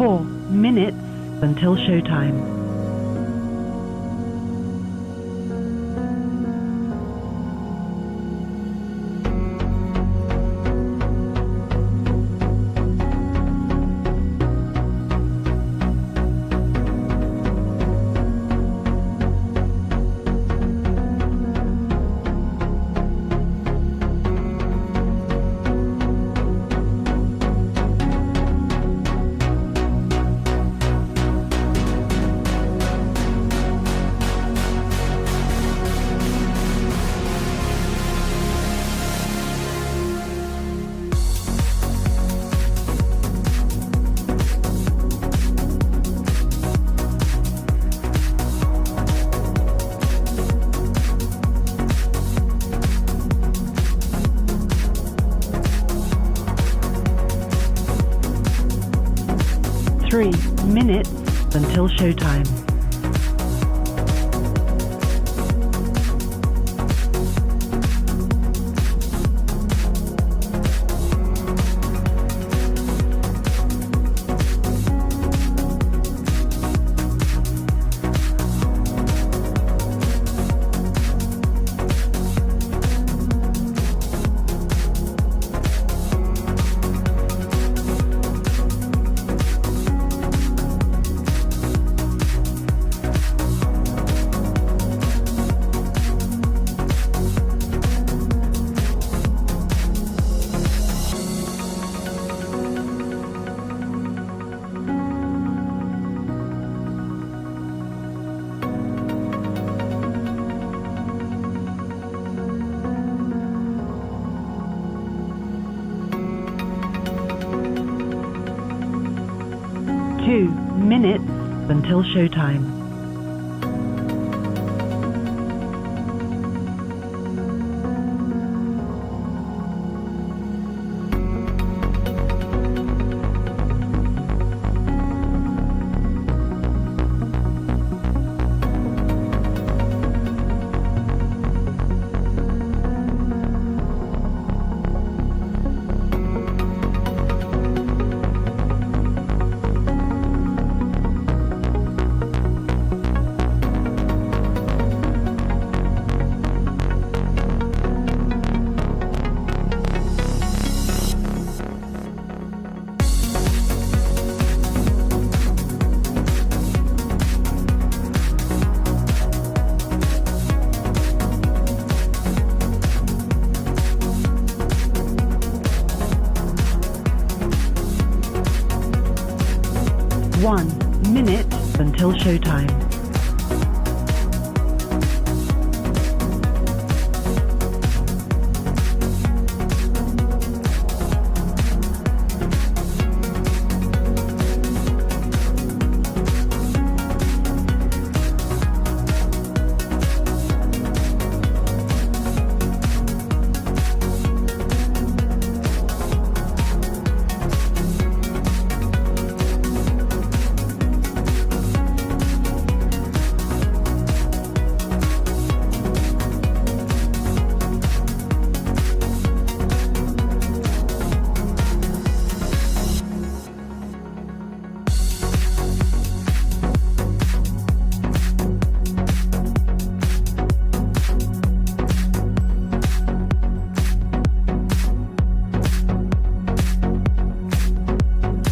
4 minutes until showtime. 3 minutes until showtime. 2 minutes until showtime. 1 minute until showtime.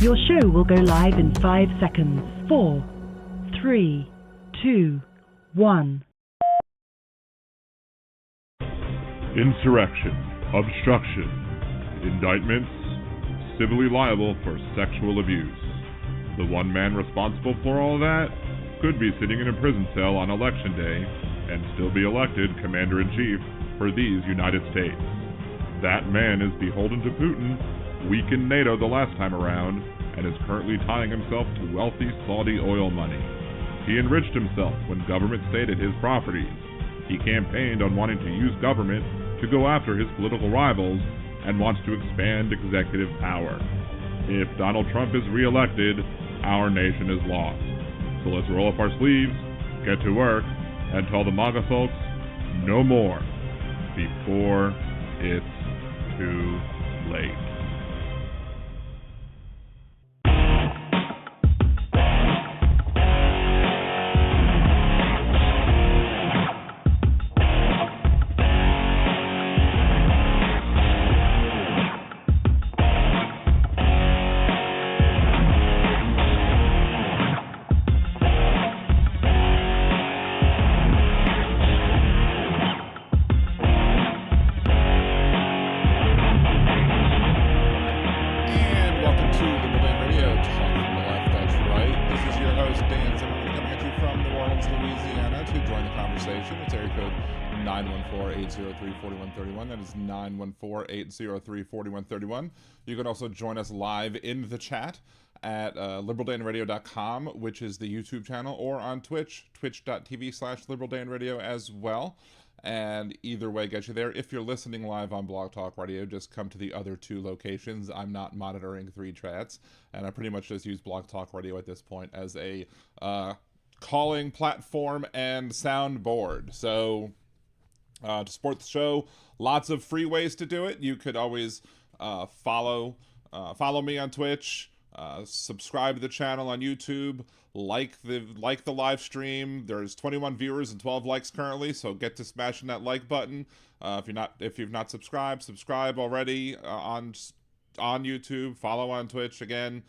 'Your show will go live in 5 seconds. 4, 3, 2, 1. Insurrection, obstruction, indictments, civilly liable for sexual abuse. The one man responsible for all that could be sitting in a prison cell on election day and still be elected commander-in-chief for these United States. That man is beholden to Putin, weakened NATO the last time around, and is currently tying himself to wealthy Saudi oil money. He enriched himself when government stayed at his properties. He campaigned on wanting to use government to go after his political rivals and wants to expand executive power. If Donald Trump is reelected, our nation is lost. So let's roll up our sleeves, get to work, and tell the Maga folks no more before it's too late. station. It's area code 914-803-4131. That is 914-803-4131. You can also join us live in the chat at liberaldanradio.com, which is the YouTube channel, or on Twitch, twitch.tv/liberaldanradio as well. And either way gets you there. If you're listening live on Blog Talk Radio, just come to the other two locations. I'm not monitoring 3 chats, and I pretty much just use Blog Talk Radio at this point as a calling platform and soundboard. So to support the show, lots of free ways to do it. You could always follow me on Twitch, subscribe to the channel on YouTube, like the live stream. There's 21 viewers and 12 likes currently, so get to smashing that like button. If you've not subscribed, subscribe already on YouTube. Follow on Twitch again.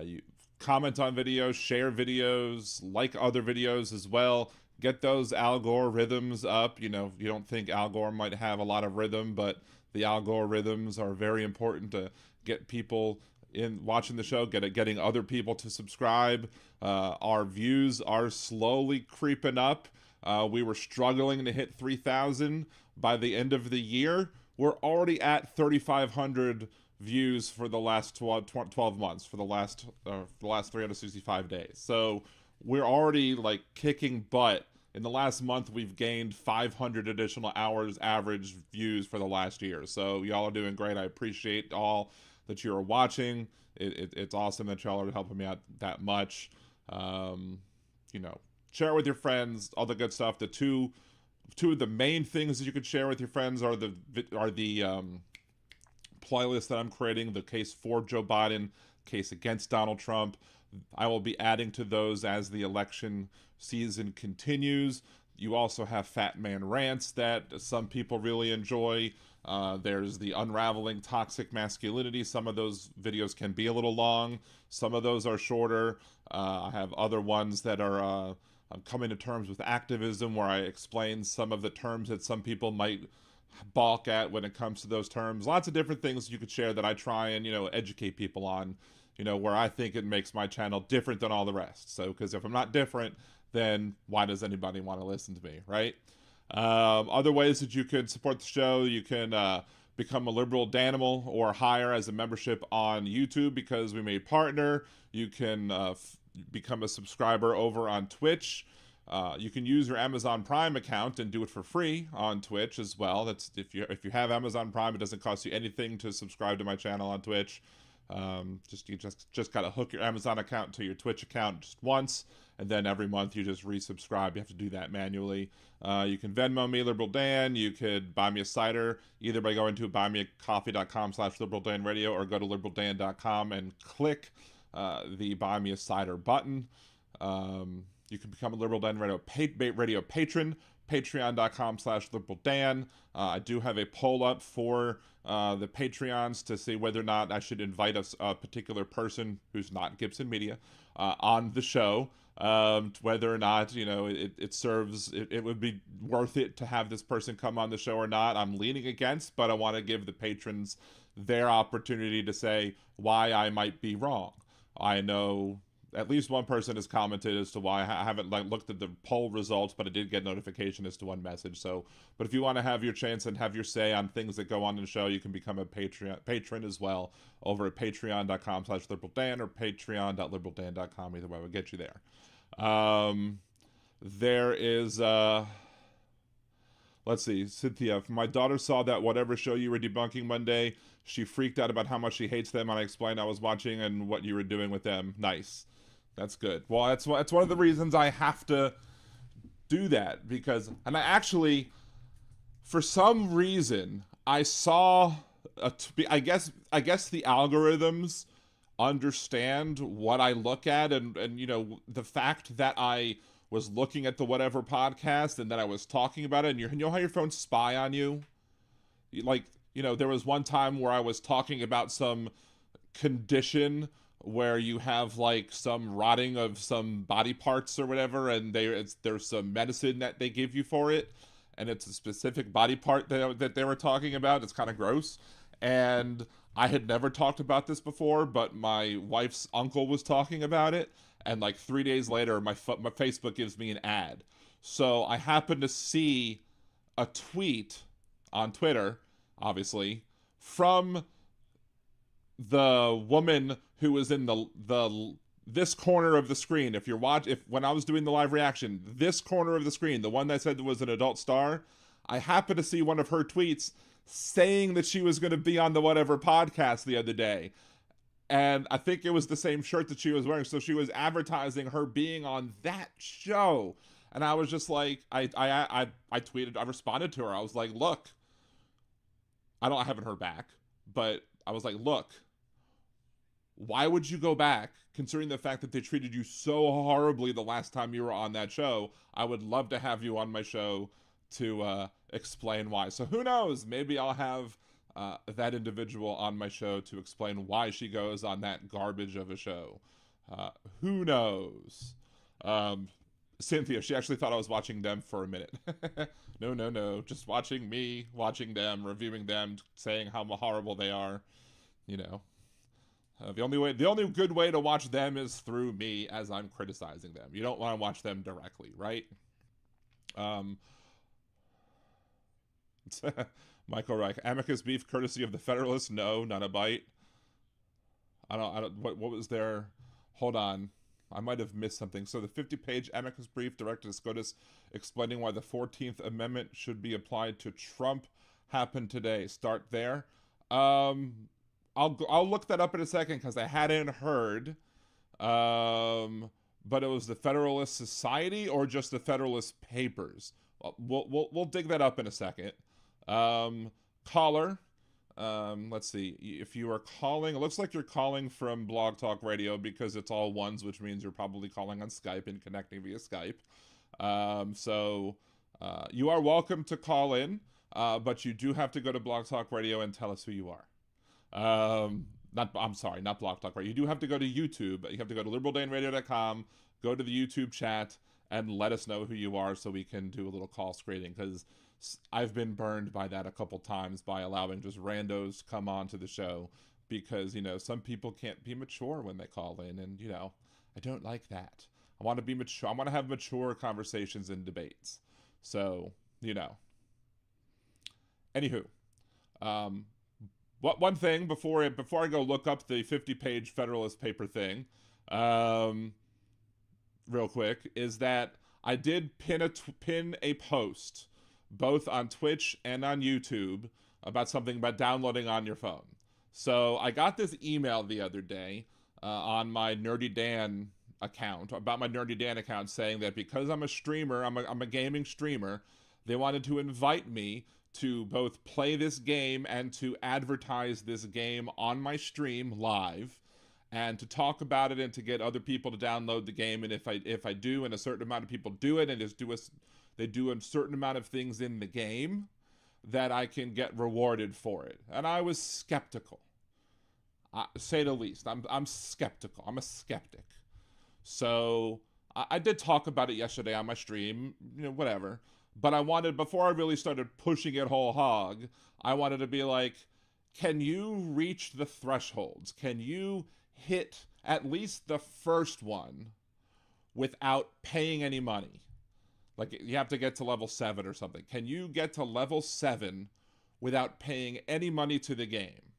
You comment on videos, share videos, like other videos as well. Get those Al Gore rhythms up. You know, you don't think Al Gore might have a lot of rhythm, but the Al Gore rhythms are very important to get people in watching the show, getting other people to subscribe. Our views are slowly creeping up. We were struggling to hit 3,000 by the end of the year. We're already at 3,500 views for the last 12 months, for the last 365 days. So we're already like kicking butt. In the last month, we've gained 500 additional hours average views for the last year. So y'all are doing great. I appreciate all that you are watching. It's awesome that y'all are helping me out that much. You know, share it with your friends, all the good stuff. The two of the main things that you could share with your friends are the playlist that I'm creating, the case for Joe Biden, case against Donald Trump. I will be adding to those as the election season continues. You also have Fat Man Rants that some people really enjoy. There's the Unraveling Toxic Masculinity. Some of those videos can be a little long. Some of those are shorter. I have other ones that are I'm coming to terms with activism, where I explain some of the terms that some people might balk at when it comes to those terms. Lots of different things you could share that I try and, educate people on, where I think it makes my channel different than all the rest. So, because if I'm not different, then why does anybody want to listen to me, right? Other ways that you can support the show, you can become a Liberal Danimal or higher as a membership on YouTube, because we made partner. You can become a subscriber over on Twitch. You can use your Amazon Prime account and do it for free on Twitch as well. That's if you have Amazon Prime, it doesn't cost you anything to subscribe to my channel on Twitch. You just gotta hook your Amazon account to your Twitch account just once, and then every month you just resubscribe. You have to do that manually. You can Venmo me, Liberal Dan. You could buy me a cider either by going to buymeacoffee.com/liberaldanradio or go to liberaldan.com and click the Buy Me a Cider button. You can become a Liberal Dan Radio patron, patreon.com/liberaldan. I do have a poll up for the Patreons to see whether or not I should invite a particular person who's not Gibson Media on the show. Whether or not, it would be worth it to have this person come on the show or not. I'm leaning against, but I want to give the patrons their opportunity to say why I might be wrong. I know at least one person has commented as to why. I haven't looked at the poll results, but I did get notification as to one message. So, but if you want to have your chance and have your say on things that go on in the show, you can become a patron as well over at patreon.com/liberaldan or patreon.liberaldan.com. Either way will get you there. There is let's see, Cynthia, my daughter saw that whatever show you were debunking Monday. She freaked out about how much she hates them, and I explained I was watching and what you were doing with them. Nice. That's good. Well, that's one of the reasons I have to do that, because, and I actually, for some reason, I saw, I guess the algorithms understand what I look at, and the fact that I was looking at the Whatever podcast and that I was talking about it, and you know how your phones spy on you? There was one time where I was talking about some condition where you have some rotting of some body parts or whatever, and there's some medicine that they give you for it, and it's a specific body part that they were talking about. It's kind of gross, and I had never talked about this before, but my wife's uncle was talking about it, and 3 days later, my Facebook gives me an ad. So I happened to see a tweet on Twitter, obviously, from the woman who was in the this corner of the screen. If when I was doing the live reaction, this corner of the screen, the one that said was an adult star, I happened to see one of her tweets saying that she was going to be on the whatever podcast the other day. And I think it was the same shirt that she was wearing. So she was advertising her being on that show. And I was just like, I tweeted, I responded to her. I was like, look, I haven't heard back, but I was like, look, why would you go back, considering the fact that they treated you so horribly the last time you were on that show? I would love to have you on my show to explain why. So who knows? Maybe I'll have that individual on my show to explain why she goes on that garbage of a show. Who knows? Cynthia, she actually thought I was watching them for a minute. No. Just watching me, watching them, reviewing them, saying how horrible they are. You know. The only good way to watch them is through me as I'm criticizing them. You don't want to watch them directly, right? Michael Reich, amicus beef courtesy of the Federalists? No, not a bite. I don't. What was there? Hold on. I might have missed something. So the 50-page amicus brief directed to SCOTUS explaining why the 14th Amendment should be applied to Trump happened today. Start there. I'll look that up in a second because I hadn't heard. But it was the Federalist Society or just the Federalist Papers. We'll dig that up in a second. Caller. Let's see. If you are calling, it looks like you're calling from Blog Talk Radio because it's all ones, which means you're probably calling on Skype and connecting via Skype. So you are welcome to call in, but you do have to go to Blog Talk Radio and tell us who you are. Not Blog Talk Radio. You do have to go to YouTube. You have to go to liberaldanradio.com, go to the YouTube chat, and let us know who you are so we can do a little call screening, because I've been burned by that a couple times by allowing just randos come on to the show because, some people can't be mature when they call in, and, I don't like that. I want to be mature. I want to have mature conversations and debates. So, Anywho, one thing before I go look up the 50-page Federalist paper thing, real quick, is that I did pin a post both on Twitch and on YouTube about something about downloading on your phone. So I got this email the other day on my Nerdy Dan account, saying that because I'm a streamer, I'm a gaming streamer, they wanted to invite me to both play this game and to advertise this game on my stream live, and to talk about it and to get other people to download the game. And if I do, and a certain amount of people do it, and they do a certain amount of things in the game, that I can get rewarded for it. And I was skeptical, say the least. I'm skeptical. I'm a skeptic. So I did talk about it yesterday on my stream, whatever. But I wanted, before I really started pushing it whole hog, I wanted to be like, can you reach the thresholds? Can you hit at least the first one without paying any money? Like, you have to get to level 7 or something. Can you get to level 7 without paying any money to the game?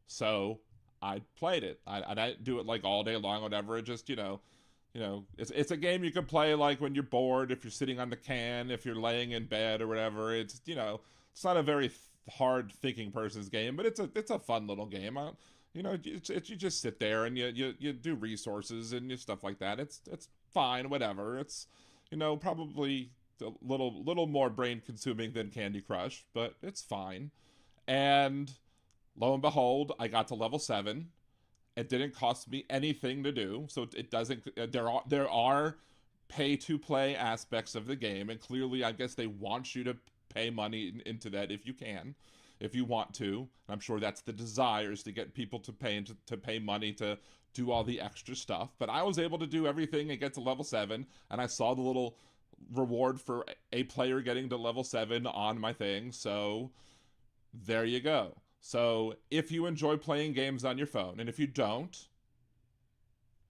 So I played it. I didn't do it like all day long, whatever. It just, it's a game you can play like when you're bored, if you're sitting on the can, if you're laying in bed or whatever. It's, it's not a very hard thinking person's game, but it's a fun little game. You just sit there and you do resources and stuff like that. It's fine, whatever. It's, probably a little more brain consuming than Candy Crush, but it's fine. And lo and behold, I got to level 7. It didn't cost me anything to do, so it doesn't. There are pay to play aspects of the game, and clearly, I guess they want you to pay money into that if you can, if you want to. I'm sure that's the desire, is to get people to pay money to do all the extra stuff. But I was able to do everything and get to level 7, and I saw the little reward for a player getting to level 7 on my thing. So there you go. So if you enjoy playing games on your phone, and if you don't,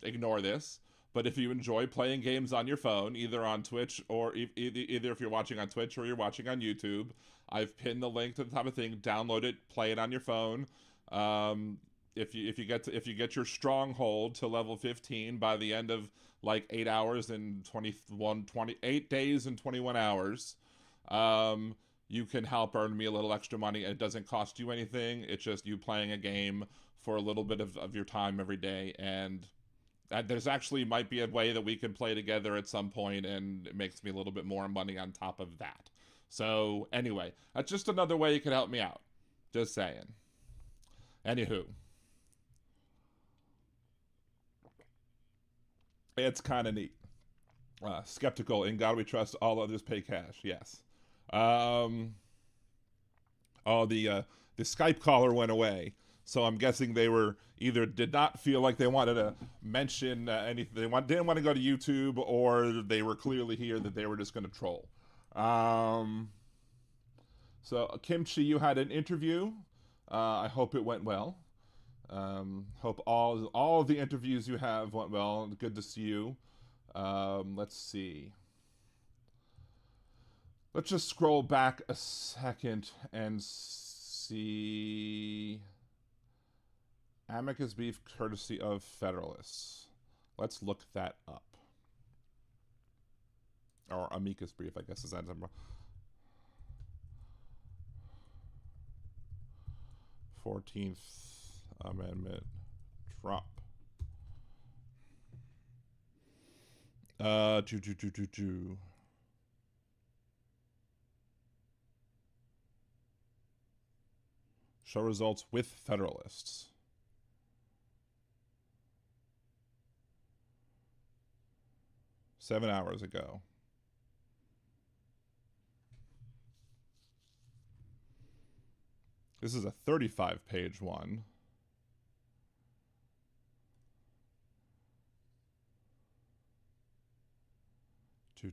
ignore this, But if you enjoy playing games on your phone, either on Twitch or either if you're watching on Twitch or you're watching on YouTube, I've pinned the link to the top of thing. Download it, play it on your phone. If you get your stronghold to level 15 by the end of like 8 hours and 28 days and 21 hours, you can help earn me a little extra money. It doesn't cost you anything. It's just you playing a game for a little bit of your time every day. And there's actually might be a way that we can play together at some point, and it makes me a little bit more money on top of that. So anyway, that's just another way you can help me out. Just saying. Anywho. It's kind of neat. Skeptical, in God we trust, all others pay cash. Yes. The Skype caller went away, so I'm guessing they were either did not feel like they wanted to mention anything. Didn't want to go to YouTube, or they were clearly here that they were just going to troll. So Kimchi, you had an interview. I hope it went well. Hope all of the interviews you have went well. Good to see you. Let's see. Let's just scroll back a second and see. Amicus Brief courtesy of Federalists. Let's look that up. Or Amicus Brief, I guess is that number. 14th Amendment, Trump. Show results with Federalists. Seven hours ago. This is a 35-page one. It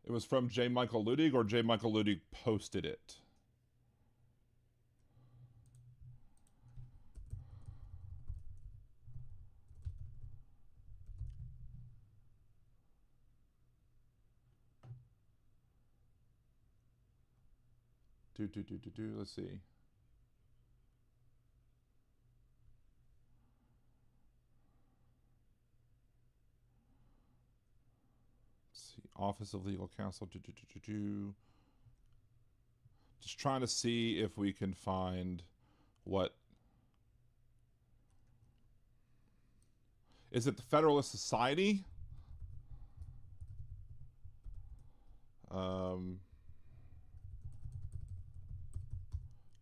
was from J. Michael Ludig, or J. Michael Ludig posted it? Let's see. Office of Legal Counsel. Just trying to see if we can find what. Is it the Federalist Society?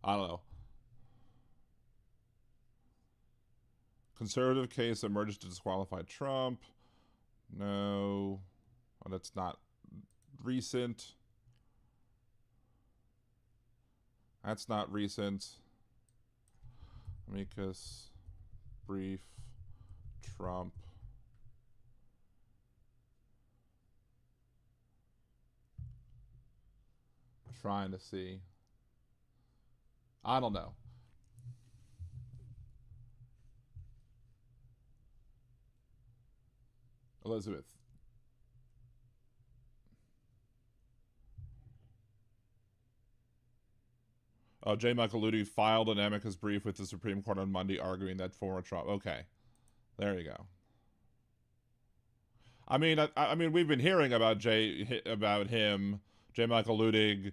I don't know. Conservative case emerges to disqualify Trump. No. Well, that's not recent. That's not recent. Amicus Brief, Trump. Trying to see. I don't know. Elizabeth. J. Michael Ludy filed an amicus brief with the Supreme Court on Monday arguing that former Trump. Okay. There you go. I mean, we've been hearing about J. Michael Ludig,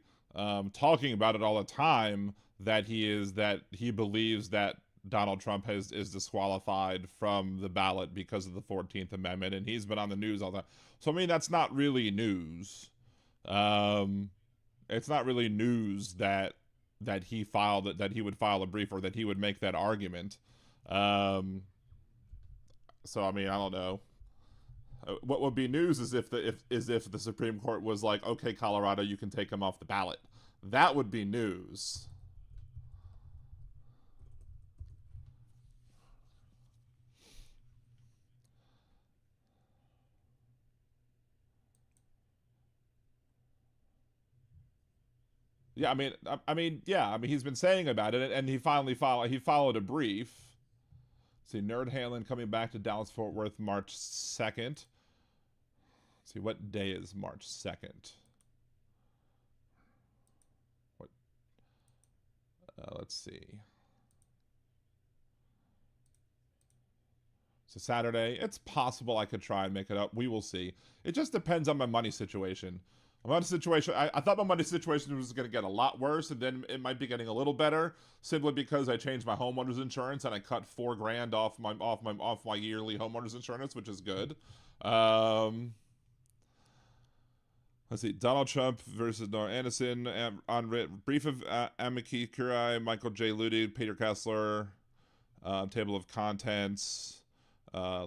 talking about it all the time, that he believes that Donald Trump is disqualified from the ballot because of the 14th Amendment, and he's been on the news all that. So I mean, that's not really news. It's not really news that he would file a brief, or that he would make that argument. So I mean, I don't know. What would be news is if the Supreme Court was like, okay, Colorado, you can take him off the ballot. That would be news. Yeah, he's been saying about it, and he followed a brief. See, Nerd Halen coming back to Dallas Fort Worth March 2nd. See, what day is March 2nd? What? Let's see. So Saturday, it's possible I could try and make it up. We will see. It just depends on my money situation. I thought my money situation was going to get a lot worse, and then it might be getting a little better, simply because I changed my homeowners insurance and I cut $4,000 off my yearly homeowners insurance, which is good. Let's see. Donald Trump versus Nora Anderson on brief of Amiki Kurai, Michael J. Ludy, Peter Kessler, table of contents,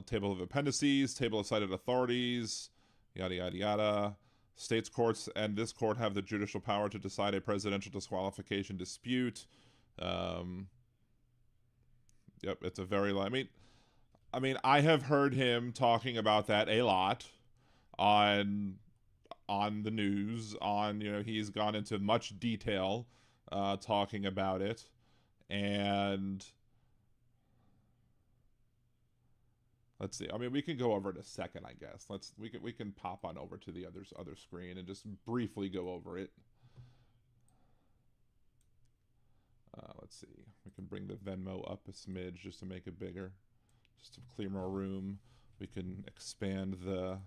table of appendices, table of cited authorities, yada yada yada. States courts and this court have the judicial power to decide a presidential disqualification dispute. Yep, it's a very. I have heard him talking about that a lot on the news. He's gone into much detail talking about it, and let's see. We can go over it a second, I guess. We can pop on over to the other screen and just briefly go over it. Let's see. We can bring the Venmo up a smidge just to make it bigger, just to clear more room. We can expand the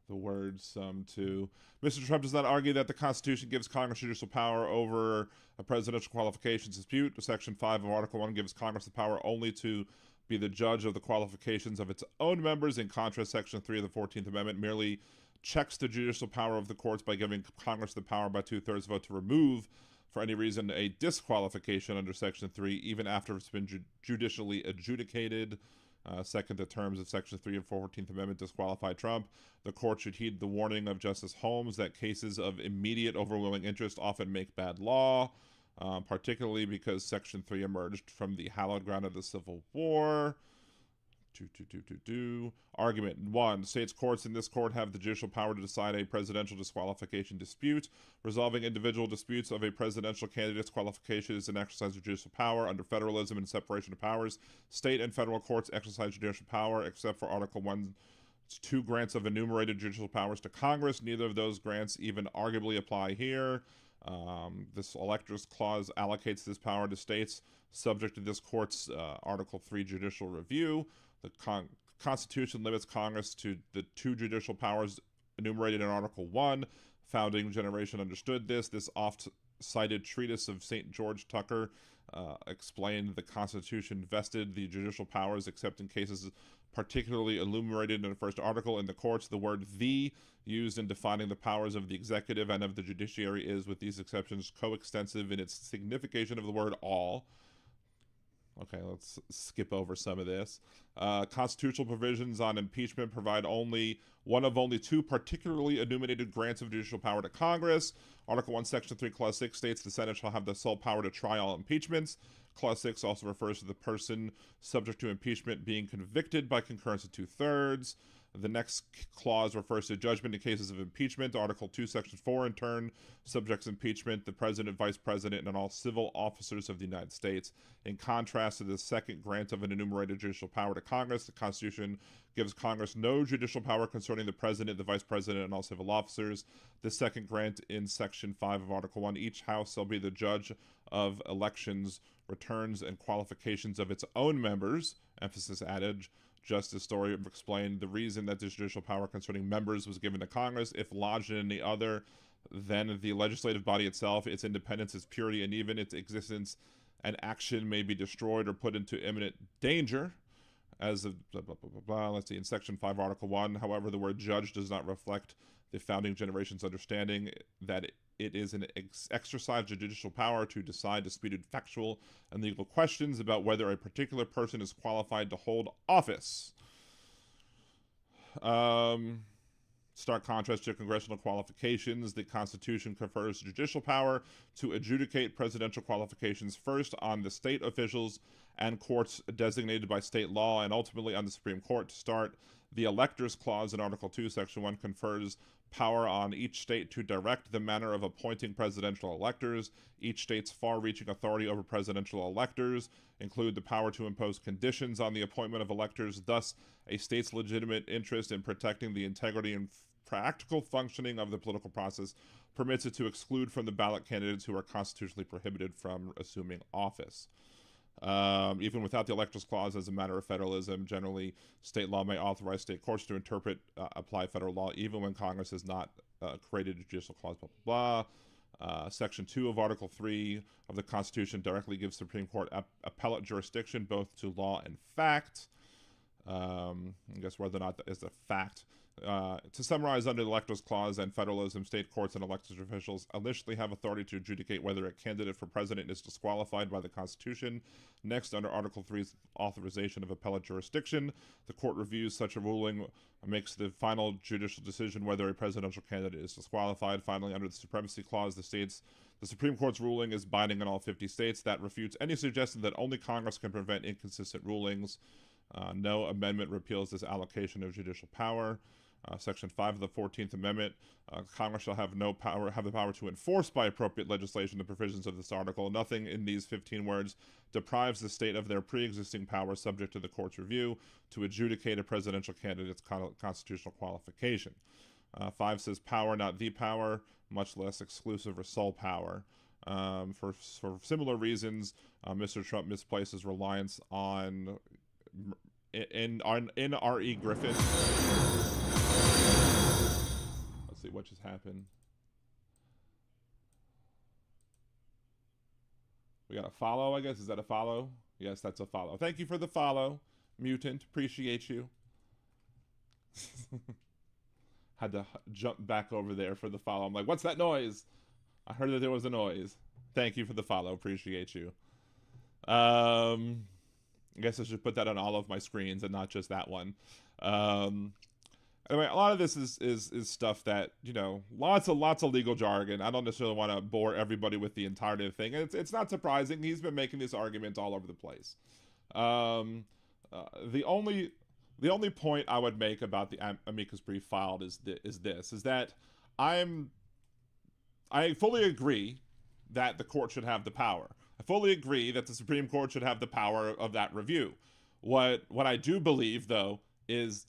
words some too. Mr. Trump does not argue that the Constitution gives Congress judicial power over a presidential qualifications dispute. Section 5 of Article 1 gives Congress the power only to be the judge of the qualifications of its own members. In contrast, Section 3 of the 14th Amendment merely checks the judicial power of the courts by giving Congress the power by 2/3 vote to remove, for any reason, a disqualification under Section 3, even after it's been judicially adjudicated. Second, the terms of Section 3 of the 14th Amendment disqualify Trump. The court should heed the warning of Justice Holmes that cases of immediate overwhelming interest often make bad law. Particularly because Section 3 emerged from the hallowed ground of the Civil War. Argument 1. States courts in this court have the judicial power to decide a presidential disqualification dispute. Resolving individual disputes of a presidential candidate's qualification is an exercise of judicial power. Under federalism and separation of powers, state and federal courts exercise judicial power, except for Article 1's 2 grants of enumerated judicial powers to Congress. Neither of those grants even arguably apply here. This electors clause allocates this power to states subject to this court's Article 3 judicial review. The Constitution limits Congress to the 2 judicial powers enumerated in Article 1. Founding generation understood this. This oft-cited treatise of St. George Tucker explained the Constitution vested the judicial powers except in cases particularly enumerated in the first article. In the courts, the word "the" used in defining the powers of the executive and of the judiciary is, with these exceptions, coextensive in its signification of the word "all." Okay, let's skip over some of this. Constitutional provisions on impeachment provide one of only 2 particularly enumerated grants of judicial power to Congress. Article 1, Section 3, Clause 6 states the Senate shall have the sole power to try all impeachments. Clause 6 also refers to the person subject to impeachment being convicted by concurrence of 2/3. The next clause refers to judgment in cases of impeachment. Article 2, Section 4, in turn, subjects impeachment the President, Vice President, and all civil officers of the United States. In contrast to the second grant of an enumerated judicial power to Congress, the Constitution gives Congress no judicial power concerning the President, the Vice President, and all civil officers. The second grant in Section 5 of Article 1, each House shall be the judge of elections, returns, and qualifications of its own members, emphasis added. Justice Story explained the reason that this judicial power concerning members was given to Congress. If lodged in any other than the legislative body itself, its independence, its purity, and even its existence and action may be destroyed or put into imminent danger. As of blah, blah, blah, blah, blah. Let's see, in Section 5, Article 1, however, the word judge does not reflect the founding generation's understanding that it is an exercise of judicial power to decide disputed factual and legal questions about whether a particular person is qualified to hold office. Stark contrast to congressional qualifications, the Constitution confers judicial power to adjudicate presidential qualifications first on the state officials and courts designated by state law, and ultimately on the Supreme Court. To start, The Electors Clause in Article 2, Section 1 confers power on each state to direct the manner of appointing presidential electors. Each state's far-reaching authority over presidential electors include the power to impose conditions on the appointment of electors. Thus, a state's legitimate interest in protecting the integrity and practical functioning of the political process permits it to exclude from the ballot candidates who are constitutionally prohibited from assuming office. Even without the Electors Clause, as a matter of federalism, generally state law may authorize state courts to interpret, apply federal law, even when Congress has not created a judicial clause, blah, blah, blah. Section 2 of Article 3 of the Constitution directly gives Supreme Court appellate jurisdiction both to law and fact. I guess whether or not that is a fact. To summarize, under the Electors Clause and federalism, state courts and elected officials initially have authority to adjudicate whether a candidate for president is disqualified by the Constitution. Next, under Article 3's authorization of appellate jurisdiction, the court reviews such a ruling, makes the final judicial decision whether a presidential candidate is disqualified. Finally, under the Supremacy Clause, the Supreme Court's ruling is binding on all 50 states. That refutes any suggestion that only Congress can prevent inconsistent rulings. No amendment repeals this allocation of judicial power. Section 5 of the 14th Amendment, Congress shall have the power to enforce by appropriate legislation the provisions of this article. Nothing in these 15 words deprives the state of their pre-existing power subject to the court's review to adjudicate a presidential candidate's constitutional qualification. 5 says power, not the power, much less exclusive or sole power. For similar reasons, Mr. Trump misplaces reliance on R.E. Griffin. Let's see what just happened. We got a follow, I guess. Is that a follow? Yes, that's a follow. Thank you for the follow, Mutant. Appreciate you. Had to jump back over there for the follow. I'm like, what's that noise? I heard that there was a noise. Thank you for the follow. Appreciate you. I guess I should put that on all of my screens and not just that one. Anyway, a lot of this is stuff that, you know, lots of legal jargon. I don't necessarily want to bore everybody with the entirety of the thing. And it's not surprising. He's been making these arguments all over the place. The only point I would make about the amicus brief filed is that I fully agree that the court should have the power. I fully agree that the Supreme Court should have the power of that review. What I do believe, though, is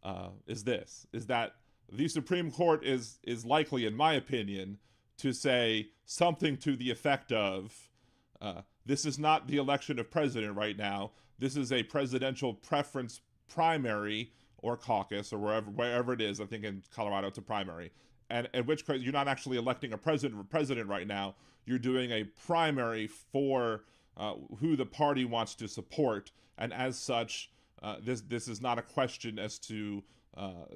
that the Supreme Court is likely, in my opinion, to say something to the effect of, this is not the election of president right now. This is a presidential preference primary or caucus or wherever it is. I think in Colorado it's a primary. And in which case you're not actually electing a president right now. You're doing a primary for who the party wants to support. And as such, this is not a question as to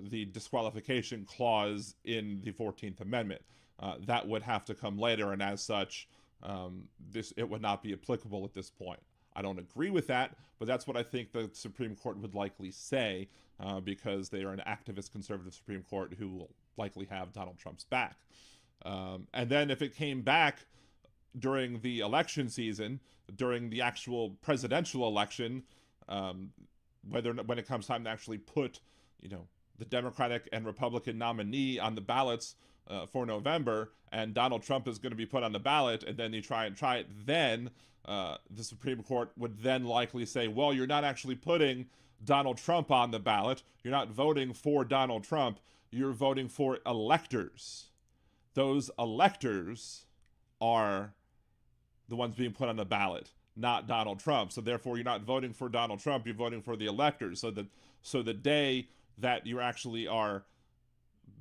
the disqualification clause in the 14th Amendment. That would have to come later, and as such, it would not be applicable at this point. I don't agree with that, but that's what I think the Supreme Court would likely say, because they are an activist conservative Supreme Court who will likely have Donald Trump's back. And then if it came back during the election season, during the actual presidential election, when it comes time to actually put, the Democratic and Republican nominee on the ballots for November, and Donald Trump is going to be put on the ballot, and then you try it, then the Supreme Court would then likely say, well, you're not actually putting Donald Trump on the ballot. You're not voting for Donald Trump. You're voting for electors. Those electors are the ones being put on the ballot, not Donald Trump. So therefore, you're not voting for Donald Trump. You're voting for the electors. So the day that you actually are,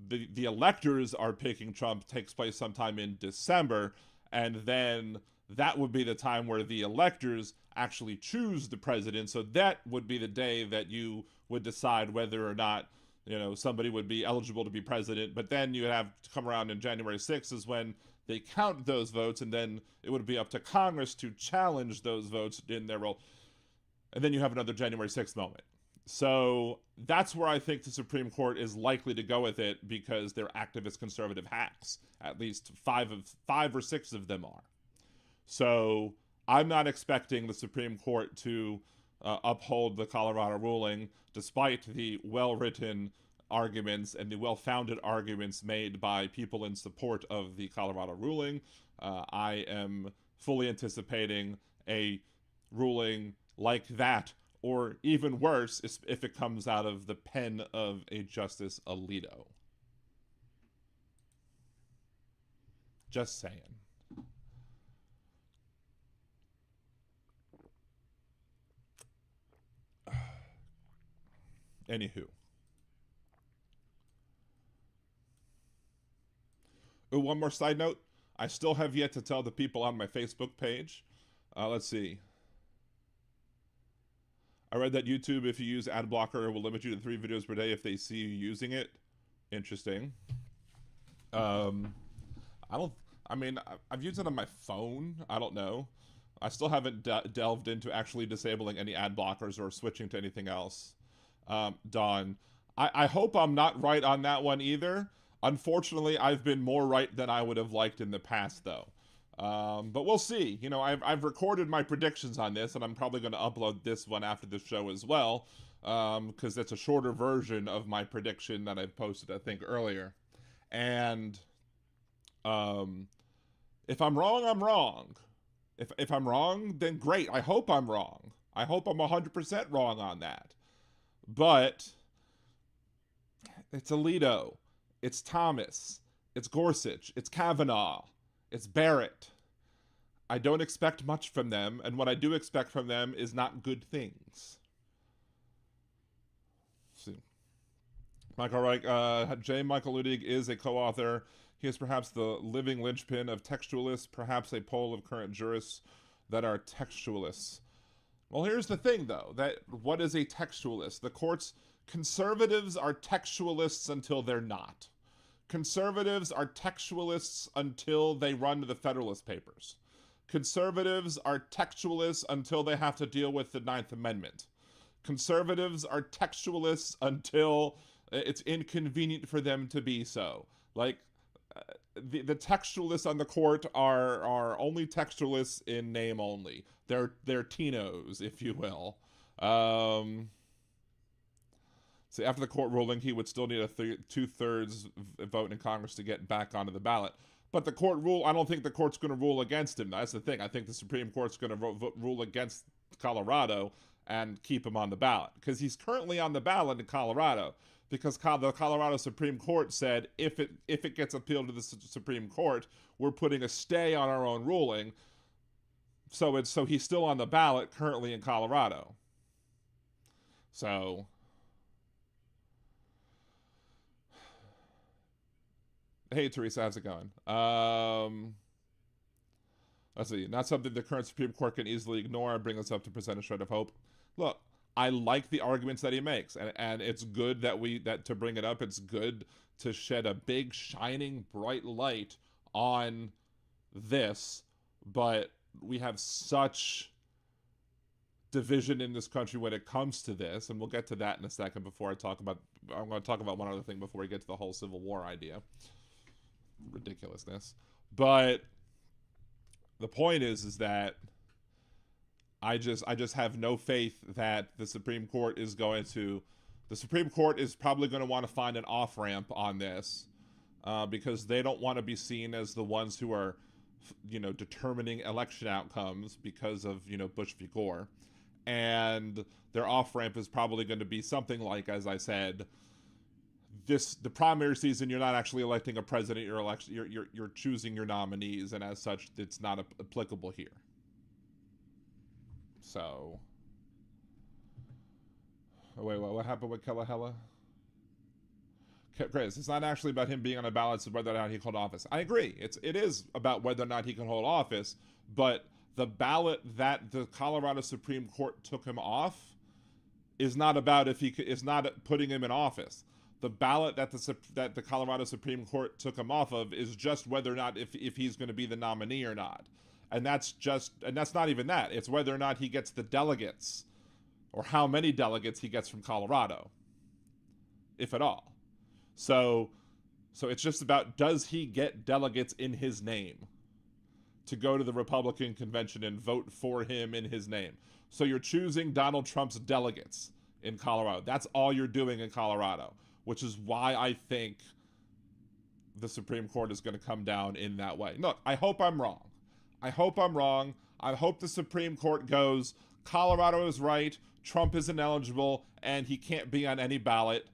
the electors are picking Trump takes place sometime in December, and then that would be the time where the electors actually choose the president. So that would be the day that you would decide whether or not, somebody would be eligible to be president. But then you have to come around in January 6th is when they count those votes, and then it would be up to Congress to challenge those votes in their role. And then you have another January 6th moment. So that's where I think the Supreme Court is likely to go with it, because they're activist conservative hacks. At least five or six of them are. So I'm not expecting the Supreme Court to uphold the Colorado ruling, despite the well-written arguments and the well-founded arguments made by people in support of the Colorado ruling. I am fully anticipating a ruling like that, or even worse, if it comes out of the pen of a Justice Alito. Just saying. Anywho. Ooh, one more side note. I still have yet to tell the people on my Facebook page. Let's see. I read that YouTube, if you use ad blocker, will limit you to 3 videos per day if they see you using it. Interesting. I've used it on my phone. I don't know. I still haven't delved into actually disabling any ad blockers or switching to anything else. Dawn, I hope I'm not right on that one either. Unfortunately, I've been more right than I would have liked in the past, though. But we'll see. You know, I've recorded my predictions on this, and I'm probably going to upload this one after the show as well, because it's a shorter version of my prediction that I posted, I think, earlier. And if I'm wrong, I'm wrong. If I'm wrong, then great. I hope I'm wrong. I hope I'm 100% wrong on that. But it's Alito. It's Thomas. It's Gorsuch. It's Kavanaugh. It's Barrett. I don't expect much from them, and what I do expect from them is not good things. Let's see. Michael Reich, J. Michael Ludig is a co-author. He is perhaps the living linchpin of textualists, perhaps a poll of current jurists that are textualists. Well, here's the thing, though, that what is a textualist? The courts, conservatives are textualists until they're not. Conservatives are textualists until they run to the Federalist Papers. Conservatives are textualists until they have to deal with the Ninth Amendment. Conservatives are textualists until it's inconvenient for them to be so. Like, the textualists on the court are only textualists in name only. They're Tinos, if you will. So after the court ruling, he would still need a 2/3 vote in Congress to get back onto the ballot. But the court rule, I don't think the court's going to rule against him. That's the thing. I think the Supreme Court's going to rule against Colorado and keep him on the ballot. Because he's currently on the ballot in Colorado. Because the Colorado Supreme Court said if it gets appealed to the Supreme Court, we're putting a stay on our own ruling. So he's still on the ballot currently in Colorado. So, hey Teresa, how's it going? Let's see. Not something the current Supreme Court can easily ignore. Bring us up to present a shred of hope. Look, I like the arguments that he makes, and it's good that to bring it up. It's good to shed a big, shining, bright light on this, but we have such division in this country when it comes to this, and we'll get to that in a second. I'm going to talk about one other thing before we get to the whole Civil War idea. Ridiculousness. But the point is that I just have no faith that the Supreme Court is probably going to want to find an off-ramp on this, because they don't want to be seen as the ones who are, determining election outcomes because of, Bush v. Gore. And their off-ramp is probably going to be something like, as I said, the primary season, you're not actually electing a president, you're choosing your nominees, and as such, it's not applicable here. So, wait, what happened with Kalahela? Chris, it's not actually about him being on a ballot, it's whether or not he can hold office. I agree. It is about whether or not he can hold office, but the ballot that the Colorado Supreme Court took him off is not about is not putting him in office. The ballot that the Colorado Supreme Court took him off of is just whether or not if he's going to be the nominee or not. And that's not even that. It's whether or not he gets the delegates, or how many delegates he gets from Colorado, if at all. So it's just about, does he get delegates in his name? to go to the Republican convention and vote for him in his name. So you're choosing Donald Trump's delegates in Colorado. That's all you're doing in Colorado, which is why I think the Supreme Court is going to come down in that way. Look, I hope I'm wrong. I hope I'm wrong. I hope the Supreme Court goes, Colorado is right, Trump is ineligible, and he can't be on any ballot,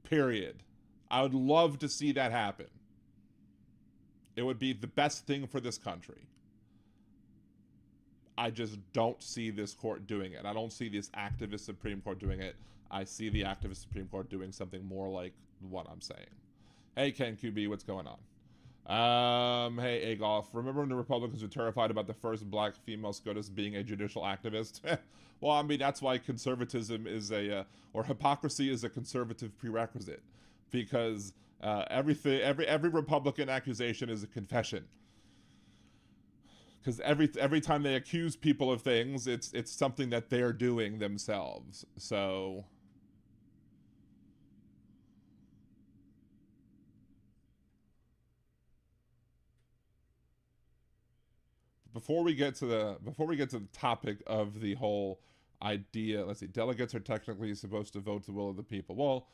period. I would love to see that happen. It would be the best thing for this country. I just don't see this court doing it. I don't see this activist Supreme Court doing it. I see the activist Supreme Court doing something more like what I'm saying. Hey, Ken QB, what's going on? Hey, Agolf, remember when the Republicans were terrified about the first black female SCOTUS being a judicial activist? Well, I mean, that's why conservatism is or hypocrisy is a conservative prerequisite, because every Republican accusation is a confession. Because every time they accuse people of things, it's something that they're doing themselves. So before we get to the topic of the whole idea, let's see, delegates are technically supposed to vote the will of the people. Well,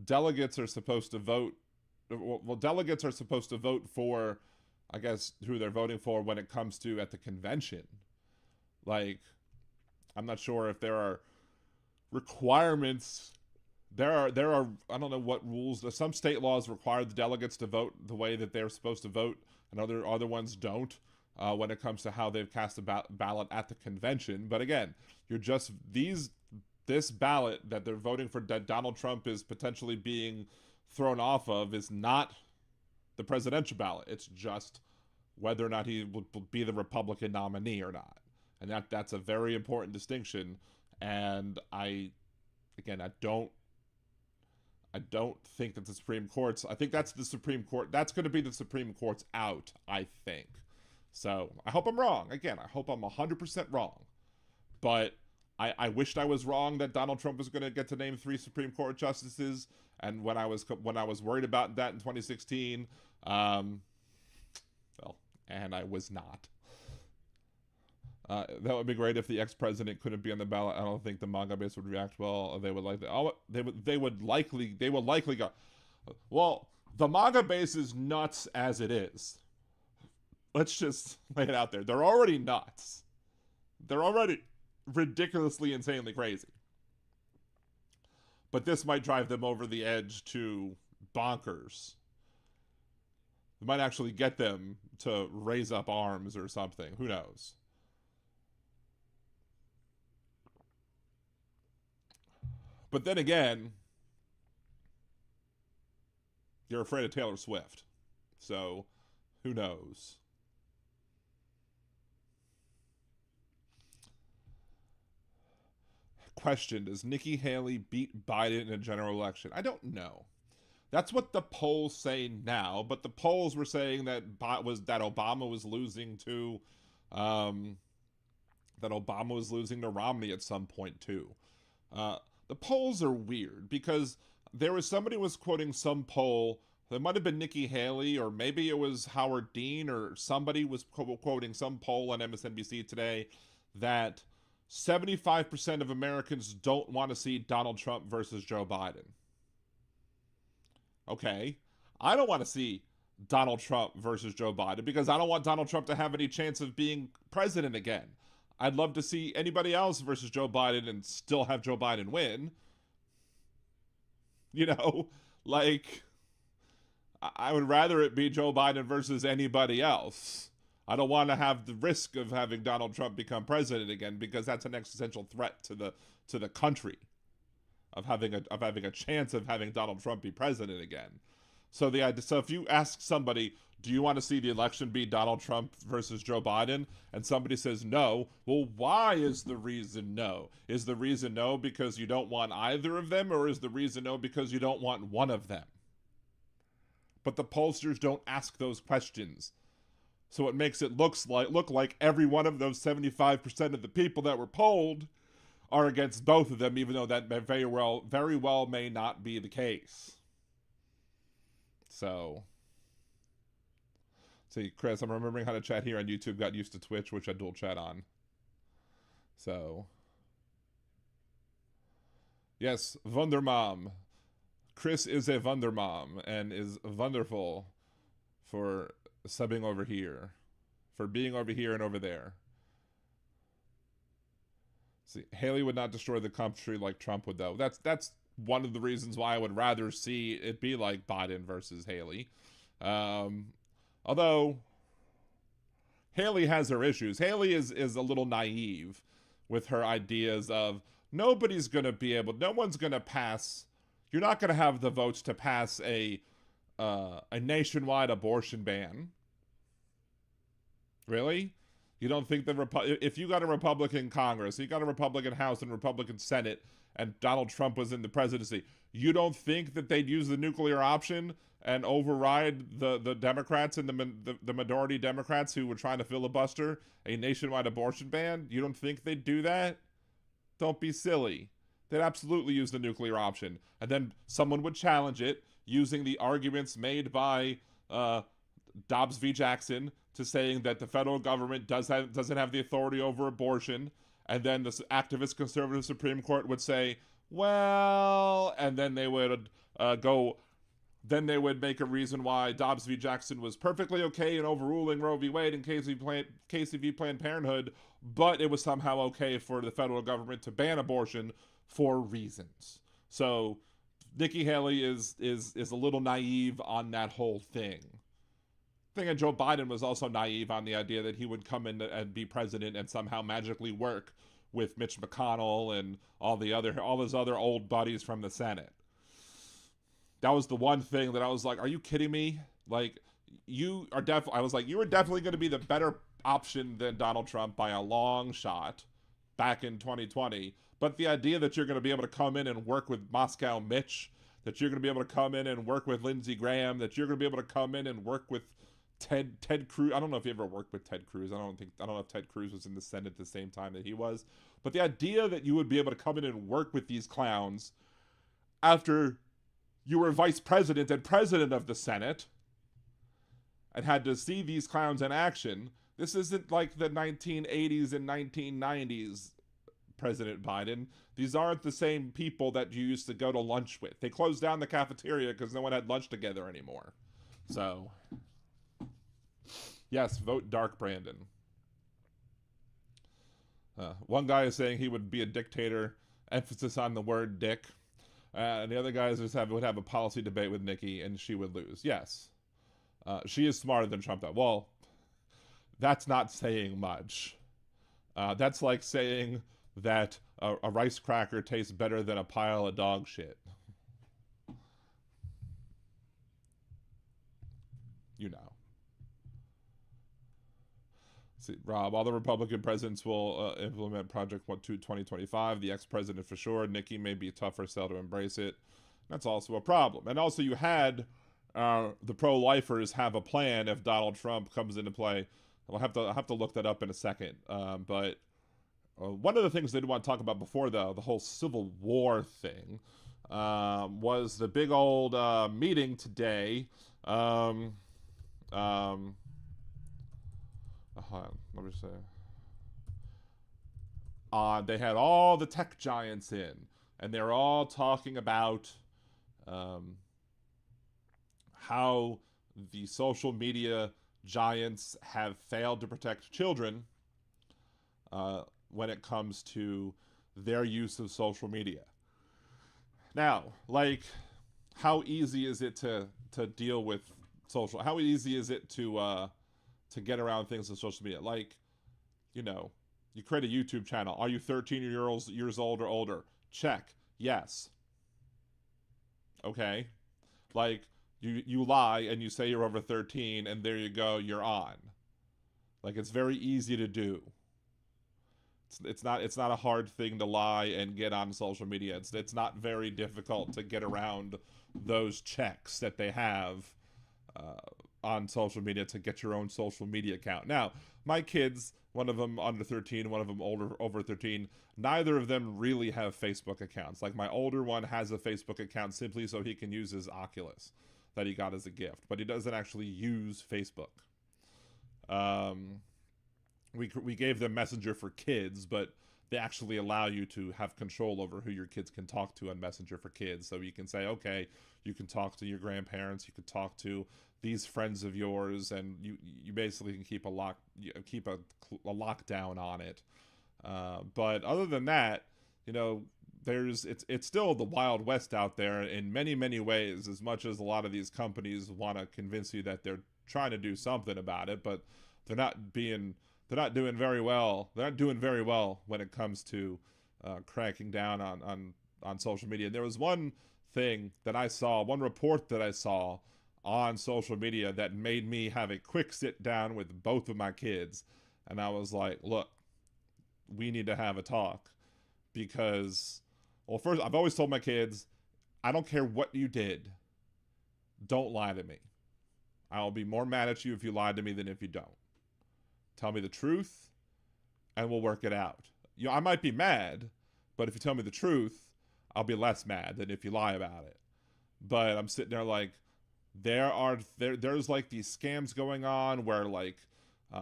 delegates are supposed to vote. Well, delegates are supposed to vote for, I guess, who they're voting for when it comes to at the convention. Like, I'm not sure if there are requirements. There are I don't know what rules. Some state laws require the delegates to vote the way that they're supposed to vote, and other ones don't when it comes to how they've cast a ballot at the convention. But again, you're just this ballot that they're voting for, that Donald Trump is potentially being thrown off of, is not the presidential ballot. It's just whether or not he will be the Republican nominee or not. And that's a very important distinction. And I don't think that the Supreme Court's, I think that's the Supreme Court, that's going to be the Supreme Court's out, I think. So I hope I'm wrong. Again, I hope I'm 100% wrong. But I wished I was wrong that Donald Trump was going to get to name 3 Supreme Court justices. And when I was worried about that in 2016, and I was not. That would be great if the ex-president couldn't be on the ballot. I don't think the Maga base would react well. They would likely go. Well, the Maga base is nuts as it is. Let's just lay it out there. They're already nuts. They're already ridiculously, insanely crazy. But this might drive them over the edge to bonkers. It might actually get them to raise up arms or something. Who knows? But then again, you're afraid of Taylor Swift. So, who knows? Question, does Nikki Haley beat Biden in a general election? I don't know. That's what the polls say now, but the polls were saying that Obama was losing to Romney at some point too. The polls are weird because there was somebody was quoting some poll. There might have been Nikki Haley, or maybe it was Howard Dean, or somebody was quoting some poll on MSNBC today that 75% of Americans don't want to see Donald Trump versus Joe Biden. Okay, I don't want to see Donald Trump versus Joe Biden because I don't want Donald Trump to have any chance of being president again. I'd love to see anybody else versus Joe Biden and still have Joe Biden win. You know, like, I would rather it be Joe Biden versus anybody else. I don't want to have the risk of having Donald Trump become president again because that's an existential threat to the country. Of having a chance of having Donald Trump be president again. So if you ask somebody, do you want to see the election be Donald Trump versus Joe Biden? And somebody says no, well, why is the reason no? Is the reason no because you don't want either of them, or is the reason no because you don't want one of them? But the pollsters don't ask those questions. So it makes it look like every one of those 75% of the people that were polled are against both of them, even though that very well may not be the case. So See, Chris, I'm remembering how to chat here on YouTube. Got used to Twitch, which I dual chat on. So, yes, Wundermom. Chris is a Wundermom and is wonderful for subbing over here, for being over here and over there. See, Haley would not destroy the country like Trump would, though. That's one of the reasons why I would rather see it be like Biden versus Haley. Although Haley has her issues. Haley is a little naive with her ideas of no one's going to pass. You're not going to have the votes to pass a nationwide abortion ban. Really? You don't think if you got a Republican Congress, you got a Republican House and Republican Senate, and Donald Trump was in the presidency, you don't think that they'd use the nuclear option and override the Democrats and the majority Democrats who were trying to filibuster a nationwide abortion ban? You don't think they'd do that? Don't be silly. They'd absolutely use the nuclear option. And then someone would challenge it using the arguments made by Dobbs v. Jackson to saying that the federal government doesn't have the authority over abortion. And then the activist conservative Supreme Court would say, well, and then they would then they would make a reason why Dobbs v. Jackson was perfectly okay in overruling Roe v. Wade and Casey v. Planned Parenthood, but it was somehow okay for the federal government to ban abortion for reasons. So Nikki Haley is a little naive on that whole thing. I think Joe Biden was also naive on the idea that he would come in and be president and somehow magically work with Mitch McConnell and all his other old buddies from the Senate. That was the one thing that I was like, are you kidding me? Like, you are definitely going to be the better option than Donald Trump by a long shot back in 2020. But the idea that you're going to be able to come in and work with Moscow Mitch, that you're going to be able to come in and work with Lindsey Graham, that you're going to be able to come in and work with Ted Cruz. I don't know if you ever worked with Ted Cruz. I don't know if Ted Cruz was in the Senate at the same time that he was. But the idea that you would be able to come in and work with these clowns after you were vice president and president of the Senate and had to see these clowns in action. This isn't like the 1980s and 1990s President Biden. These aren't the same people that you used to go to lunch with. They closed down the cafeteria because no one had lunch together anymore. So, yes, vote Dark Brandon. One guy is saying he would be a dictator, emphasis on the word dick. And the other guys would have a policy debate with Nikki, and she would lose. Yes. She is smarter than Trump, though. Well, that's not saying much. That's like saying that a rice cracker tastes better than a pile of dog shit. You know. See, Rob, all the Republican presidents will implement Project 2025. The ex-president for sure. Nikki may be a tougher sell to embrace it. That's also a problem. And also you had the pro-lifers have a plan if Donald Trump comes into play. I'll have to look that up in a second. But one of the things they did want to talk about before, though, the whole Civil War thing, was the big old meeting today. Let me say. They had all the tech giants in, and they were all talking about how the social media giants have failed to protect children when it comes to their use of social media. Now, like, how easy is it to deal with social? How easy is it to get around things on social media? Like, you know, you create a YouTube channel. Are you 13 years old or older? Check. Yes. Okay. Like, you lie and you say you're over 13, and there you go, you're on. Like, it's very easy to do. It's not a hard thing to lie and get on social media. It's not very difficult to get around those checks that they have on social media to get your own social media account. Now, my kids, one of them under 13, one of them over 13, neither of them really have Facebook accounts. Like, my older one has a Facebook account simply so he can use his Oculus that he got as a gift, but he doesn't actually use Facebook. We gave them Messenger for Kids, but they actually allow you to have control over who your kids can talk to on Messenger for Kids. So you can say, okay, you can talk to your grandparents, you can talk to these friends of yours, and you basically can keep a lockdown on it. But other than that, it's still the Wild West out there in many ways. As much as a lot of these companies want to convince you that they're trying to do something about it, but they're not doing very well. They're not doing very well when it comes to cracking down on social media. There was one report that I saw on social media that made me have a quick sit down with both of my kids, and I was like, look, we need to have a talk, because, well, first, I've always told my kids, I don't care what you did, don't lie to me. I'll be more mad at you if you lied to me than if you don't. Tell me the truth, and we'll work it out. I might be mad, but if you tell me the truth, I'll be less mad than if you lie about it. But I'm sitting there like, there's like these scams going on where like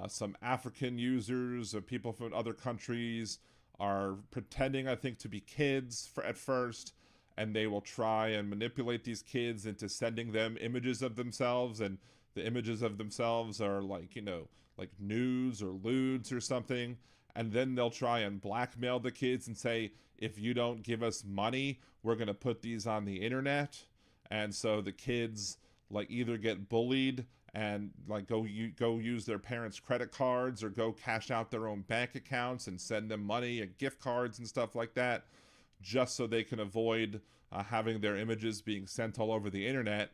some African users or people from other countries are pretending, I think, to be kids at first, and they will try and manipulate these kids into sending them images of themselves, and the images of themselves are like, like nudes or lewds or something, and then they'll try and blackmail the kids and say, if you don't give us money, we're going to put these on the internet. And so the kids like either get bullied and like go use their parents' credit cards, or go cash out their own bank accounts and send them money and gift cards and stuff like that, just so they can avoid having their images being sent all over the internet.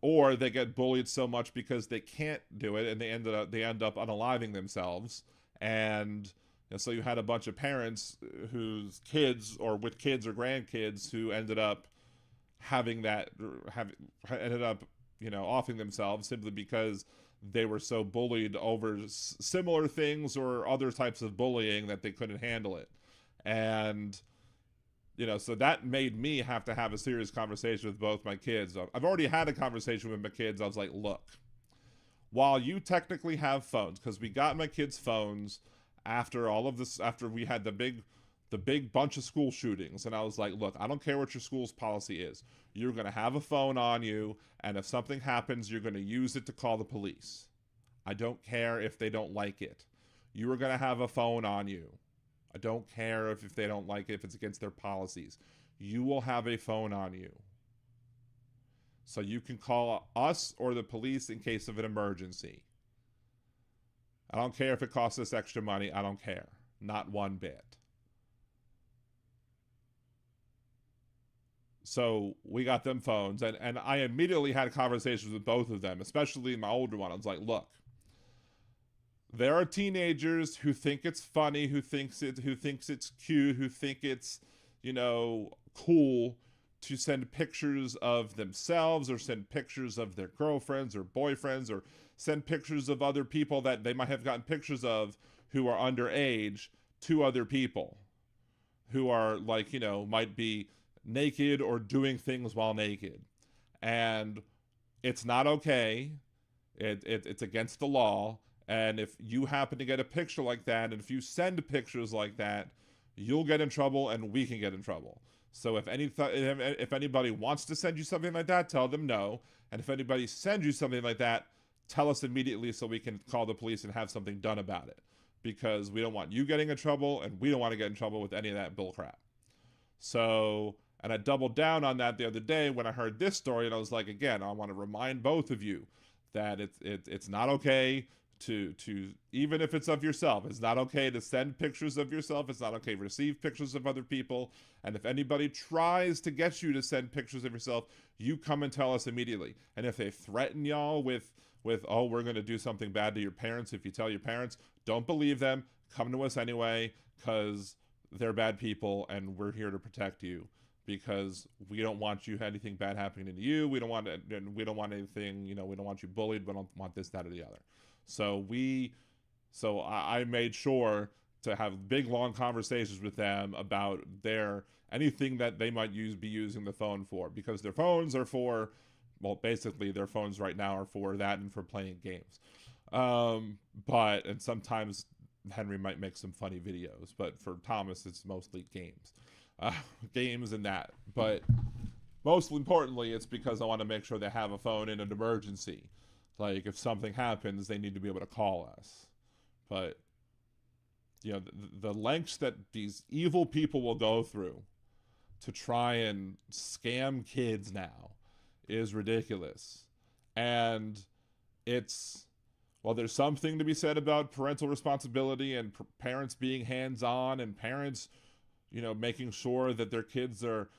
Or they get bullied so much because they can't do it, and they end up unaliving themselves. And so you had a bunch of parents whose kids, or with kids or grandkids, who ended up offing themselves simply because they were so bullied over similar things or other types of bullying that they couldn't handle it. And so that made me have to have a serious conversation with both my kids. I've already had a conversation with my kids. I was like, look, while you technically have phones, because we got my kids phones after all of this, after we had the big bunch of school shootings, and I was like, look, I don't care what your school's policy is. You're going to have a phone on you, and if something happens, you're going to use it to call the police. I don't care if they don't like it. You are going to have a phone on you. I don't care if they don't like it, if it's against their policies. You will have a phone on you. So you can call us or the police in case of an emergency. I don't care if it costs us extra money. I don't care. Not one bit. So we got them phones, and I immediately had conversations with both of them, especially my older one. I was like, look, there are teenagers who think it's funny, who thinks it's cute, who think it's, cool to send pictures of themselves, or send pictures of their girlfriends or boyfriends, or send pictures of other people that they might have gotten pictures of who are underage to other people who are like, might be naked or doing things while naked. And it's not okay. It's against the law. And if you happen to get a picture like that, and if you send pictures like that, you'll get in trouble, and we can get in trouble. So if anybody wants to send you something like that, tell them no. And if anybody sends you something like that, tell us immediately so we can call the police and have something done about it. Because we don't want you getting in trouble, and we don't want to get in trouble with any of that bullcrap. So, and I doubled down on that the other day when I heard this story, and I was like, again, I want to remind both of you that it's not okay to even if it's of yourself, it's not okay to send pictures of yourself. It's not okay to receive pictures of other people. And if anybody tries to get you to send pictures of yourself, you come and tell us immediately. And if they threaten y'all with oh, we're going to do something bad to your parents, if you tell your parents, don't believe them. Come to us anyway, because they're bad people, and we're here to protect you, because we don't want anything bad happening to you. We don't want anything, we don't want you bullied. We don't want this, that, or the other. So I made sure to have big, long conversations with them about anything that they might be using the phone for, because their phones are for, well, basically their phones right now are for that and for playing games. And sometimes Henry might make some funny videos, but for Thomas, it's mostly games. Games and that. But most importantly, it's because I want to make sure they have a phone in an emergency. Like, if something happens, they need to be able to call us. But, you know, the lengths that these evil people will go through to try and scam kids now is ridiculous. And it's, well, there's something to be said about parental responsibility and parents being hands-on, and parents, you know, making sure that their kids are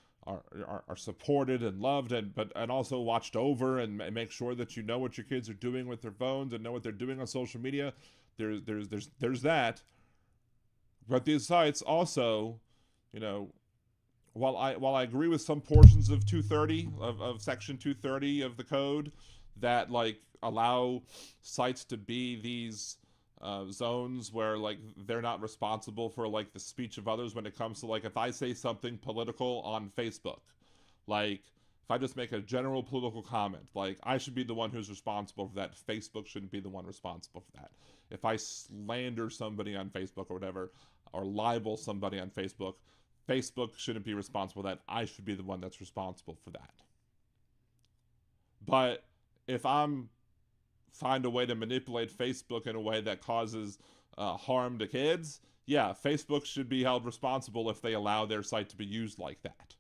supported and loved, and also watched over, and make sure that you know what your kids are doing with their phones and know what they're doing on social media. There's that. But these sites also, you know, while I agree with some portions of 230 of section 230 of the code that like allow sites to be these zones where like they're not responsible for like the speech of others when it comes to like if I say something political on Facebook, like if I just make a general political comment, like I should be the one who's responsible for that. Facebook shouldn't be the one responsible for that. If I slander somebody on Facebook or whatever, or libel somebody on Facebook, Facebook shouldn't be responsible for that. I should be the one that's responsible for that. But if I'm find a way to manipulate Facebook in a way that causes harm to kids, yeah, Facebook should be held responsible if they allow their site to be used like that.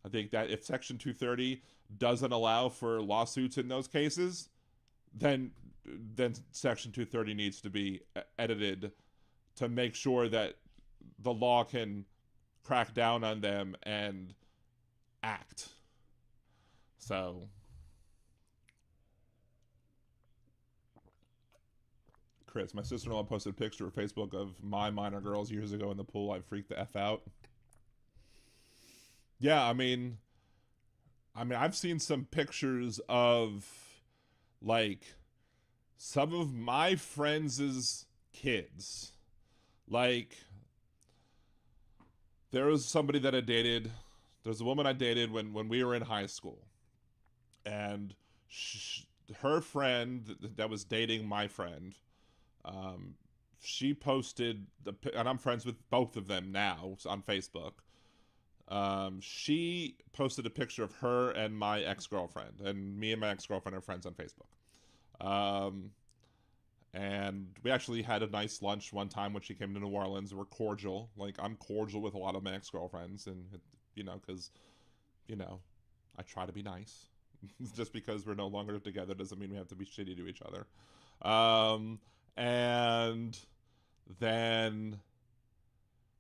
I think that if Section 230 doesn't allow for lawsuits in those cases, then Section 230 needs to be edited to make sure that the law can crack down on them and act. So Chris, my sister-in-law posted a picture of Facebook of my minor girls years ago in the pool. I freaked the F out. Yeah, I mean I've seen some pictures of like some of my friends' kids. Like, there was somebody that I dated. There's a woman I dated when we were in high school. And her friend that was dating my friend, she posted, and I'm friends with both of them now on Facebook. She posted a picture of her and my ex-girlfriend, and me and my ex-girlfriend are friends on Facebook. And we actually had a nice lunch one time when she came to New Orleans. We're cordial. Like, I'm cordial with a lot of my ex-girlfriends, and, you know, because, you know, I try to be nice. Just because we're no longer together doesn't mean we have to be shitty to each other. And then,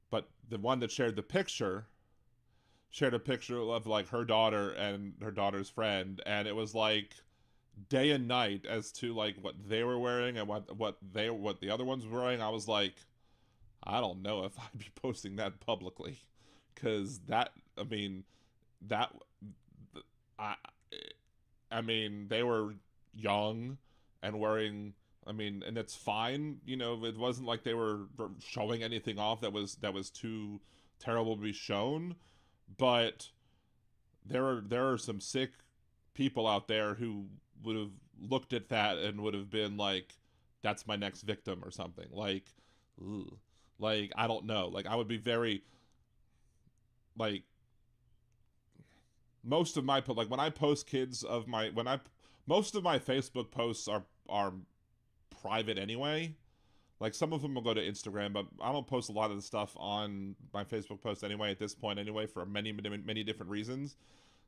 but the one that shared a picture of like her daughter and her daughter's friend, and it was like day and night as to like what they were wearing and what the other ones were wearing. I was like, I don't know if I'd be posting that publicly, because I mean they were young and wearing, and it's fine, you know, it wasn't like they were showing anything off that was too terrible to be shown, but there are some sick people out there who would have looked at that and would have been like, that's my next victim or something. Like, ugh. Like, I don't know. Like, I would be very, like, most of my, like, when I post most of my Facebook posts are private anyway. Like, some of them will go to Instagram, but I don't post a lot of the stuff on my Facebook posts anyway at this point anyway, for many different reasons.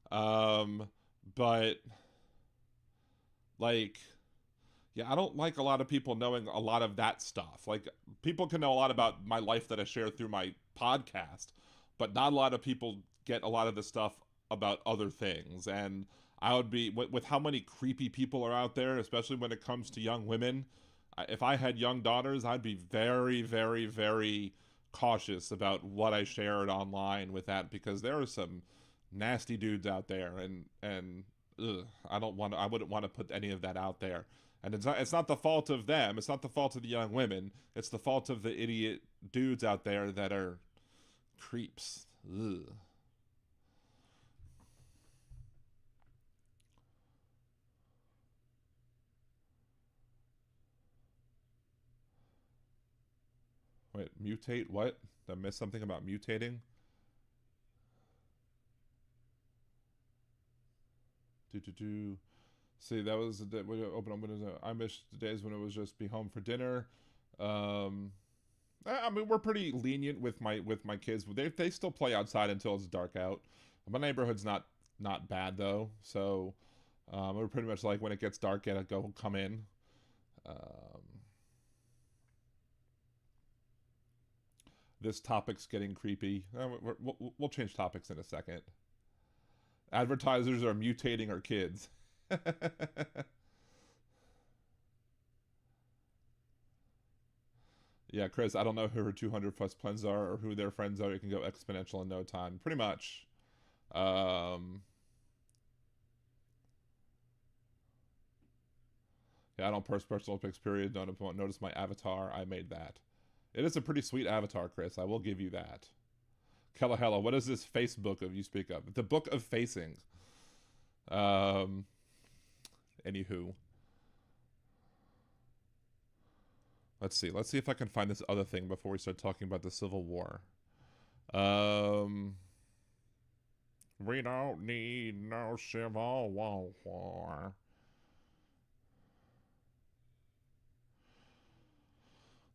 But like, yeah, I don't like a lot of people knowing a lot of that stuff. Like, people can know a lot about my life that I share through my podcast, but not a lot of people get a lot of the stuff about other things. And I would be, with how many creepy people are out there, especially when it comes to young women, if I had young daughters, I'd be very, very, very cautious about what I shared online with that, because there are some nasty dudes out there, and ugh, I wouldn't want to put any of that out there. And it's not the fault of them. It's not the fault of the young women. It's the fault of the idiot dudes out there that are creeps. Ugh. Wait, mutate what? Did I miss something about mutating? See, that was the day when I opened up windows. I missed the days when it was just be home for dinner. I mean, we're pretty lenient with my kids. They still play outside until it's dark out. My neighborhood's not bad though, so we're pretty much like when it gets dark, come in. This topic's getting creepy. We'll change topics in a second. Advertisers are mutating our kids. Yeah, Chris, I don't know who her 200 plus friends are or who their friends are. You can go exponential in no time. Pretty much. Yeah, I don't post personal pics, period. Don't notice my avatar. I made that. It is a pretty sweet avatar, Chris. I will give you that. Kellahella, what is this Facebook of you speak of? The book of facing. Anywho. Let's see if I can find this other thing before we start talking about the Civil War. We don't need no Civil War.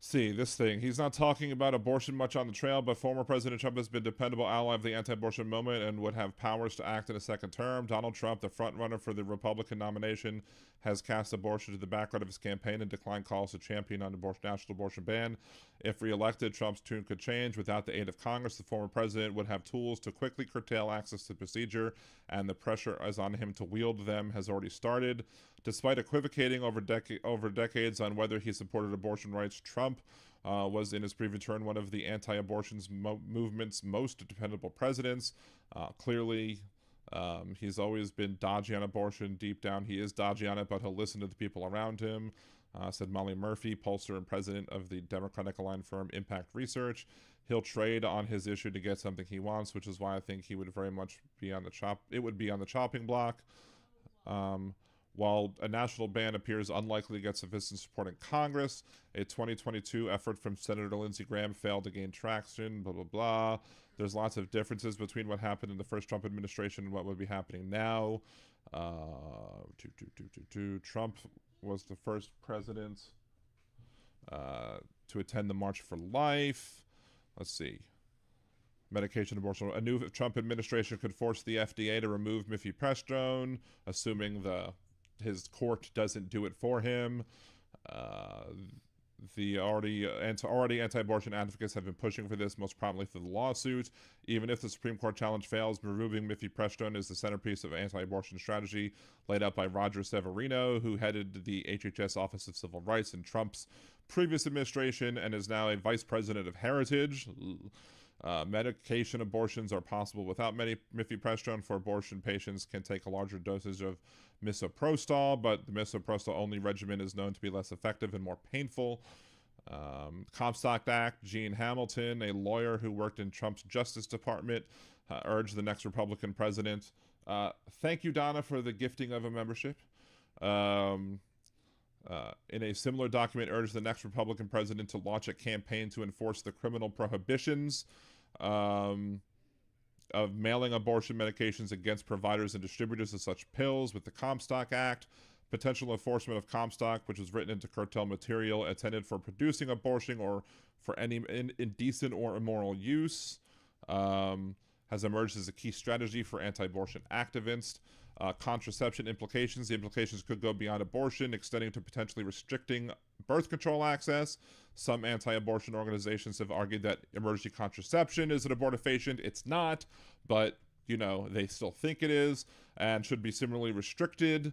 See, this thing. He's not talking about abortion much on the trail, but former President Trump has been a dependable ally of the anti-abortion movement and would have powers to act in a second term. Donald Trump, the frontrunner for the Republican nomination, has cast abortion to the background of his campaign and declined calls to champion on the national abortion ban. If re-elected, Trump's tune could change. Without the aid of Congress, the former president would have tools to quickly curtail access to the procedure, and the pressure is on him to wield them has already started. Despite equivocating over decades on whether he supported abortion rights, Trump was in his previous term one of the anti-abortion movement's most dependable presidents. Clearly, he's always been dodgy on abortion. Deep down, he is dodgy on it, but he'll listen to the people around him, said Molly Murphy, pollster and president of the Democratic aligned firm Impact Research. He'll trade on his issue to get something he wants, which is why I think he would very much be on the chopping block. While a national ban appears unlikely to get sufficient support in Congress, a 2022 effort from Senator Lindsey Graham failed to gain traction, blah, blah, blah. There's lots of differences between what happened in the first Trump administration and what would be happening now. Trump was the first president to attend the March for Life. Let's see. Medication abortion. A new Trump administration could force the FDA to remove mifepristone, assuming his court doesn't do it for him. The already anti-abortion advocates have been pushing for this, most prominently through the lawsuit. Even if the Supreme Court challenge fails, removing mifepristone is the centerpiece of anti-abortion strategy laid out by Roger Severino, who headed the HHS Office of Civil Rights in Trump's previous administration and is now a vice president of Heritage. Medication abortions are possible without mifepristone. For abortion patients can take a larger dosage of misoprostol, but the misoprostol only regimen is known to be less effective and more painful. Comstock Act, Gene Hamilton, a lawyer who worked in Trump's Justice Department, urged the next Republican president. Thank you, Donna, for the gifting of a membership. In a similar document, urged the next Republican president to launch a campaign to enforce the criminal prohibitions of mailing abortion medications against providers and distributors of such pills. With the Comstock Act, potential enforcement of Comstock, which was written into curtail material intended for producing abortion or for any indecent or immoral use, has emerged as a key strategy for anti-abortion activists. Contraception implications. The implications could go beyond abortion, extending to potentially restricting birth control access. Some anti-abortion organizations have argued that emergency contraception is an abortifacient. It's not, but, they still think it is and should be similarly restricted.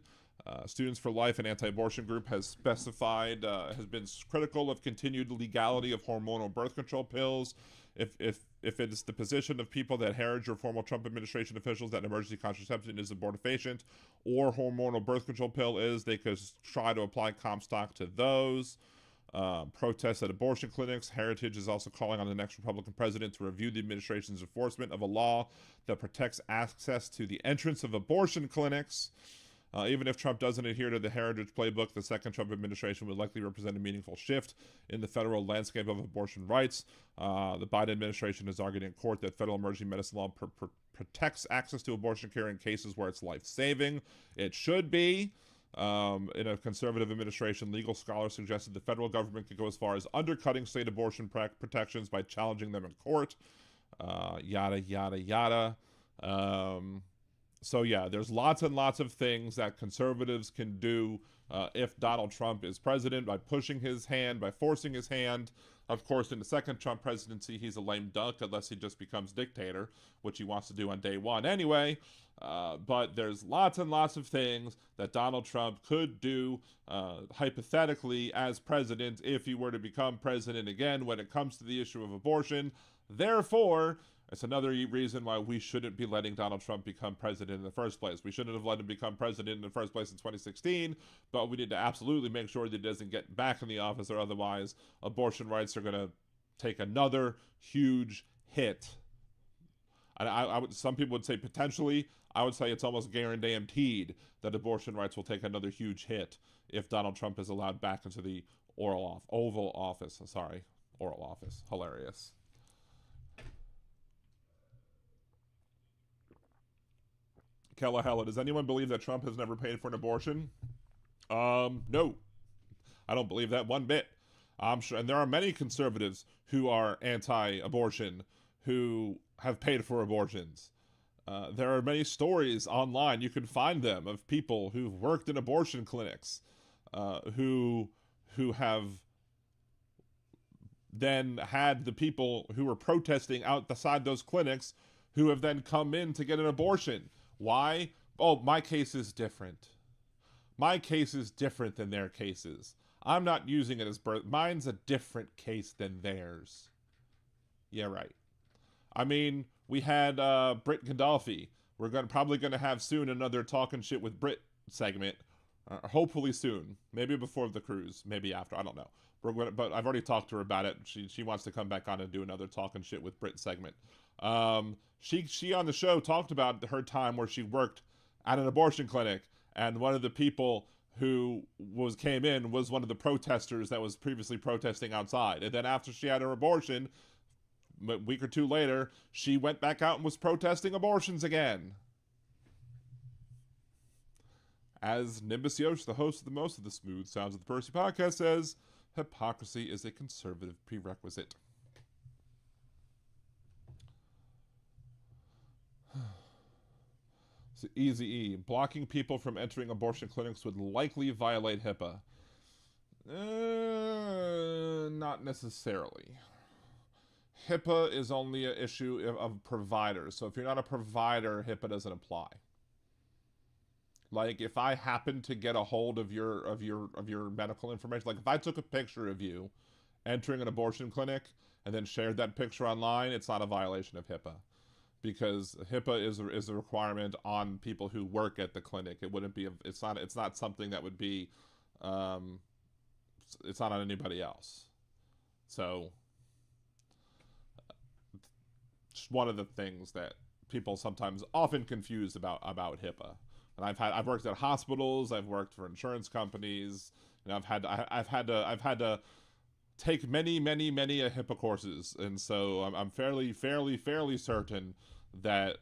Students for Life, an anti-abortion group, has been critical of continued legality of hormonal birth control pills. If it is the position of people that Heritage or former Trump administration officials that emergency contraception is abortifacient or hormonal birth control pill is, they could try to apply Comstock to those. Protests at abortion clinics. Heritage is also calling on the next Republican president to review the administration's enforcement of a law that protects access to the entrance of abortion clinics. Even if Trump doesn't adhere to the Heritage Playbook, the second Trump administration would likely represent a meaningful shift in the federal landscape of abortion rights. The Biden administration has argued in court that federal emergency medicine law protects access to abortion care in cases where it's life-saving. It should be. In a conservative administration, legal scholars suggested the federal government could go as far as undercutting state abortion protections by challenging them in court. Yada, yada, yada. So yeah, there's lots and lots of things that conservatives can do if Donald Trump is president, by pushing his hand, by forcing his hand. Of course, in the second Trump presidency, he's a lame duck unless he just becomes dictator, which he wants to do on day one anyway. But there's lots and lots of things that Donald Trump could do hypothetically as president if he were to become president again when it comes to the issue of abortion. Therefore, it's another reason why we shouldn't be letting Donald Trump become president in the first place. We shouldn't have let him become president in the first place in 2016, but we need to absolutely make sure that he doesn't get back in the office, or otherwise abortion rights are going to take another huge hit. And I would, some people would say potentially. I would say it's almost guaranteed that abortion rights will take another huge hit if Donald Trump is allowed back into the Oval Office. Sorry, Oral Office. Hilarious. Hella, does anyone believe that Trump has never paid for an abortion? No. I don't believe that one bit. I'm sure, and there are many conservatives who are anti-abortion who have paid for abortions. There are many stories online, you can find them, of people who've worked in abortion clinics, who have then had the people who were protesting outside those clinics who have then come in to get an abortion. Why? Oh, my case is different. My case is different than their cases. I'm not using it as birth. Mine's a different case than theirs. Yeah, right. I mean, we had Britt Gandolfi. We're probably going to have soon another Talking Shit with Britt segment. Hopefully soon. Maybe before the cruise. Maybe after. I don't know. But I've already talked to her about it. She wants to come back on and do another Talking Shit with Britt segment. She on the show talked about her time where she worked at an abortion clinic, and one of the people who came in was one of the protesters that was previously protesting outside. And then after she had her abortion, a week or two later, she went back out and was protesting abortions again. As Nimbus Yosh, the host of the Most of the Smooth Sounds of the Percy podcast, says, hypocrisy is a conservative prerequisite. So Easy E, blocking people from entering abortion clinics would likely violate HIPAA. Not necessarily. HIPAA is only an issue of providers. So if you're not a provider, HIPAA doesn't apply. Like if I happen to get a hold of your medical information, like if I took a picture of you entering an abortion clinic and then shared that picture online, it's not a violation of HIPAA. Because HIPAA is a requirement on people who work at the clinic. It wouldn't be. It's not something that would be. It's not on anybody else. So, just one of the things that people sometimes often confuse about HIPAA. And I've worked at hospitals. I've worked for insurance companies. And I've had to take many a HIPAA courses, and so I'm fairly certain that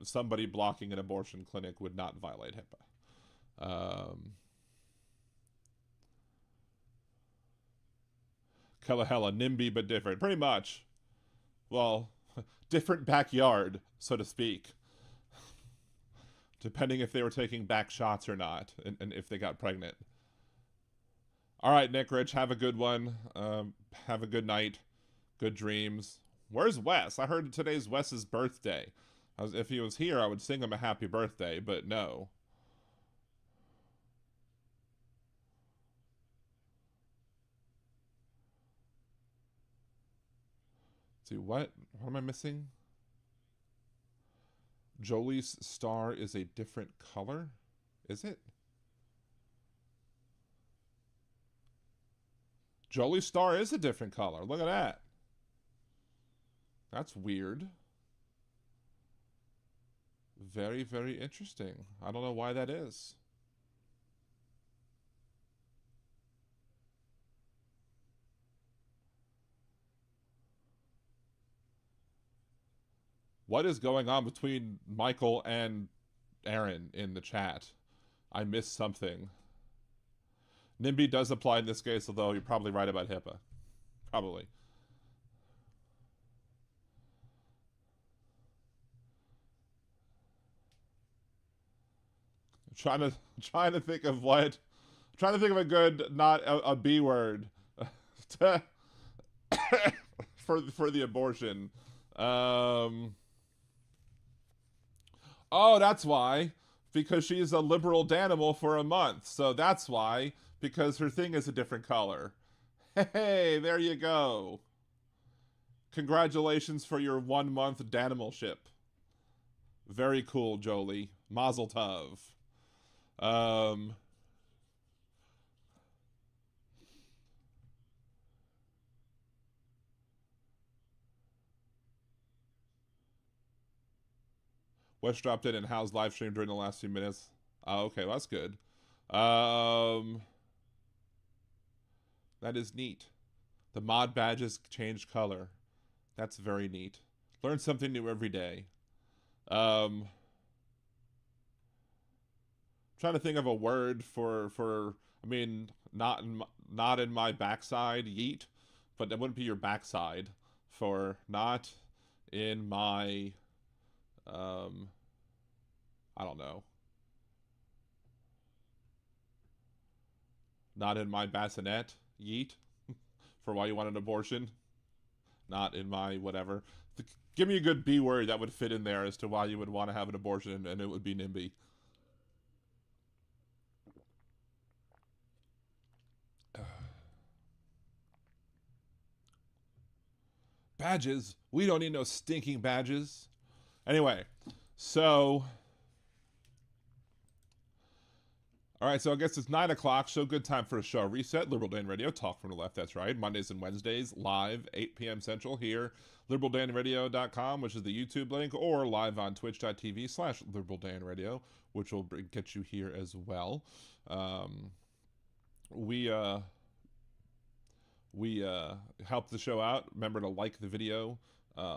somebody blocking an abortion clinic would not violate HIPAA. Hella, NIMBY but different, pretty much. Well, different backyard, so to speak. Depending if they were taking back shots or not, and if they got pregnant. All right, Nick Rich, have a good one. Have a good night. Good dreams. Where's Wes? I heard today's Wes's birthday. If he was here, I would sing him a happy birthday, but no. Let's see, what am I missing? Jolie's star is a different color? Is it? Jolie's star is a different color. Look at that. That's weird. Very, very interesting. I don't know why that is. What is going on between Michael and Aaron in the chat? I missed something. NIMBY does apply in this case, although you're probably right about HIPAA. Probably. I'm trying to think of what. I'm trying to think of a good, not a B word, for the abortion. Oh, that's why. Because she's a liberal Danimal for a month. So that's why. Because her thing is a different color. Hey, there you go. Congratulations for your 1 month Danimalship. Very cool, Jolie. Mazel tov. Wes dropped in and Hal's live stream during the last few minutes. Oh, okay, well, that's good. That is neat. The mod badges change color. That's very neat. Learn something new every day. Trying to think of a word for I mean, not in my backside, yeet, but that wouldn't be your backside. For not in my I don't know. Not in my bassinet, yeet. For why you want an abortion. Not in my whatever. Give me a good B word that would fit in there as to why you would want to have an abortion, and it would be NIMBY. Badges? We don't need no stinking badges. Anyway, so... Alright, so I guess it's 9 o'clock, so good time for a show reset. Liberal Dan Radio, talk from the left, that's right. Mondays and Wednesdays, live, 8 p.m. Central here. LiberalDanRadio.com, which is the YouTube link, or live on twitch.tv/LiberalDanRadio, which will get you here as well. We help the show out. Remember to like the video,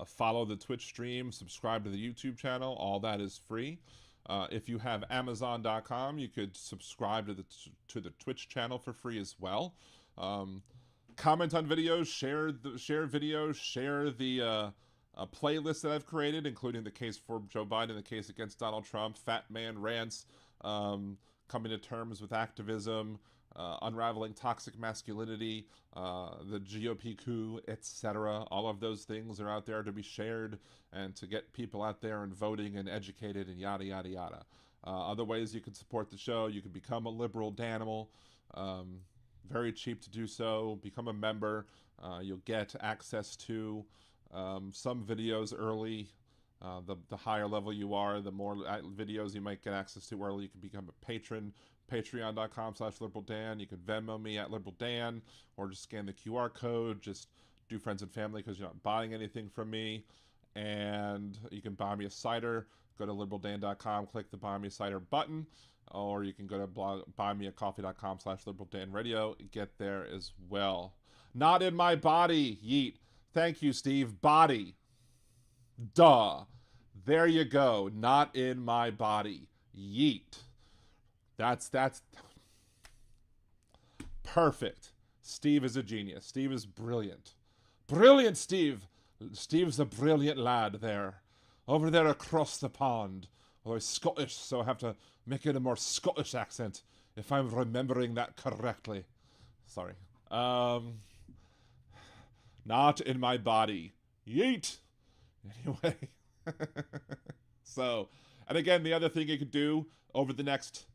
follow the Twitch stream, subscribe to the YouTube channel. All that is free. If you have Amazon.com, you could subscribe to the Twitch channel for free as well. Comment on videos, share videos, share the playlist that I've created, including the case for Joe Biden, the case against Donald Trump, Fat Man Rants, coming to terms with activism, unraveling toxic masculinity, the GOP coup, etc. All of those things are out there to be shared and to get people out there and voting and educated and yada, yada, yada. Other ways you can support the show, you can become a liberal Danimal. Very cheap to do so. Become a member. You'll get access to some videos early. The higher level you are, the more videos you might get access to early. You can become a patron. Patreon.com/LiberalDan. You can Venmo me at LiberalDan, or just scan the QR code. Just do friends and family because you're not buying anything from me. And you can buy me a cider. Go to LiberalDan.com, click the Buy Me a Cider button, or you can go to buymeacoffee.com/LiberalDanRadio. Get there as well. Not in my body, yeet. Thank you, Steve. Body. Duh. There you go. Not in my body. Yeet. That's perfect. Steve is a genius. Steve is brilliant. Brilliant, Steve. Steve's a brilliant lad there. Over there across the pond. Although he's Scottish, so I have to make it a more Scottish accent, if I'm remembering that correctly. Sorry. Not in my body. Yeet. Anyway. So, and again, the other thing you could do over the next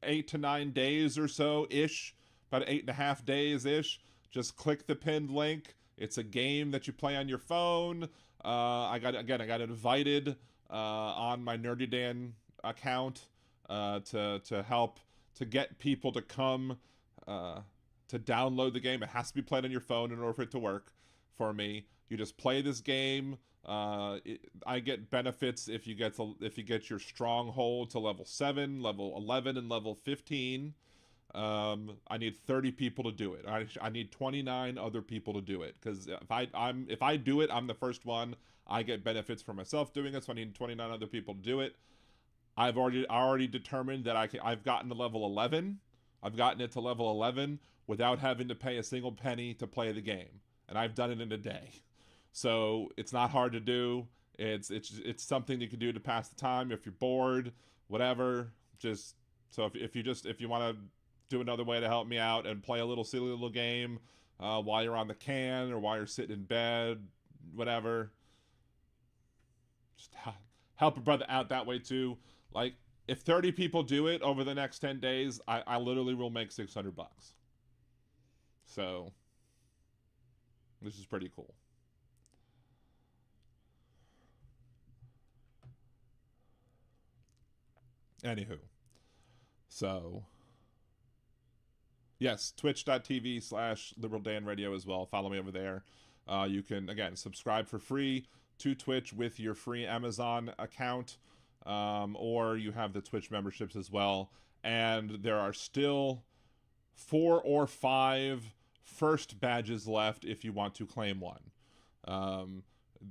8 to 9 days or so-ish, about 8.5 days-ish, just click the pinned link. It's a game that you play on your phone. I got invited on my Nerdy Dan account to help to get people to come to download the game. It has to be played on your phone in order for it to work for me. You just play this game. I get benefits if you get your stronghold to level 7, level 11, and level 15. I need 30 people to do it. I need 29 other people to do it, because if I do it, I'm the first one. I get benefits for myself doing it, so I need 29 other people to do it. I already determined that I've gotten to level 11. I've gotten it to level 11 without having to pay a single penny to play the game, and I've done it in a day. So it's not hard to do. It's something you can do to pass the time if you're bored, whatever. Just so if you want to do another way to help me out and play a little silly little game while you're on the can or while you're sitting in bed, whatever. Just help a brother out that way too. Like, if 30 people do it over the next 10 days, I literally will make $600. So this is pretty cool. Anywho, so yes, twitch.tv/LiberalDanRadio as well. Follow me over there. You can, again, subscribe for free to Twitch with your free Amazon account, or you have the Twitch memberships as well. And there are still 4 or 5 first badges left if you want to claim one.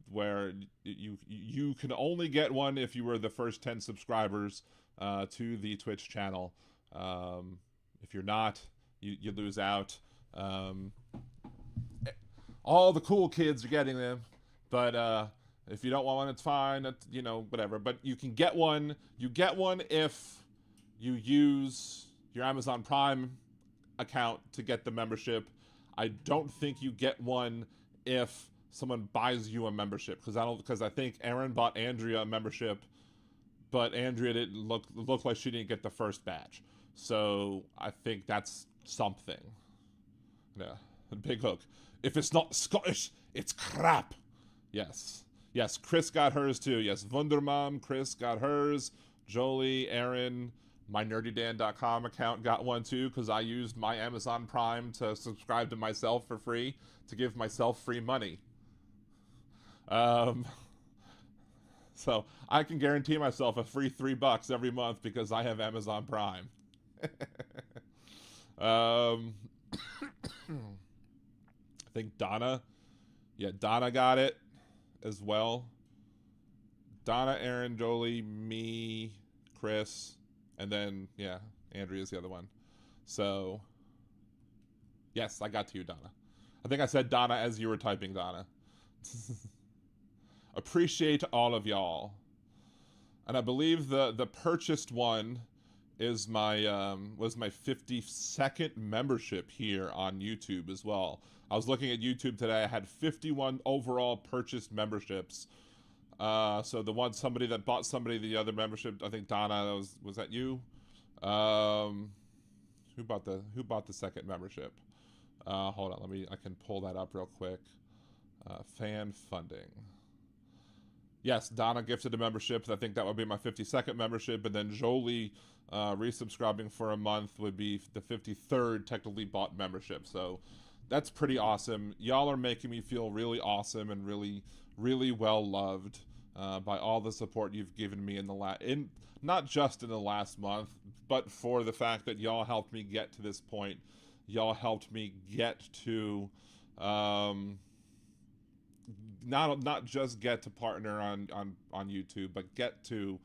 Where you can only get one if you were the first 10 subscribers to the Twitch channel. If you're not, you lose out. All the cool kids are getting them, but if you don't want one, it's fine. That's, whatever. But you can get one. You get one if you use your Amazon Prime account to get the membership. I don't think you get one if someone buys you a membership, because I think Aaron bought Andrea a membership, but Andrea didn't look like she didn't get the first batch. So I think that's something. Yeah, big hook. If it's not Scottish, it's crap. Yes, Chris got hers too. Yes, Wundermom, Chris got hers. Jolie, Aaron, my nerdydan.com account got one too, because I used my Amazon Prime to subscribe to myself for free, to give myself free money. So I can guarantee myself a free $3 every month because I have Amazon Prime. I think Donna got it as well. Donna, Aaron, Jolie, me, Chris, and then, Andrea's the other one. So, yes, I got to you, Donna. I think I said Donna as you were typing Donna. Appreciate all of y'all. And I believe the purchased one is was my 52nd membership here on YouTube as well. I was looking at YouTube today. I had 51 overall purchased memberships. So somebody that bought the other membership, I think Donna, was that you? Who bought the second membership? Hold on, I can pull that up real quick. Fan funding. Yes, Donna gifted a membership. I think that would be my 52nd membership, and then Jolie resubscribing for a month would be the 53rd technically bought membership. So that's pretty awesome. Y'all are making me feel really awesome and really, really well loved by all the support you've given me not just in the last month, but for the fact that y'all helped me get to this point. Y'all helped me get to not just get to partner on YouTube, but get to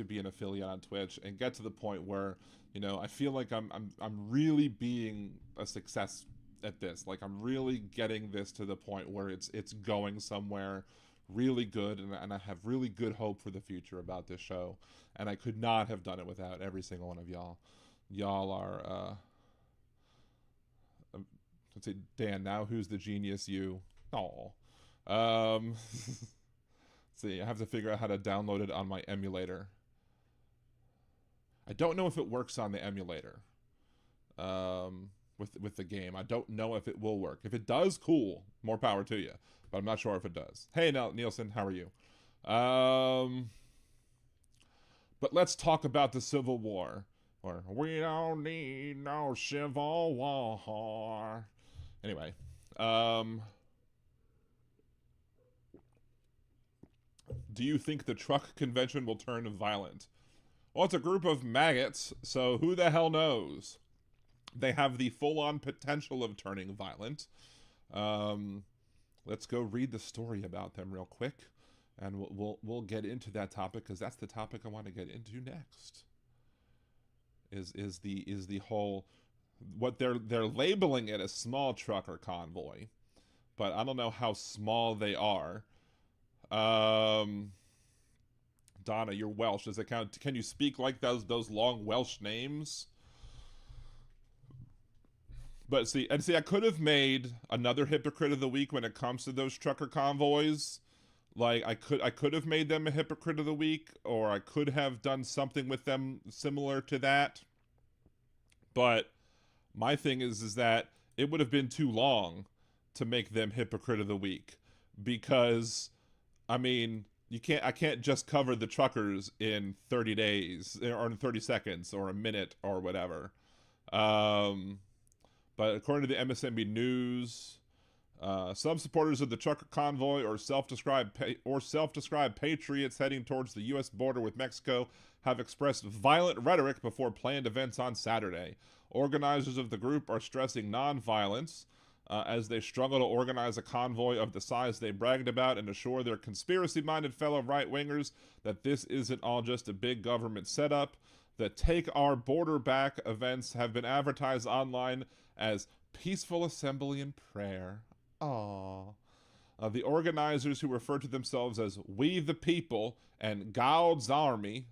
be an affiliate on Twitch, and get to the point where I feel like I'm really being a success at this. Like, I'm really getting this to the point where it's going somewhere really good, and I have really good hope for the future about this show. And I could not have done it without every single one of y'all. Y'all are let's see, Dan, now who's the genius you? Oh. See, I have to figure out how to download it on my emulator. I don't know if it works on the emulator. With the game. I don't know if it will work. If it does, cool. More power to you. But I'm not sure if it does. Hey, Nielsen, how are you? But let's talk about the Civil War. Or, we don't need no Civil War. Anyway. Do you think the truck convention will turn violent? Well, it's a group of maggots, so who the hell knows? They have the full-on potential of turning violent. Let's go read the story about them real quick, and we'll get into that topic, because that's the topic I want to get into next. Is the whole, what they're labeling it a small trucker convoy, but I don't know how small they are. Donna, you're Welsh. Does it count? Can you speak like those long Welsh names? But see, I could have made another hypocrite of the week when it comes to those trucker convoys. Like, I could have made them a hypocrite of the week, or I could have done something with them similar to that. But my thing is that it would have been too long to make them hypocrite of the week, because, I mean, I can't just cover the truckers in 30 days or in 30 seconds or a minute or whatever. But according to the MSNBC News, some supporters of the trucker convoy or self-described patriots heading towards the U.S. border with Mexico have expressed violent rhetoric before planned events on Saturday. Organizers of the group are stressing non-violence as they struggle to organize a convoy of the size they bragged about and assure their conspiracy-minded fellow right-wingers that this isn't all just a big government setup. The Take Our Border Back events have been advertised online as peaceful assembly and prayer. Aww. The organizers, who refer to themselves as We the People and God's Army,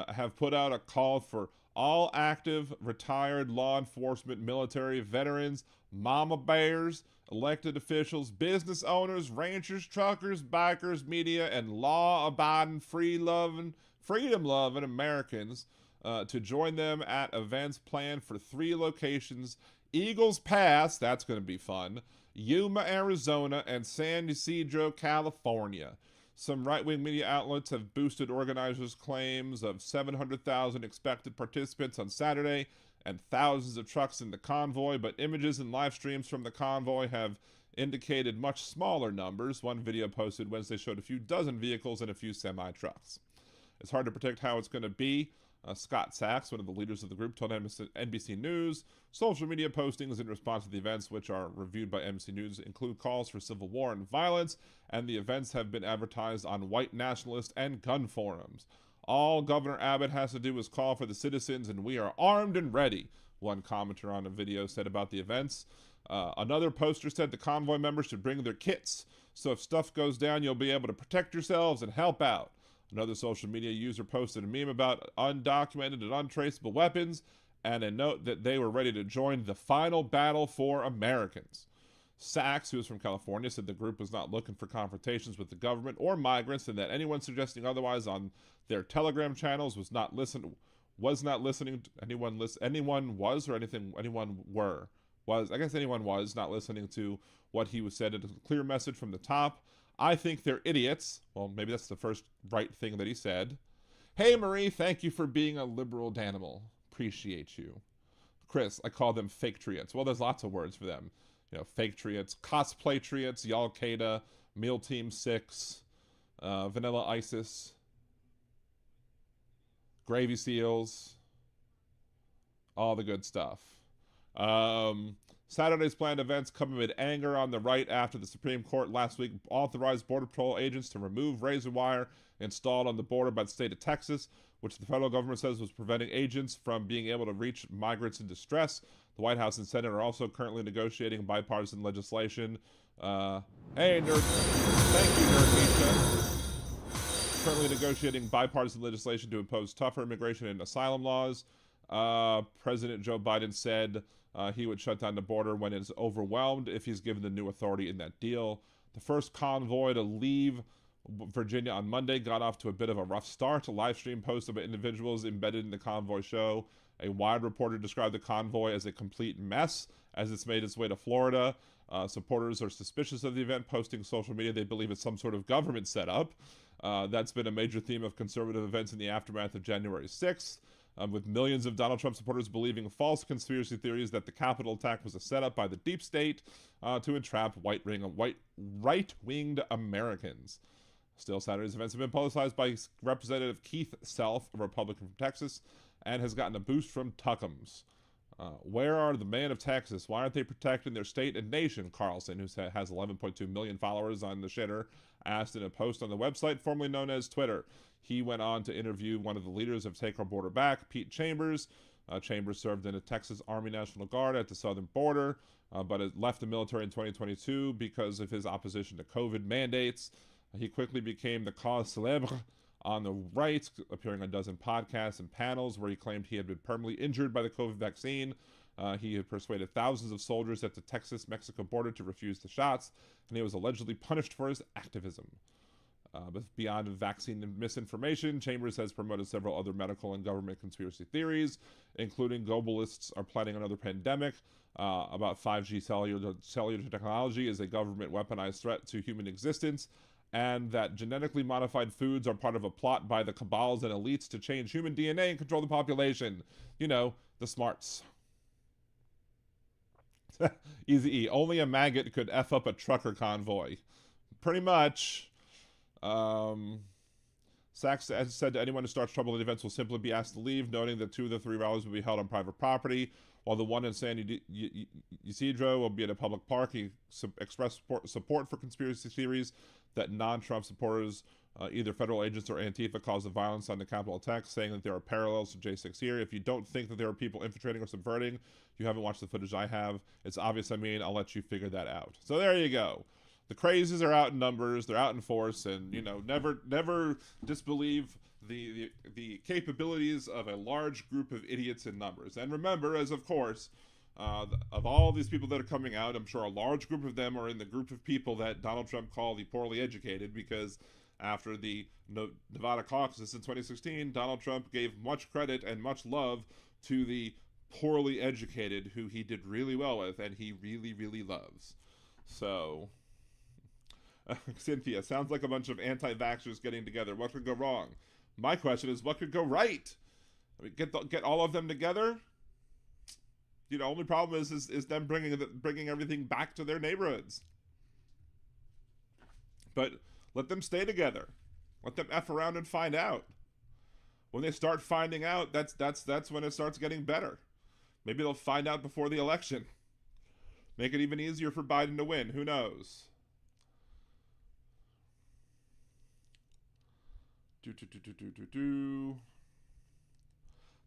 have put out a call for all active, retired law enforcement, military, veterans, mama bears, elected officials, business owners, ranchers, truckers, bikers, media, and law-abiding, freedom-loving Americans to join them at events planned for 3 locations: Eagles Pass, that's going to be fun, Yuma, Arizona, and San Ysidro, California. Some right-wing media outlets have boosted organizers' claims of 700,000 expected participants on Saturday and thousands of trucks in the convoy, but images and live streams from the convoy have indicated much smaller numbers. One video posted Wednesday showed a few dozen vehicles and a few semi-trucks. It's hard to predict how it's going to be. Scott Sachs, one of the leaders of the group, told NBC News, social media postings in response to the events, which are reviewed by NBC News, include calls for civil war and violence, and the events have been advertised on white nationalist and gun forums. All Governor Abbott has to do is call for the citizens, and we are armed and ready, one commenter on a video said about the events. Another poster said the convoy members should bring their kits, so if stuff goes down, you'll be able to protect yourselves and help out. Another social media user posted a meme about undocumented and untraceable weapons and a note that they were ready to join the final battle for Americans. Sachs, who is from California, said the group was not looking for confrontations with the government or migrants, and that anyone suggesting otherwise on their Telegram channels was not listening to anyone was not listening to what he was said. It was a clear message from the top. I think they're idiots. Well, maybe that's the first right thing that he said. Hey, Marie, thank you for being a liberal Danimal. Appreciate you. Chris, I call them fake triots. Well, there's lots of words for them. You know, fake triots, cosplay triots, Y'all Qaeda, Meal Team 6, Vanilla ISIS, Gravy Seals, all the good stuff. Saturday's planned events come amid anger on the right after the Supreme Court last week authorized Border Patrol agents to remove razor wire installed on the border by the state of Texas, which the federal government says was preventing agents from being able to reach migrants in distress. The White House and Senate are also currently negotiating bipartisan legislation. Hey, Nerd. Thank you, Nerd. Currently negotiating bipartisan legislation to impose tougher immigration and asylum laws. President Joe Biden said he would shut down the border when it's overwhelmed if he's given the new authority in that deal. The first convoy to leave Virginia on Monday got off to a bit of a rough start. A live stream post about individuals embedded in the convoy show. A Wired reporter described the convoy as a complete mess as it's made its way to Florida. Supporters are suspicious of the event, posting social media they believe it's some sort of government setup. That's been a major theme of conservative events in the aftermath of January 6th. With millions of Donald Trump supporters believing false conspiracy theories that the Capitol attack was a setup by the deep state to entrap right-winged Americans. Still, Saturday's events have been publicized by Representative Keith Self, a Republican from Texas, and has gotten a boost from Tuckums. Where are the men of Texas? Why aren't they protecting their state and nation? Carlson, who has 11.2 million followers on the shitter, asked in a post on the website formerly known as Twitter. He went on to interview one of the leaders of Take Our Border Back, Pete Chambers. Chambers served in the Texas Army National Guard at the southern border, but had left the military in 2022 because of his opposition to COVID mandates. He quickly became the cause célèbre on the right, appearing on a dozen podcasts and panels where he claimed he had been permanently injured by the COVID vaccine. He had persuaded thousands of soldiers at the Texas-Mexico border to refuse the shots, and he was allegedly punished for his activism. But beyond vaccine misinformation, Chambers has promoted several other medical and government conspiracy theories, including globalists are planning another pandemic, about 5G cellular technology is a government weaponized threat to human existence, and that genetically modified foods are part of a plot by the cabals and elites to change human DNA and control the population. You know, the smarts. Easy E. Only a maggot could F up a trucker convoy. Pretty much. Sachs has said to anyone who starts trouble in the events will simply be asked to leave, noting that 2 of the 3 rallies will be held on private property, while the one in San Ysidro will be at a public park. He expressed support for conspiracy theories that non-Trump supporters, either federal agents or Antifa, caused the violence on the Capitol attack, saying that there are parallels to J6 here. If you don't think that there are people infiltrating or subverting, you haven't watched the footage I have. It's obvious. I'll let you figure that out. So there you go. The crazies are out in numbers, they're out in force, and never disbelieve the capabilities of a large group of idiots in numbers. And remember, as of course, of all these people that are coming out, I'm sure a large group of them are in the group of people that Donald Trump called the poorly educated, because after the Nevada caucus in 2016, Donald Trump gave much credit and much love to the poorly educated, who he did really well with, and he really, really loves. So... Cynthia, sounds like a bunch of anti-vaxxers getting together. What could go wrong? My question is, what could go right? I mean, get all of them together? Only problem is them bringing everything back to their neighborhoods. But let them stay together. Let them F around and find out. When they start finding out, that's when it starts getting better. Maybe they'll find out before the election. Make it even easier for Biden to win. Who knows?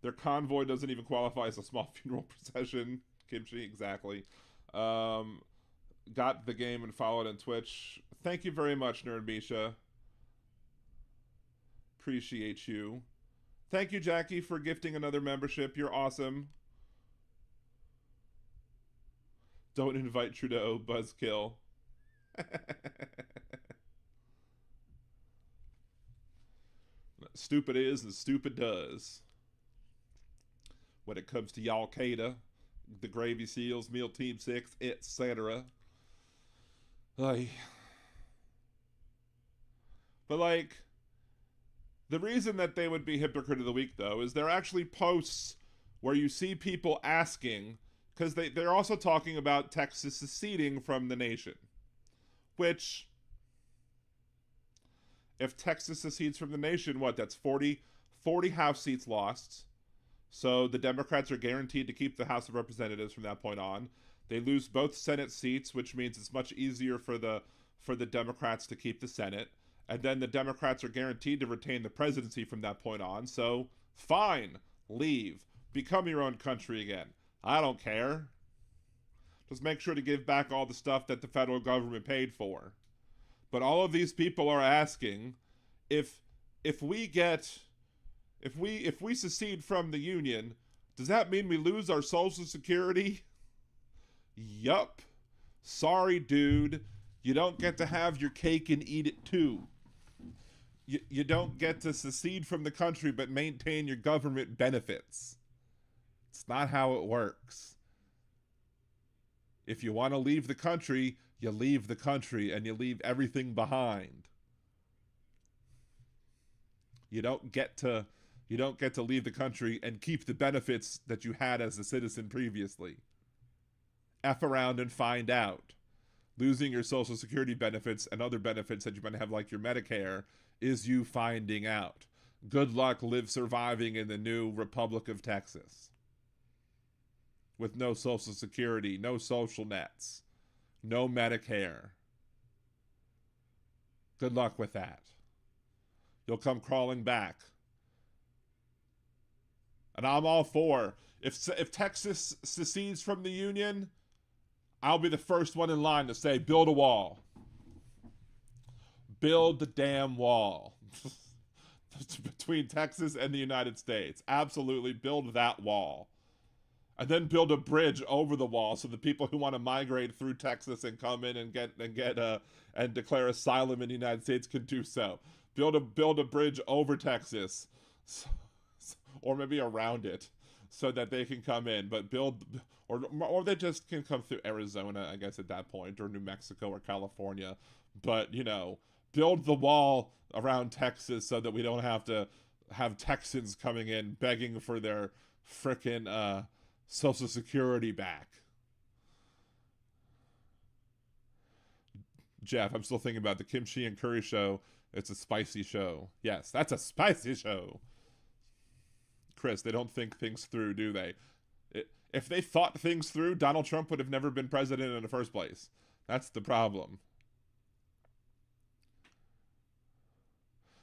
Their convoy doesn't even qualify as a small funeral procession. Kimchi, exactly. Got the game and followed on Twitch. Thank you very much, Nerd Misha. Appreciate you. Thank you, Jackie, for gifting another membership. You're awesome. Don't invite Trudeau, buzzkill. Stupid is and stupid does. When it comes to Al-Qaeda, the Gravy Seals, Meal Team 6, etc. But the reason that they would be hypocrite of the week, though, is they're actually posts where you see people asking, because they're also talking about Texas seceding from the nation, which... If Texas secedes from the nation, that's 40 House seats lost. So the Democrats are guaranteed to keep the House of Representatives from that point on. They lose both Senate seats, which means it's much easier for the Democrats to keep the Senate. And then the Democrats are guaranteed to retain the presidency from that point on. So fine, leave. Become your own country again. I don't care. Just make sure to give back all the stuff that the federal government paid for. But all of these people are asking, if we secede from the Union, does that mean we lose our Social Security? Yup. Sorry, dude. You don't get to have your cake and eat it too. You don't get to secede from the country but maintain your government benefits. It's not how it works. If you want to leave the country, you leave the country and you leave everything behind. You don't get to leave the country and keep the benefits that you had as a citizen previously. F around and find out. Losing your Social Security benefits and other benefits that you might have, like your Medicare, is you finding out. Good luck surviving in the new Republic of Texas. With no Social Security, no social nets, no Medicare. Good luck with that. You'll come crawling back. And I'm all for, if Texas secedes from the Union, I'll be the first one in line to say, build a wall. Build the damn wall. Between Texas and the United States. Absolutely build that wall. And then build a bridge over the wall so the people who want to migrate through Texas and come in and declare asylum in the United States can do so. Build a bridge over Texas, or maybe around it, so that they can come in. But or they just can come through Arizona, I guess, at that point, or New Mexico or California. But build the wall around Texas so that we don't have to have Texans coming in begging for their frickin' Social Security back. Jeff, I'm still thinking about the kimchi and curry show. It's a spicy show. Yes, that's a spicy show. Chris, they don't think things through, do they? If they thought things through, Donald Trump would have never been president in the first place. That's the problem.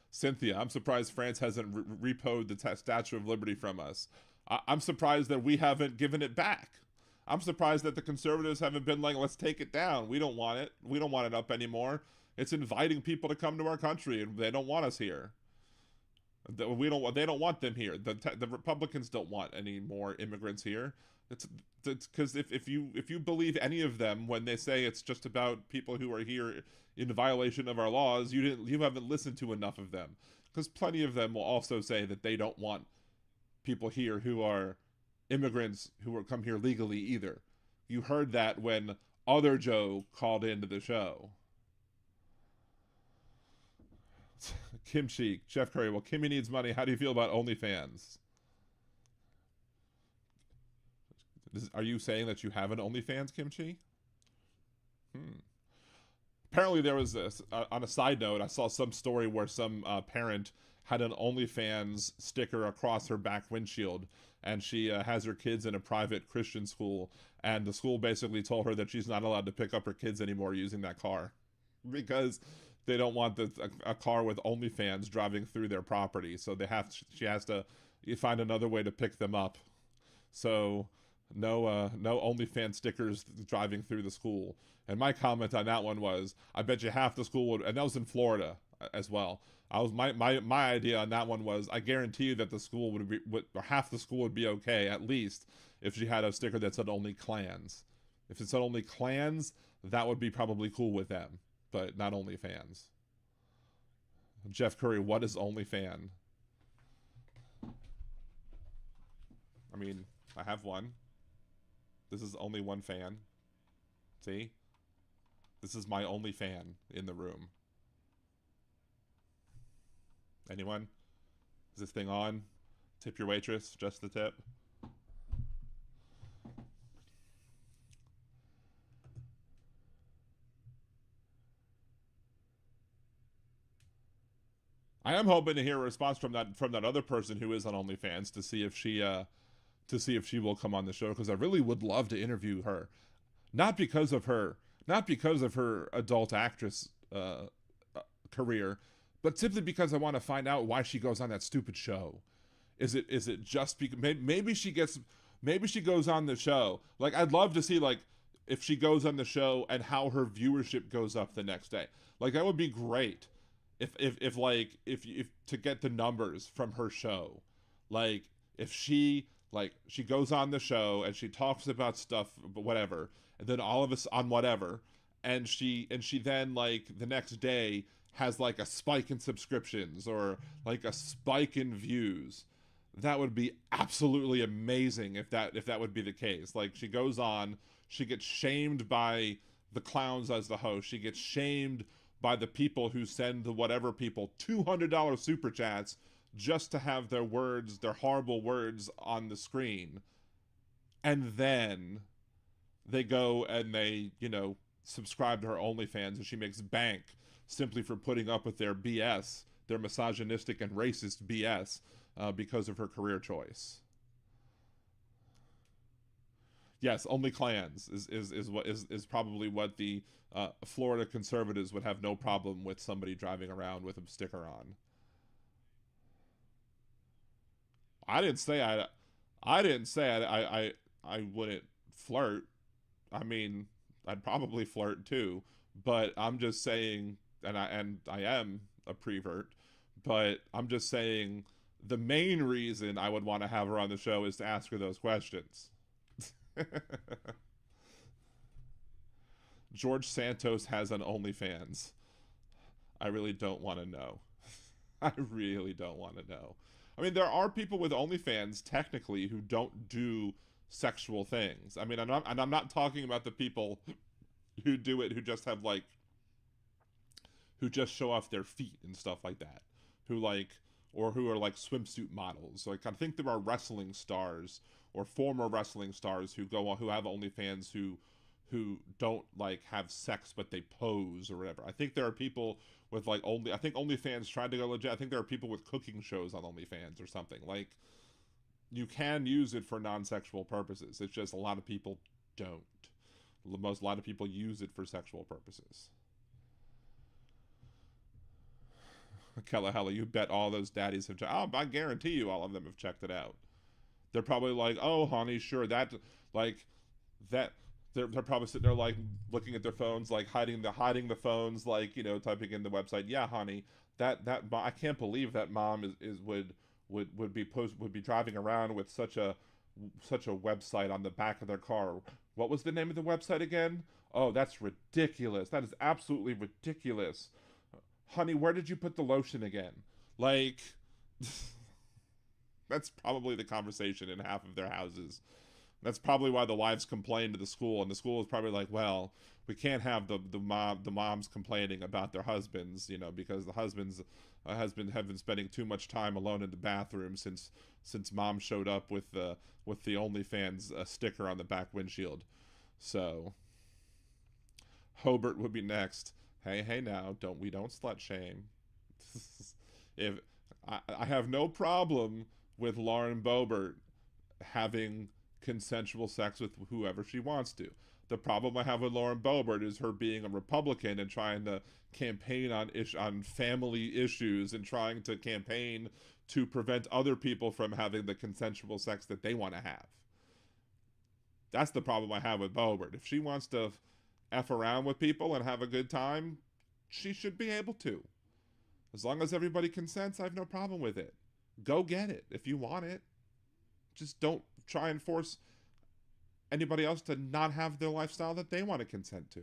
Cynthia, I'm surprised France hasn't repoed the Statue of Liberty from us. I'm surprised that we haven't given it back. I'm surprised that the conservatives haven't been like, let's take it down. We don't want it. We don't want it up anymore. It's inviting people to come to our country, and they don't want us here. They don't want them here. The Republicans don't want any more immigrants here. It's because if you believe any of them when they say it's just about people who are here in violation of our laws, you haven't listened to enough of them. Because plenty of them will also say that they don't want people here who are immigrants who are come here legally either. You heard that when other Joe called into the show. Kimchi, Jeff Curry, well, Kimmy needs money. How do you feel about OnlyFans? Are you saying that you have an OnlyFans, Kimchi? Apparently there was this, on a side note, I saw some story where some parent had an OnlyFans sticker across her back windshield, and she has her kids in a private Christian school, and the school basically told her that she's not allowed to pick up her kids anymore using that car because they don't want a car with OnlyFans driving through their property, so she has to find another way to pick them up. So no OnlyFans stickers driving through the school. And my comment on that one was, I bet you half the school would, and that was in Florida as well. My idea on that one was, I guarantee you that the school or half the school would be okay, at least, if she had a sticker that said only clans. If it said only clans, that would be probably cool with them, but not OnlyFans. Jeff Curry, what is OnlyFan? I mean, I have one. This is only one fan. See? This is my only fan in the room. Anyone? Is this thing on? Tip your waitress, just the tip. I am hoping to hear a response from that other person who is on OnlyFans to see if she will come on the show, because I really would love to interview her, not because of her adult actress career, but simply because I want to find out why she goes on that stupid show. Is it just because maybe she goes on the show? Like, I'd love to see, like, if she goes on the show and how her viewership goes up the next day. Like, that would be great if to get the numbers from her show. Like, if she goes on the show and she talks about stuff, whatever, and then all of us on whatever, and she then, like, the next day has like a spike in subscriptions or like a spike in views. That would be absolutely amazing if that would be the case. Like, she goes on, she gets shamed by the clowns as the host, she gets shamed by the people who send the whatever people $200 super chats just to have their horrible words on the screen. And then they go and they, subscribe to her OnlyFans and she makes bank simply for putting up with their BS, their misogynistic and racist BS, because of her career choice. Yes, only clans is probably what the Florida conservatives would have no problem with somebody driving around with a sticker on. I didn't say I wouldn't flirt. I mean, I'd probably flirt too, but I'm just saying, and I am a prevert, but I'm just saying the main reason I would want to have her on the show is to ask her those questions. George Santos has an OnlyFans. I really don't want to know. I really don't want to know. I mean, there are people with OnlyFans technically who don't do sexual things. I mean, I'm not talking about the people who do it who just have like, who just show off their feet and stuff like that, who like, or who are like swimsuit models. Like, I think there are wrestling stars or former wrestling stars who go on, who have OnlyFans who don't like have sex but they pose or whatever. I think there are people with like I think OnlyFans tried to go legit. I think there are people with cooking shows on OnlyFans or something. Like, you can use it for non-sexual purposes. It's just a lot of people don't. A lot of people use it for sexual purposes. Hella, you bet all those daddies have. I guarantee you, all of them have checked it out. They're probably like, "Oh, honey, sure, that, like, that." They're probably sitting there like looking at their phones, like hiding the phones, like, you know, typing in the website. Yeah, honey, that I can't believe that mom would be driving around with such a website on the back of their car. What was the name of the website again? Oh, that's ridiculous. That is absolutely ridiculous. Honey, where did you put the lotion again? Like, that's probably the conversation in half of their houses. That's probably why the wives complain to the school, and the school is probably like, well, we can't have the moms complaining about their husbands, you know, because the husbands have been spending too much time alone in the bathroom since mom showed up with the OnlyFans sticker on the back windshield. So Hobart would be next. Hey now, don't slut shame. If I have no problem with Lauren Boebert having consensual sex with whoever she wants to. The problem I have with Lauren Boebert is her being a Republican and trying to campaign on family issues and trying to campaign to prevent other people from having the consensual sex that they want to have. That's the problem I have with Boebert. If she wants to F around with people and have a good time, she should be able to. As long as everybody consents, I have no problem with it. Go get it if you want it. Just don't try and force anybody else to not have the lifestyle that they want to consent to.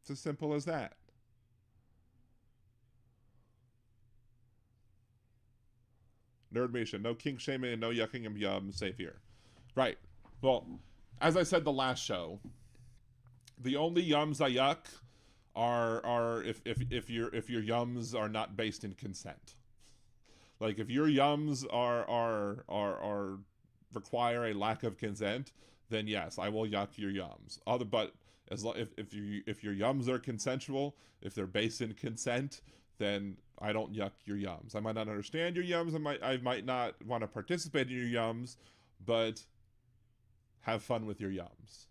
It's as simple as that. Nerd Misha, no kink shaming and no yucking and yum, safe here. Right. Well, as I said the last show, the only yums I yuck are if your yums are not based in consent. Like, if your yums are require a lack of consent, then yes, I will yuck your yums. But if your yums are consensual, if they're based in consent, then I don't yuck your yums. I might not understand your yums. I might not want to participate in your yums, but have fun with your yums.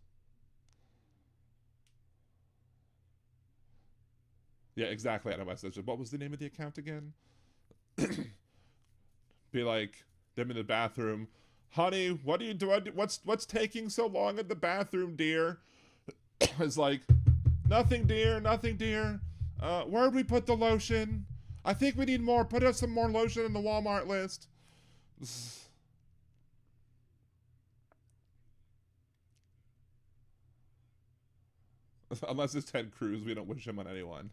Yeah, exactly. Adam West says, what was the name of the account again? Be like them in the bathroom. Honey, what do you do? What's taking so long in the bathroom, dear? It's like, nothing, dear. Where'd we put the lotion? I think we need more. Put us some more lotion in the Walmart list. Unless it's Ted Cruz, we don't wish him on anyone.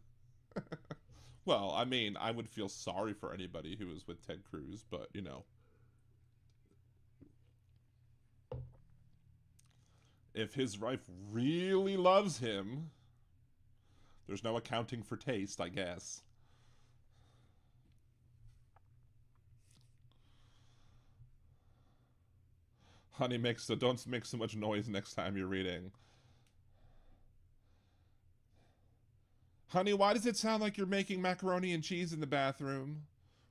Well, I mean, I would feel sorry for anybody who was with Ted Cruz, but, you know. If his wife really loves him, there's no accounting for taste, I guess. Honey, don't make so much noise next time you're reading. Honey, why does it sound like you're making macaroni and cheese in the bathroom?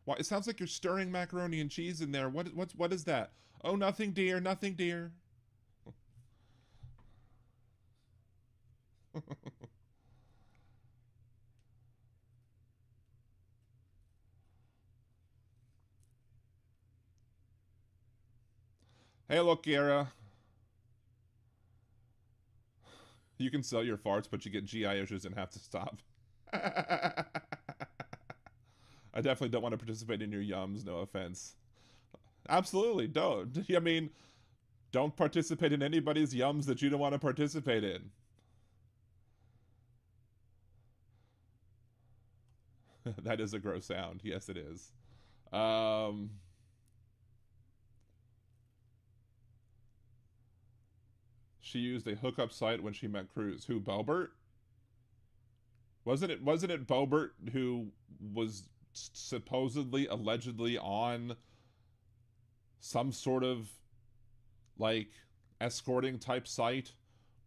Why, it sounds like you're stirring macaroni and cheese in there. What is that? Oh, nothing, dear. Nothing, dear. Hey, look, Gara. You can sell your farts, but you get GI issues and have to stop. I definitely don't want to participate in your yums, no offense. Absolutely, don't. I mean, don't participate in anybody's yums that you don't want to participate in. That is a gross sound. Yes, it is. She used a hookup site when she met Cruz. Who, Bobert? Wasn't it Bobert who was supposedly, allegedly on some sort of like escorting type site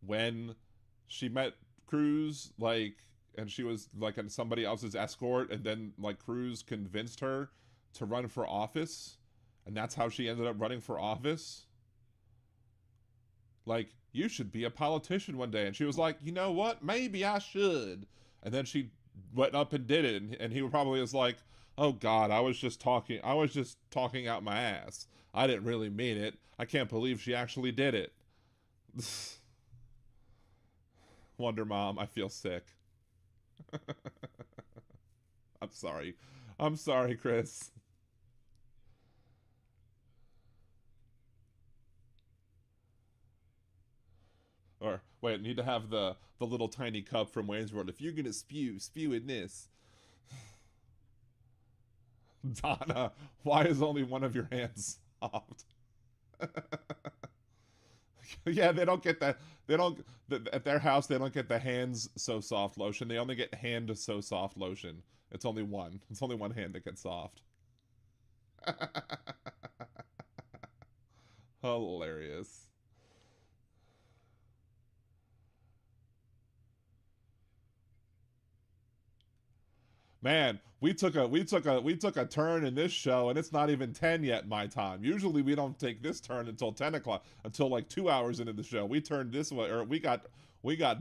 when she met Cruz, like, and she was like somebody else's escort, and then like Cruz convinced her to run for office, and that's how she ended up running for office. Like, you should be a politician one day. And she was like, you know what? Maybe I should. And then she went up and did it. And he probably was like, oh God, I was just talking out my ass. I didn't really mean it. I can't believe she actually did it. Wonder Mom, I feel sick. I'm sorry. I'm sorry, Chris. Or, wait, I need to have the little tiny cup from Wayne's World. If you're gonna spew in this. Donna, why is only one of your hands soft? Yeah, they don't get that. At their house, they don't get the hands so soft lotion. They only get hand so soft lotion. It's only one. It's only one hand that gets soft. Hilarious. Man, we took a turn in this show, and it's not even 10 yet my time. Usually we don't take this turn until 10 o'clock, until like 2 hours into the show. We turned this way, or we got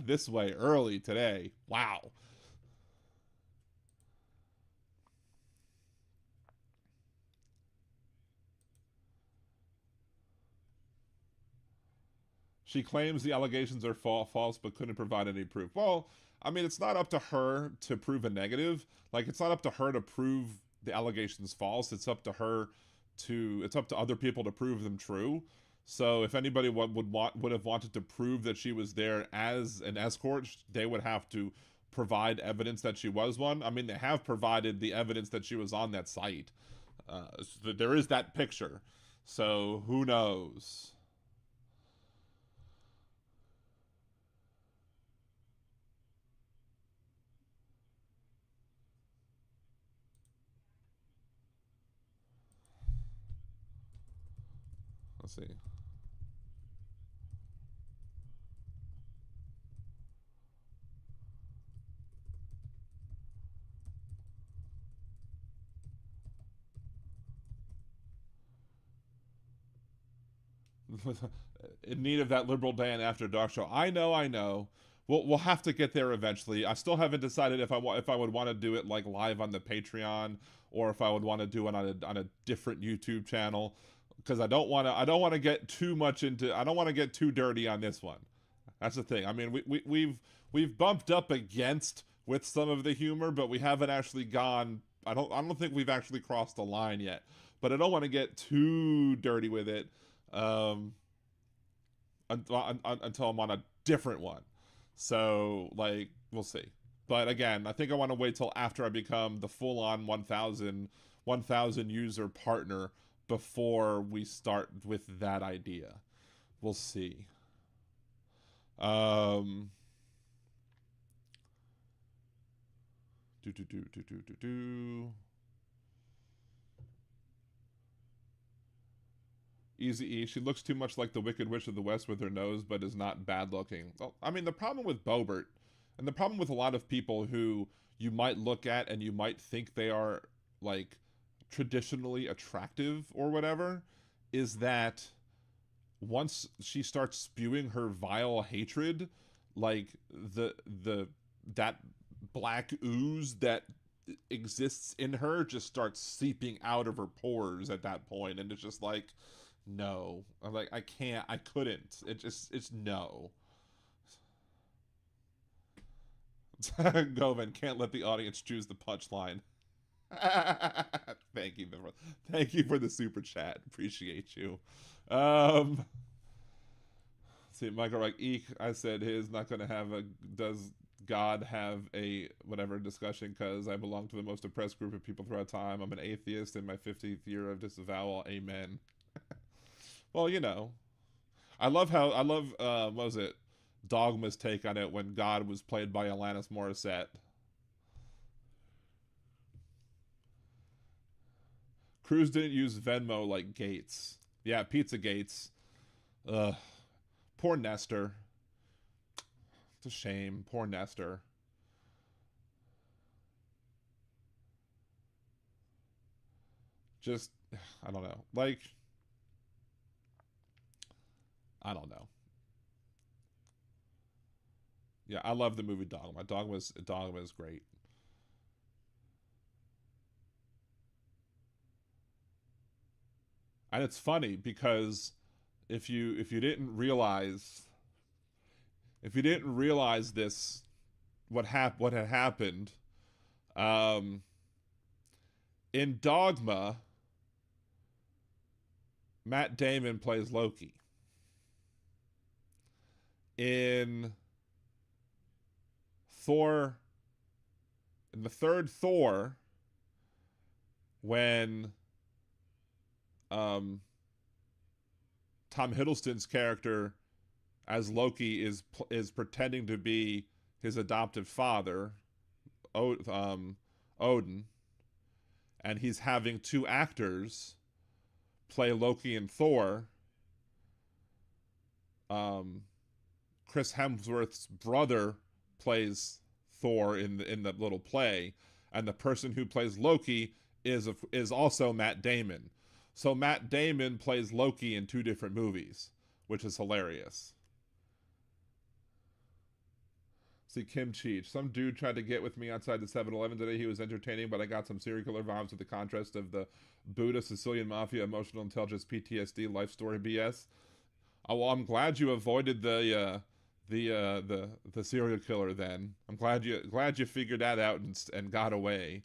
this way early today. Wow. She claims the allegations are false, but couldn't provide any proof. Well, I mean, it's not up to her to prove a negative. Like, it's not up to her to prove the allegations false. It's up to her it's up to other people to prove them true. So if anybody would have wanted to prove that she was there as an escort, they would have to provide evidence that she was one. I mean, they have provided the evidence that she was on that site. So there is that picture. So who knows? Let's see. In need of that liberal Dan after dark show. I know. We'll have to get there eventually. I still haven't decided if I would want to do it like live on the Patreon, or if I would want to do it on a different YouTube channel, because I don't want to get too much into. I don't want to get too dirty on this one. That's the thing. I mean, we've bumped up against with some of the humor, but we haven't actually gone. I don't think we've actually crossed the line yet. But I don't want to get too dirty with it. Until I'm on a different one. So, like, we'll see. But again, I think I want to wait till after I become the full-on 1,000 user partner before we start with that idea. We'll see. Easy E. She looks too much like the Wicked Witch of the West with her nose, but is not bad looking. Well, I mean, the problem with Bobert And the problem with a lot of people who you might look at and you might think they are like traditionally attractive or whatever is that once she starts spewing her vile hatred, like that black ooze that exists in her just starts seeping out of her pores at that point, and it's just like, no. I'm like, I can't, I couldn't. It's no. Govan, can't let the audience choose the punchline. Thank you for the super chat. Appreciate you. See, Michael, like, eek, I said his not gonna have a, does God have a whatever discussion, because I belong to the most oppressed group of people throughout time. I'm an atheist in my 50th year of disavowal. Amen. Well, you know, I love what was it, Dogma's take on it when God was played by Alanis Morissette. Cruz didn't use Venmo like Gates. Yeah, Pizza Gates. Ugh. Poor Nestor. It's a shame. Poor Nestor. Just, I don't know. Like, I don't know. Yeah, I love the movie Dogma. Dogma is great. And it's funny because if you didn't realize this, what had happened, in Dogma, Matt Damon plays Loki. In the third Thor, when Tom Hiddleston's character as Loki is pretending to be his adoptive father, Odin, and he's having two actors play Loki and Thor. Chris Hemsworth's brother plays Thor in the little play, and the person who plays Loki is also Matt Damon. So Matt Damon plays Loki in two different movies, which is hilarious. See, Kim Cheech. Some dude tried to get with me outside the 7-Eleven today. He was entertaining, but I got some serial killer vibes with the contrast of the Buddha, Sicilian Mafia, emotional intelligence, PTSD, life story BS. Oh, well, I'm glad you avoided the serial killer then. I'm glad you figured that out and got away.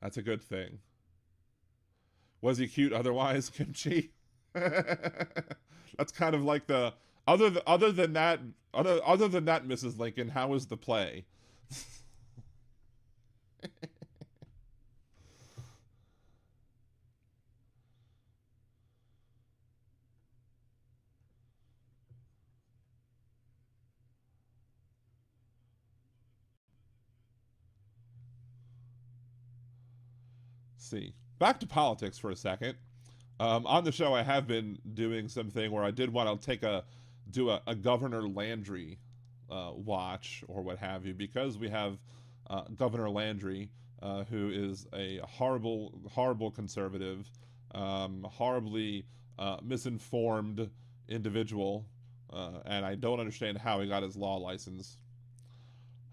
That's a good thing. Was he cute otherwise, Kimchi? That's kind of like the other than that, Mrs. Lincoln, how was the play? See, back to politics for a second. On the show, I have been doing something where I did want to do a Governor Landry watch or what have you, because we have Governor Landry, who is a horrible conservative, horribly misinformed individual, and I don't understand how he got his law license.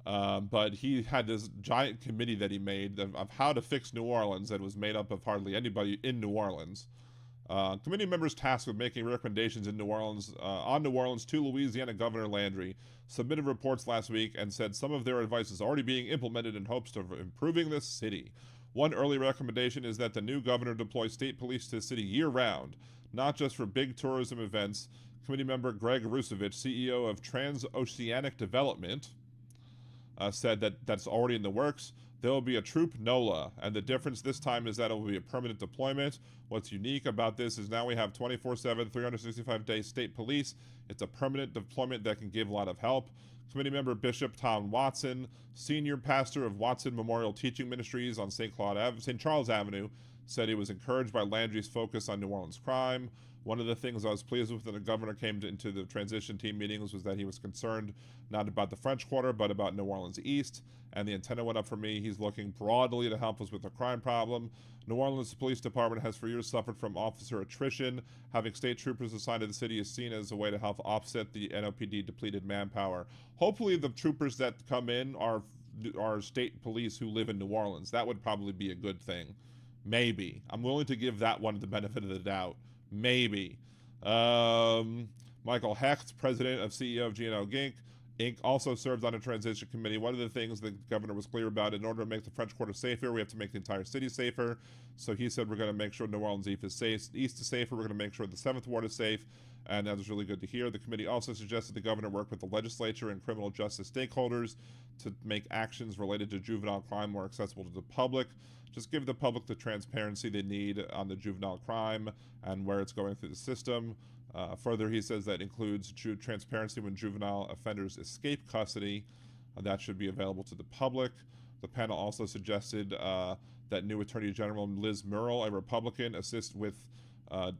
But he had this giant committee that he made of how to fix New Orleans that was made up of hardly anybody in New Orleans. Committee members tasked with making recommendations in New Orleans to Louisiana Governor Landry submitted reports last week and said some of their advice is already being implemented in hopes of improving the city. One early recommendation is that the new governor deploy state police to the city year-round, not just for big tourism events. Committee member Greg Rusevich, CEO of Transoceanic Development, said that's already in the works. There will be a troop NOLA, and the difference this time is that it will be a permanent deployment. What's unique about this is now we have 24/7, 365-day state police. It's a permanent deployment that can give a lot of help. Committee member Bishop Tom Watson, senior pastor of Watson Memorial Teaching Ministries on St. Charles Avenue, said he was encouraged by Landry's focus on New Orleans crime. One of the things I was pleased with when the governor came into the transition team meetings was that he was concerned not about the French Quarter, but about New Orleans East, and the antenna went up for me. He's looking broadly to help us with the crime problem. New Orleans Police Department has for years suffered from officer attrition. Having state troopers assigned to the city is seen as a way to help offset the NOPD depleted manpower. Hopefully the troopers that come in are state police who live in New Orleans. That would probably be a good thing. Maybe. I'm willing to give that one the benefit of the doubt. Maybe. Michael Hecht, president of CEO of G&O Inc., also served on a transition committee. One of the things the governor was clear about, in order to make the French Quarter safer, we have to make the entire city safer. So he said we're going to make sure New Orleans East is safer. We're going to make sure the 7th Ward is safe. And that was really good to hear. The committee also suggested the governor work with the legislature and criminal justice stakeholders to make actions related to juvenile crime more accessible to the public. Just give the public the transparency they need on the juvenile crime and where it's going through the system. Further, he says that includes transparency when juvenile offenders escape custody. That should be available to the public. The panel also suggested that new Attorney General Liz Murrill, a Republican, assist with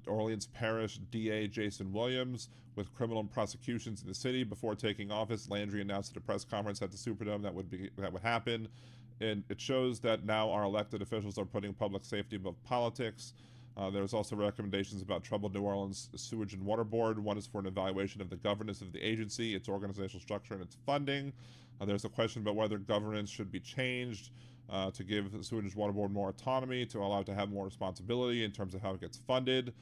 Orleans Parish DA Jason Williams with criminal prosecutions in the city. Before taking office, Landry announced at a press conference at the Superdome that would happen. And it shows that now our elected officials are putting public safety above politics. There's also recommendations about troubled New Orleans Sewage and Water Board. One is for an evaluation of the governance of the agency, its organizational structure, and its funding. There's a question about whether governance should be changed to give the Sewage and Water Board more autonomy, to allow it to have more responsibility in terms of how it gets funded.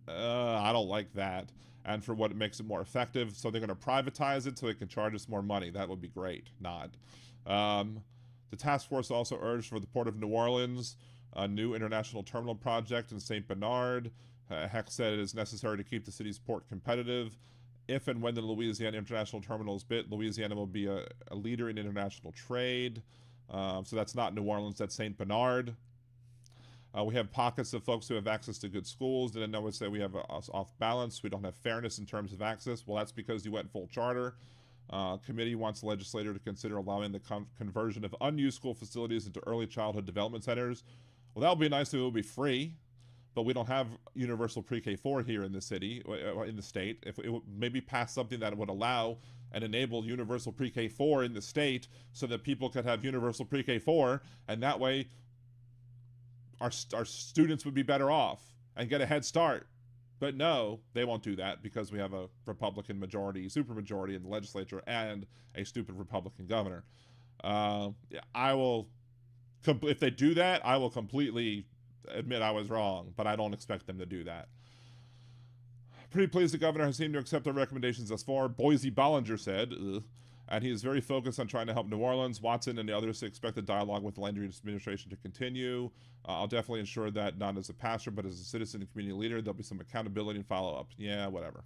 I don't like that. And for what it makes it more effective. So they're going to privatize it so they can charge us more money. That would be great. Not. The task force also urged for the Port of New Orleans a new international terminal project in St. Bernard. Heck said it is necessary to keep the city's port competitive. If and when the Louisiana International Terminal is built, Louisiana will be a leader in international trade. So that's not New Orleans, that's St. Bernard. We have pockets of folks who have access to good schools. Then I would say we have us off balance. We don't have fairness in terms of access. Well, that's because you went full charter. Committee wants the legislature to consider allowing the conversion of unused school facilities into early childhood development centers. Well, that would be nice if it would be free, but we don't have universal pre-K4 here in the city, in the state. If it would maybe pass something that would allow and enable universal pre-K4 in the state so that people could have universal pre-K4, and that way our students would be better off and get a head start. But no, they won't do that because we have a Republican majority, supermajority in the legislature, and a stupid Republican governor. I will, if they do that, I will completely admit I was wrong, but I don't expect them to do that. Pretty pleased the governor has seemed to accept our recommendations thus far. Boise Bollinger said, and he is very focused on trying to help New Orleans. Watson and the others expect the dialogue with the Landry administration to continue. I'll definitely ensure that not as a pastor, but as a citizen and community leader, there'll be some accountability and follow-up. Yeah, whatever.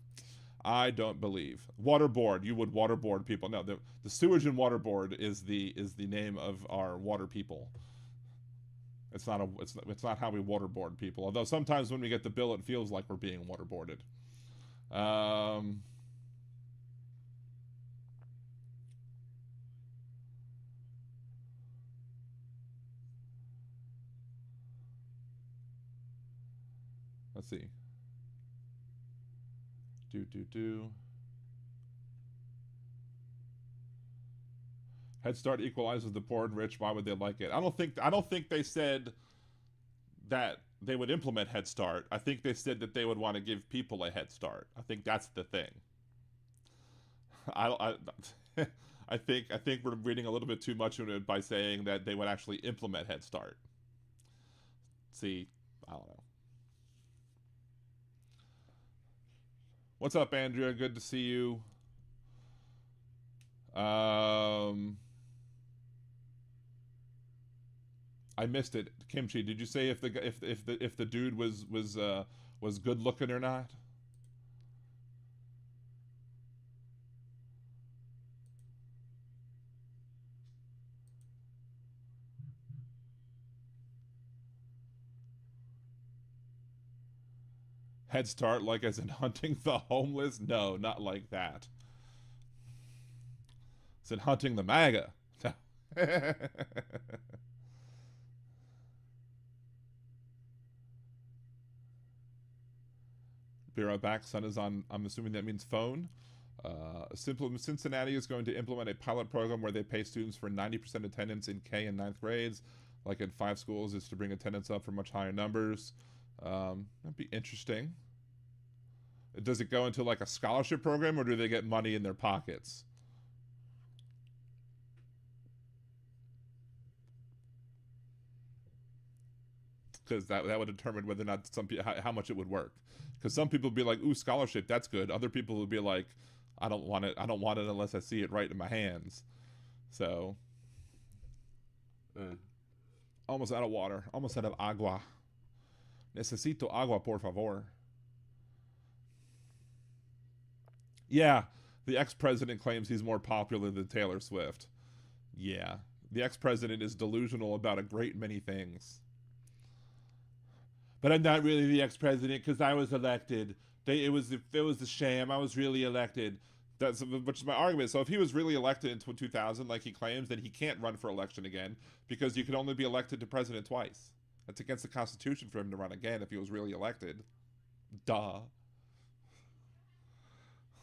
I don't believe. Water board, you would waterboard people. No, the sewage and water board is the name of our water people. It's not how we waterboard people. Although sometimes when we get the bill, it feels like we're being waterboarded. Let's see. Head Start equalizes the poor and rich. Why would they like it? I don't think they said that they would implement Head Start. I think they said that they would want to give people a head start. I think that's the thing. I think we're reading a little bit too much into it by saying that they would actually implement Head Start. See, I don't know. What's up, Andrea? Good to see you. I missed it. Kimchi, did you say if the dude was good looking or not? Head Start, like as in hunting the homeless? No, not like that. It's in hunting the Maga. Be right back. Sun is on. I'm assuming that means phone. Cincinnati is going to implement a pilot program where they pay students for 90% attendance in K and 9th grades, like in 5 schools, is to bring attendance up for much higher numbers. That'd be interesting. Does it go into like a scholarship program, or do they get money in their pockets? Because that would determine whether or not how much it would work. Because some people would be like, "Ooh, scholarship, that's good." Other people would be like, "I don't want it. I don't want it unless I see it right in my hands." So, almost out of water. Almost out of agua. Necesito agua, por favor. Yeah, the ex-president claims he's more popular than Taylor Swift. Yeah, the ex-president is delusional about a great many things. But I'm not really the ex-president because I was elected. It was a sham. I was really elected. Which is my argument. So if he was really elected in 2000, like he claims, then he can't run for election again because you can only be elected to president twice. That's against the Constitution for him to run again if he was really elected. Duh.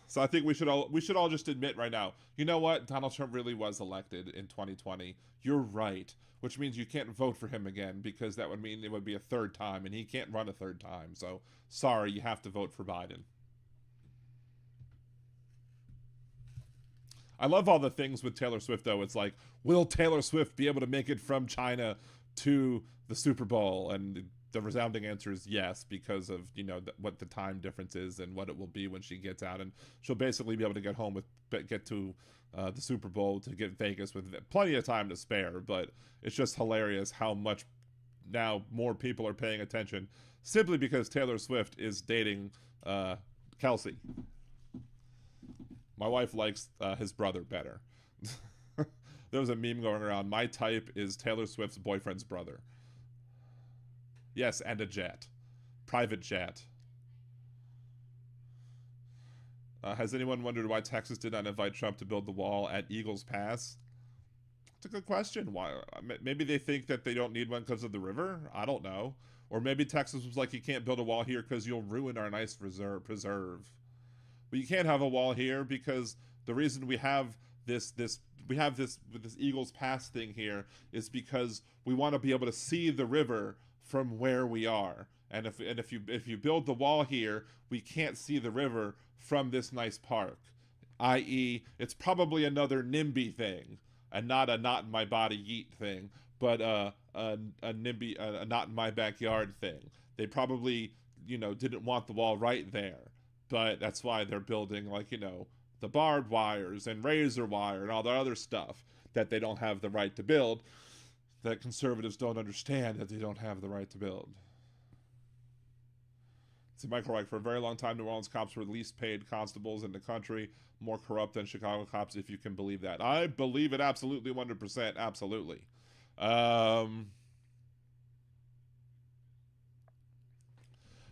So I think we should all just admit right now, you know what? Donald Trump really was elected in 2020. You're right, which means you can't vote for him again because that would mean it would be a third time, and he can't run a third time. So sorry, you have to vote for Biden. I love all the things with Taylor Swift, though. It's like, will Taylor Swift be able to make it from China to the Super Bowl? And the resounding answer is yes, because of, what the time difference is and what it will be when she gets out. And she'll basically be able to get to the Super Bowl to get Vegas with plenty of time to spare. But it's just hilarious how much now more people are paying attention simply because Taylor Swift is dating Kelsey. My wife likes his brother better. There was a meme going around. My type is Taylor Swift's boyfriend's brother. Yes, and a jet. Private jet. Has anyone wondered why Texas did not invite Trump to build the wall at Eagles Pass? It's a good question. Why? Maybe they think that they don't need one because of the river? I don't know. Or maybe Texas was like, you can't build a wall here because you'll ruin our nice preserve. But you can't have a wall here because the reason we have this Eagles Pass thing here is because we want to be able to see the river from where we are. And if you build the wall here, we can't see the river from this nice park. I.e., it's probably another NIMBY thing, and not a not in my body yeet thing, but a NIMBY, a not in my backyard thing. They probably, didn't want the wall right there. But that's why they're building, the barbed wires and razor wire and all the other stuff that they don't have the right to build, that conservatives don't understand that they don't have the right to build. See, Michael Reich, for a very long time, New Orleans cops were the least paid constables in the country, more corrupt than Chicago cops, if you can believe that. I believe it absolutely, 100%, absolutely.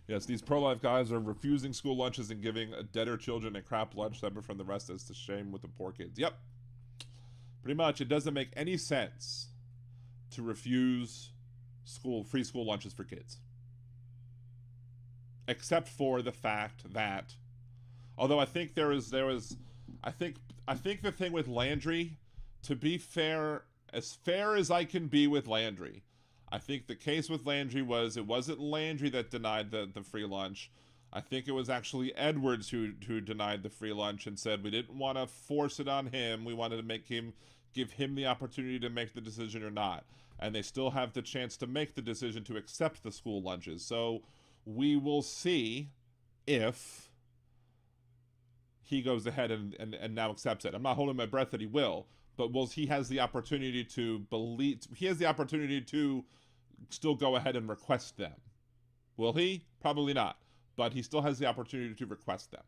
Yes, these pro-life guys are refusing school lunches and giving deader children a crap lunch separate from the rest as to shame with the poor kids. Yep. Pretty much, it doesn't make any sense to refuse free school lunches for kids. Except for the fact that, although I think I think the thing with Landry, to be fair as I can be with Landry, I think the case with Landry was it wasn't Landry that denied the free lunch. I think it was actually Edwards who denied the free lunch and said we didn't want to force it on him. We wanted to give him the opportunity to make the decision or not. And they still have the chance to make the decision to accept the school lunches. So we will see if he goes ahead and now accepts it. I'm not holding my breath that he will, but he has the opportunity to still go ahead and request them. Will he? Probably not. But he still has the opportunity to request them.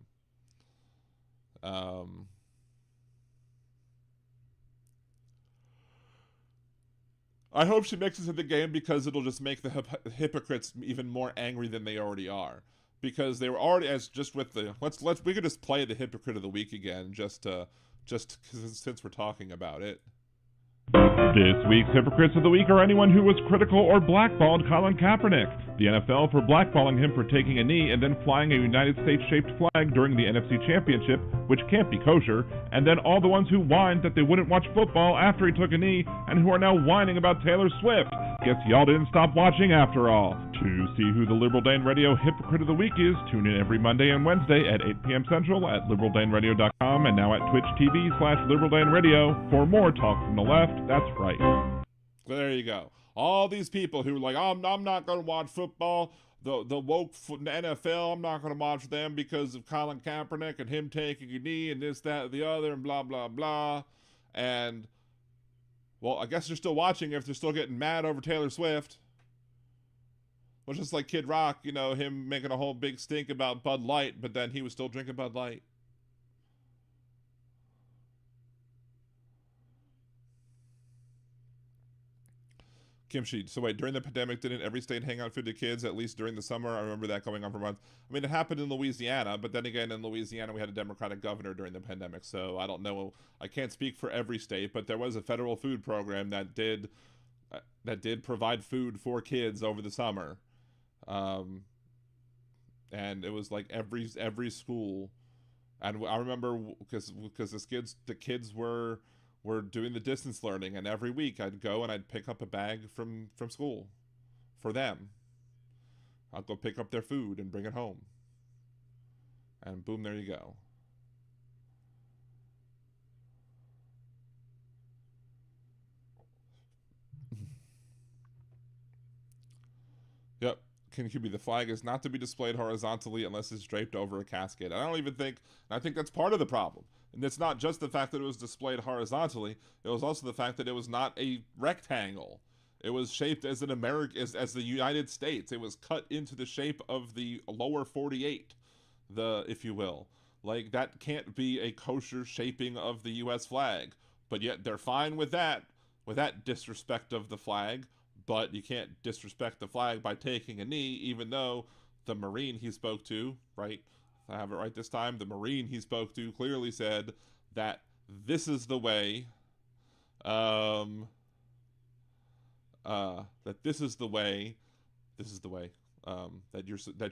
I hope she makes it to the game because it'll just make the hypocrites even more angry than they already are. Because they were already, we could just play the hypocrite of the week again, just since we're talking about it. This week's Hypocrites of the Week are anyone who was critical or blackballed Colin Kaepernick, the NFL for blackballing him for taking a knee and then flying a United States-shaped flag during the NFC Championship, which can't be kosher, and then all the ones who whined that they wouldn't watch football after he took a knee and who are now whining about Taylor Swift. Guess y'all didn't stop watching after all. To see who the Liberal Dan Radio Hypocrite of the Week is, tune in every Monday and Wednesday at 8 p.m. Central at liberaldanradio.com and now at Twitch TV/LiberalDanRadio. For more talk from the left, that's right. There you go. All these people who are like, oh, I'm not going to watch football. The woke NFL, I'm not going to watch them because of Colin Kaepernick and him taking a knee and this, that, the other, and blah, blah, blah. And, well, I guess they're still watching if they're still getting mad over Taylor Swift. Well, just like Kid Rock, you know, him making a whole big stink about Bud Light, but then he was still drinking Bud Light. Kimchi, so wait, during the pandemic, didn't every state hang out food to kids, at least during the summer? I remember that going on for months. I mean, it happened in Louisiana, but then again, in Louisiana, we had a Democratic governor during the pandemic, so I don't know. I can't speak for every state, but there was a federal food program that did provide food for kids over the summer. And it was like every school. And I remember because the kids were doing the distance learning, and every week I'd go and I'd pick up a bag from school for them. I'll go pick up their food and bring it home. And boom, there you go. Yep. Can be the flag is not to be displayed horizontally unless it's draped over a casket. I think that's part of the problem. And it's not just the fact that it was displayed horizontally, it was also the fact that it was not a rectangle. It was shaped as as the United States. It was cut into the shape of the lower 48, if you will. Like, that can't be a kosher shaping of the US flag. But yet they're fine with that disrespect of the flag. But you can't disrespect the flag by taking a knee, even though the Marine he spoke to, right? I have it right this time. The Marine he spoke to clearly said that this is the way, that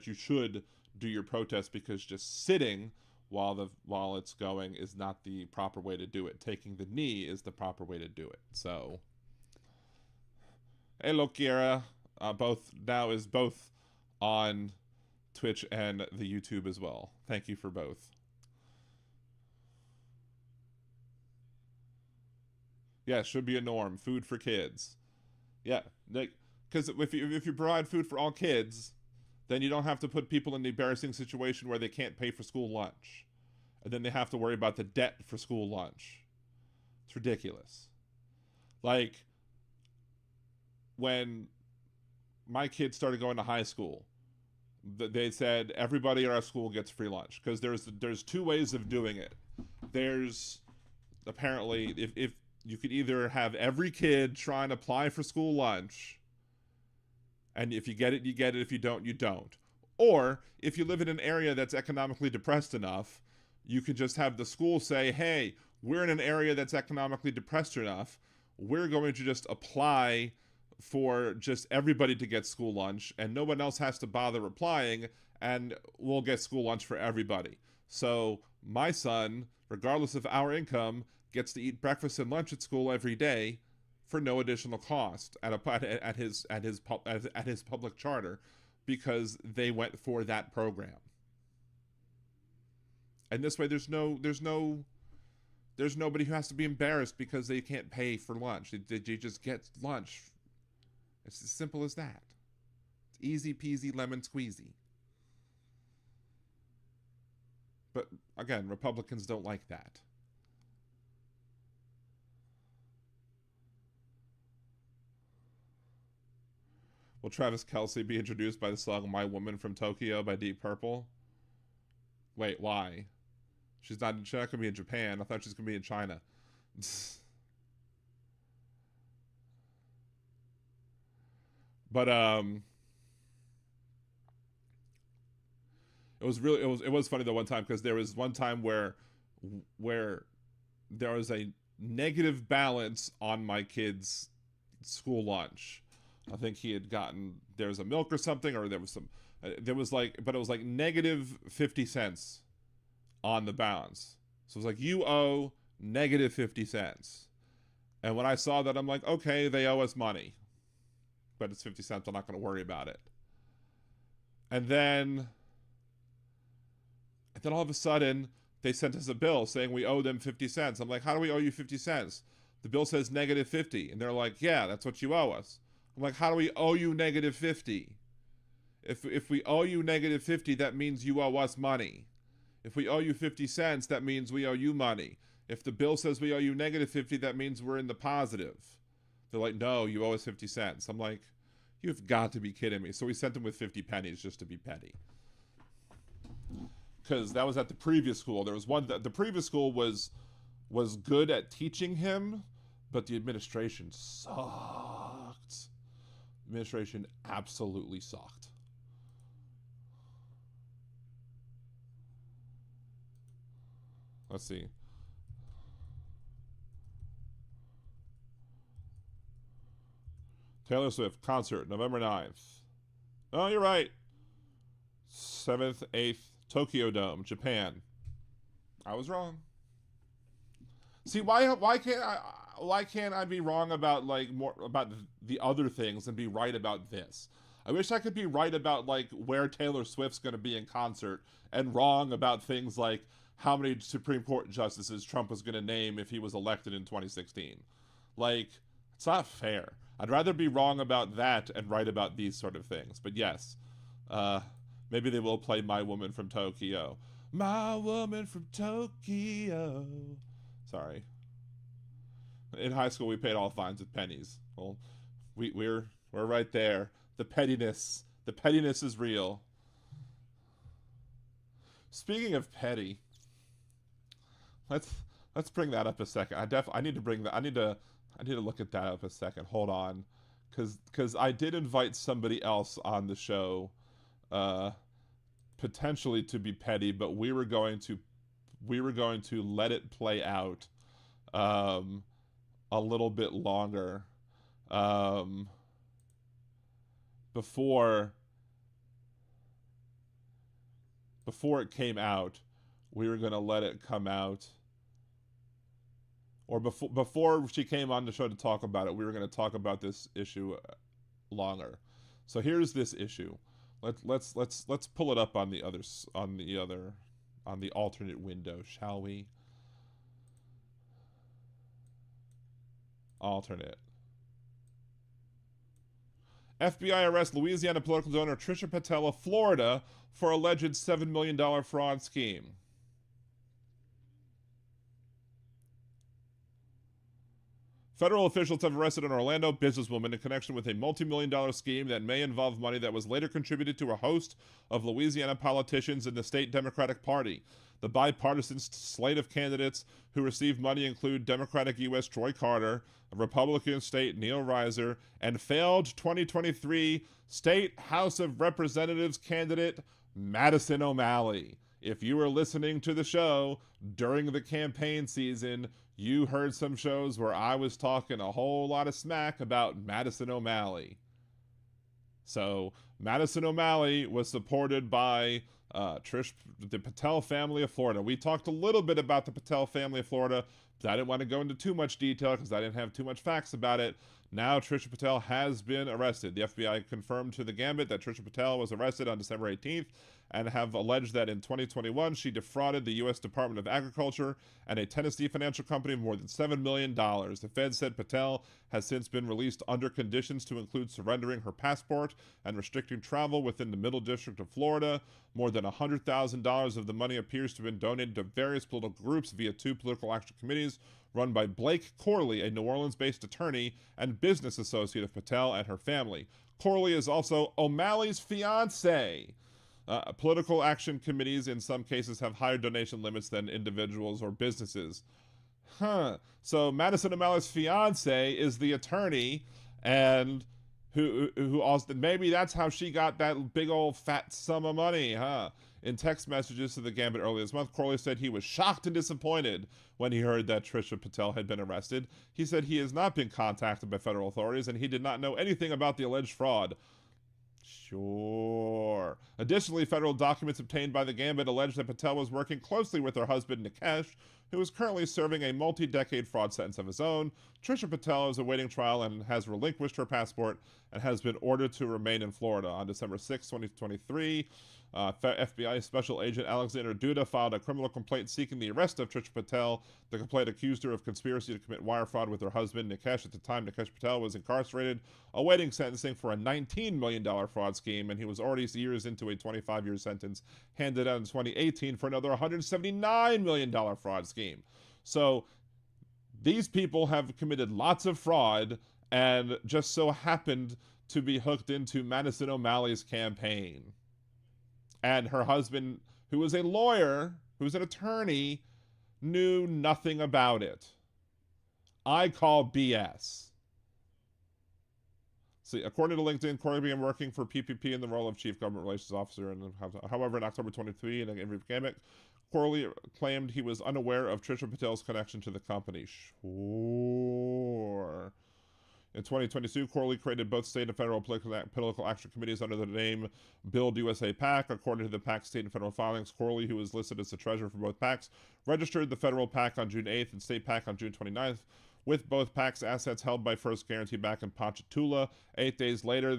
you should do your protest, because just sitting while it's going is not the proper way to do it. Taking the knee is the proper way to do it. So, hey, Lokira, both on Twitch and the YouTube as well. Thank you for both. Yeah, should be a norm. Food for kids. Yeah, because if you provide food for all kids, then you don't have to put people in the embarrassing situation where they can't pay for school lunch, and then they have to worry about the debt for school lunch. It's ridiculous. Like, when my kids started going to high school, they said everybody at our school gets free lunch, because there's two ways of doing it. There's apparently, if you could either have every kid try and apply for school lunch, and if you get it, you get it. If you don't, you don't. Or if you live in an area that's economically depressed enough, you could just have the school say, hey, we're in an area that's economically depressed enough, we're going to just apply for just everybody to get school lunch, and no one else has to bother applying, and we'll get school lunch for everybody. So my son, regardless of our income, gets to eat breakfast and lunch at school every day for no additional cost at his public charter, because they went for that program. And this way, there's nobody who has to be embarrassed because they can't pay for lunch. They just get lunch. It's as simple as that. It's easy peasy lemon squeezy. But again, Republicans don't like that. Will Travis Kelce be introduced by the song My Woman from Tokyo by Deep Purple? Wait, why? She's not going to be in Japan. I thought she was going to be in China. But it was funny though one time, because there was one time where there was a negative balance on my kid's school lunch. I think he had gotten, there was a milk or something, or there was some, but it was like negative 50 cents on the balance. So it was like, you owe negative 50 cents. And when I saw that, I'm like, okay, they owe us money, but it's 50 cents. I'm not going to worry about it. And then all of a sudden, they sent us a bill saying we owe them 50 cents. I'm like, how do we owe you 50 cents? The bill says negative 50. And they're like, yeah, that's what you owe us. I'm like, how do we owe you negative 50? If we owe you negative 50, that means you owe us money. If we owe you 50 cents, that means we owe you money. If the bill says we owe you negative 50, that means we're in the positive. They're like, no, you owe us 50 cents. I'm like, you've got to be kidding me. So we sent them with 50 pennies just to be petty. Because that was at the previous school. There was one that the previous school was good at teaching him, but the administration sucked. Administration absolutely sucked. Let's see. Taylor Swift concert, November 9th. Oh, you're right. 7th, 8th, Tokyo Dome, Japan. I was wrong. See, why can't I be wrong about like more about the other things and be right about this? I wish I could be right about like where Taylor Swift's going to be in concert and wrong about things like how many Supreme Court justices Trump was going to name if he was elected in 2016. Like, it's not fair. I'd rather be wrong about that and right about these sort of things. But yes, maybe they will play My Woman from Tokyo. My Woman from Tokyo. Sorry. In high school, we paid all fines with pennies. Well, we're right there. The pettiness is real. Speaking of petty, let's bring that up a second. I need to look at that up a second. Hold on, because I did invite somebody else on the show, potentially to be petty, but we were going to let it play out a little bit longer before it came out. We were going to let it come out, or before she came on the show to talk about it, we were going to talk about this issue longer. So here's this issue. Let's pull it up on the alternate window, shall we? Alternate. FBI arrests Louisiana political donor Trisha Patel of Florida for alleged $7 million fraud scheme. Federal officials have arrested an Orlando businesswoman in connection with a multi-million-dollar scheme that may involve money that was later contributed to a host of Louisiana politicians in the state Democratic Party. The bipartisan slate of candidates who received money include Democratic U.S. Troy Carter, Republican state Neil Reiser, and failed 2023 State House of Representatives candidate Madison O'Malley. If you were listening to the show during the campaign season, you heard some shows where I was talking a whole lot of smack about Madison O'Malley. So Madison O'Malley was supported by the Patel family of Florida. We talked a little bit about the Patel family of Florida, but I didn't want to go into too much detail because I didn't have too much facts about it. Now Trisha Patel has been arrested. The FBI confirmed to the Gambit that Trisha Patel was arrested on December 18th and have alleged that in 2021 she defrauded the U.S. Department of Agriculture and a Tennessee financial company more than $7 million. The Fed said Patel has since been released under conditions to include surrendering her passport and restricting travel within the Middle District of Florida. More than $100,000 of the money appears to have been donated to various political groups via two political action committees run by Blake Corley, a New Orleans-based attorney and business associate of Patel and her family. Corley is also O'Malley's fiancé. Political action committees in some cases have higher donation limits than individuals or businesses. So Madison O'Malley's fiancé is the attorney, and who also, maybe that's how she got that big old fat sum of money, huh? In text messages to the Gambit earlier this month, Corley said he was shocked and disappointed when he heard that Trisha Patel had been arrested. He said he has not been contacted by federal authorities and he did not know anything about the alleged fraud. Sure. Additionally, federal documents obtained by the Gambit allege that Patel was working closely with her husband, Nikesh, who is currently serving a multi-decade fraud sentence of his own. Trisha Patel is awaiting trial and has relinquished her passport and has been ordered to remain in Florida. On December 6, 2023, FBI Special Agent Alexander Duda filed a criminal complaint seeking the arrest of Trisha Patel. The complaint accused her of conspiracy to commit wire fraud with her husband, Nikesh. At the time, Nikesh Patel was incarcerated, awaiting sentencing for a $19 million fraud scheme, and he was already years into a 25-year sentence handed out in 2018 for another $179 million fraud scheme. So these people have committed lots of fraud and just so happened to be hooked into Madison O'Malley's campaign. And her husband, who was a lawyer, who's an attorney, knew nothing about it. I call BS. See, according to LinkedIn, Corey began working for PPP in the role of Chief Government Relations Officer. However, in October 23, in an interview with Gambit, Corley claimed he was unaware of Trisha Patel's connection to the company. Sure. In 2022, Corley created both state and federal political action committees under the name Build USA PAC. According to the PAC state and federal filings, Corley, who is listed as the treasurer for both PACs, registered the federal PAC on June 8th and state PAC on June 29th, with both PACs assets held by First Guarantee Bank in Ponchatoula. 8 days later,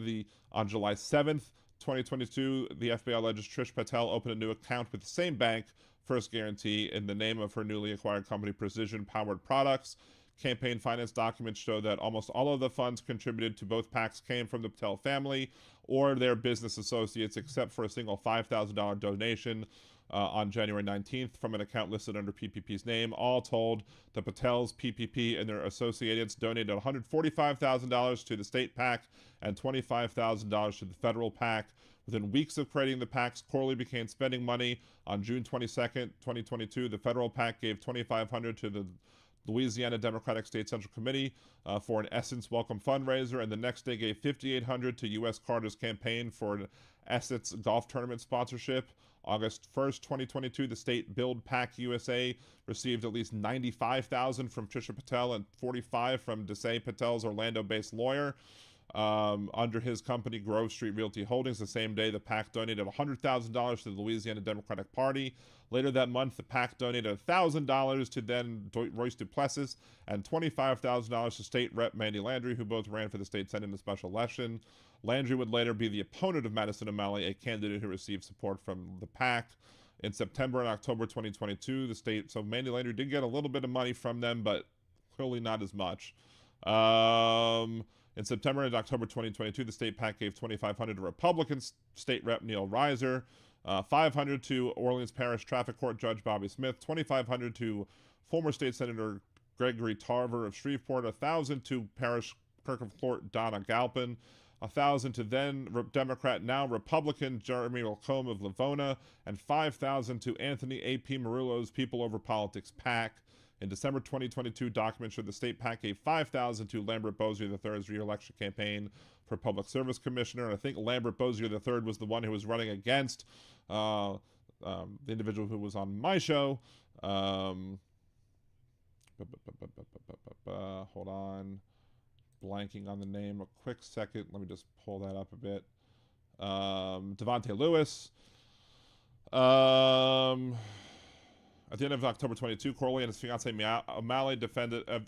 on July 7th, 2022, the FBI alleges Trish Patel opened a new account with the same bank, First Guarantee, in the name of her newly acquired company, Precision Powered Products. Campaign finance documents show that almost all of the funds contributed to both PACs came from the Patel family or their business associates, except for a single $5,000 donation on January 19th from an account listed under PPP's name. All told, the Patels, PPP, and their associates donated $145,000 to the state PAC and $25,000 to the federal PAC. Within weeks of creating the PACs, Corley began spending money. On June 22nd, 2022, the federal PAC gave $2,500 to the Louisiana Democratic State Central Committee for an Essence Welcome fundraiser, and the next day gave $5,800 to U.S. Carter's campaign for an Essence golf tournament sponsorship. August 1st, 2022, the state Build PAC USA received at least $95,000 from Trisha Patel and $45,000 from Desai Patel's Orlando-based lawyer. Under his company, Grove Street Realty Holdings. The same day, the PAC donated $100,000 to the Louisiana Democratic Party. Later that month, the PAC donated $1,000 to then Royce Duplessis and $25,000 to State Rep. Mandy Landry, who both ran for the state Senate in a special election. Landry would later be the opponent of Madison O'Malley, a candidate who received support from the PAC. In September and October 2022, so Mandy Landry did get a little bit of money from them, but clearly not as much. In September and October 2022, the state PAC gave $2,500 to Republican State Rep. Neil Reiser, $500 to Orleans Parish Traffic Court Judge Bobby Smith, $2,500 to former State Senator Gregory Tarver of Shreveport, $1,000 to Parish Clerk of Court Donna Galpin, $1,000 to then Democrat, now Republican Jeremy Lacombe of Livonia, and $5,000 to Anthony A.P. Marullo's People Over Politics PAC. In December 2022, documents show the state PAC gave $5,000 to Lambert Bossier III's re-election campaign for Public Service Commissioner. And I think Lambert Bossier III was the one who was running against the individual who was on my show. Hold on. Blanking on the name a quick second. Let me just pull that up a bit. Devontae Lewis. At the end of October 22, Corley and his fiancee O'Malley attended a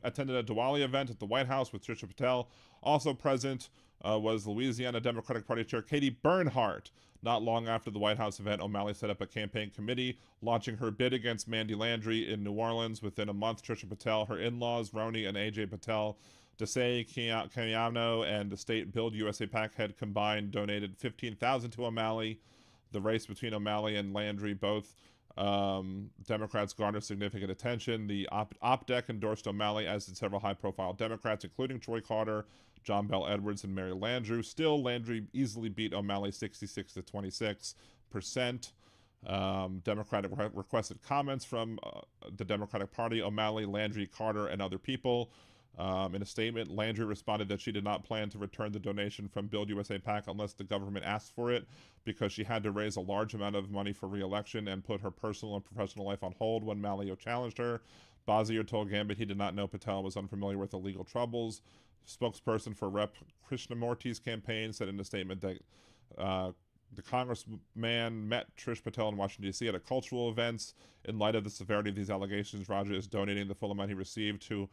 Diwali event at the White House with Trisha Patel. Also present was Louisiana Democratic Party Chair Katie Bernhardt. Not long after the White House event, O'Malley set up a campaign committee, launching her bid against Mandy Landry in New Orleans. Within a month, Trisha Patel, her in-laws, Roni and AJ Patel, Desai Cayano, and the state Build USA PAC had combined donated $15,000 to O'Malley. The race between O'Malley and Landry, both Democrats, garnered significant attention. The OPDEC endorsed O'Malley, as did several high-profile Democrats, including Troy Carter, John Bell Edwards, and Mary Landrieu. Still, Landry easily beat O'Malley 66 to 26%. Democratic requested comments from the Democratic Party, O'Malley, Landry, Carter, and other people. In a statement, Landry responded that she did not plan to return the donation from Build USA PAC unless the government asked for it, because she had to raise a large amount of money for re-election and put her personal and professional life on hold when Malio challenged her. Bozzier told Gambit he did not know Patel was unfamiliar with the legal troubles. Spokesperson for Rep. Krishnamurti's campaign said in a statement that the congressman met Trish Patel in Washington, D.C. at a cultural event. In light of the severity of these allegations, Raja is donating the full amount he received to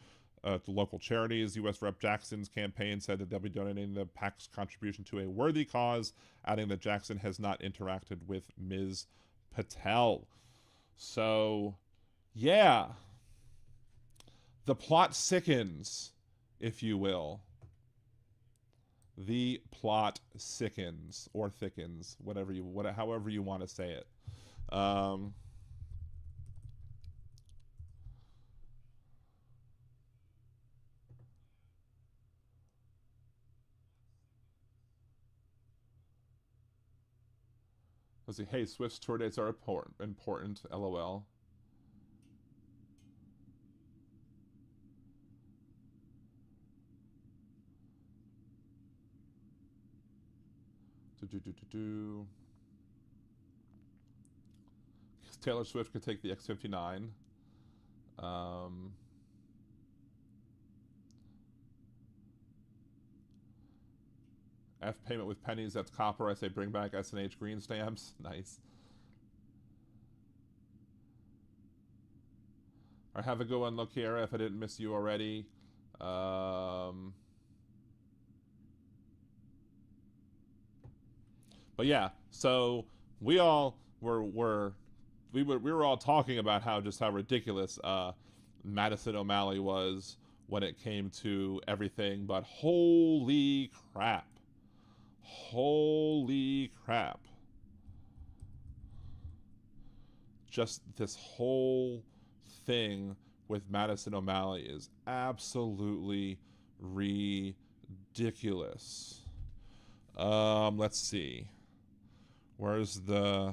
local charities. U.S. Rep. Jackson's campaign said that they'll be donating the PAC's contribution to a worthy cause, adding that Jackson has not interacted with Ms. Patel. So, yeah. The plot sickens, if you will. The plot sickens or thickens, however you want to say it. Let's see. Hey, Swift's tour dates are important. LOL. Taylor Swift could take the X-59. F payment with pennies, that's copper. I say bring back SNH green stamps. Nice. All right, have a good one, Lokiera, if I didn't miss you already. But yeah, so we all were all talking about how ridiculous Madison O'Malley was when it came to everything, but holy crap. Holy crap. Just this whole thing with Madison O'Malley is absolutely ridiculous. Let's see. Where's the...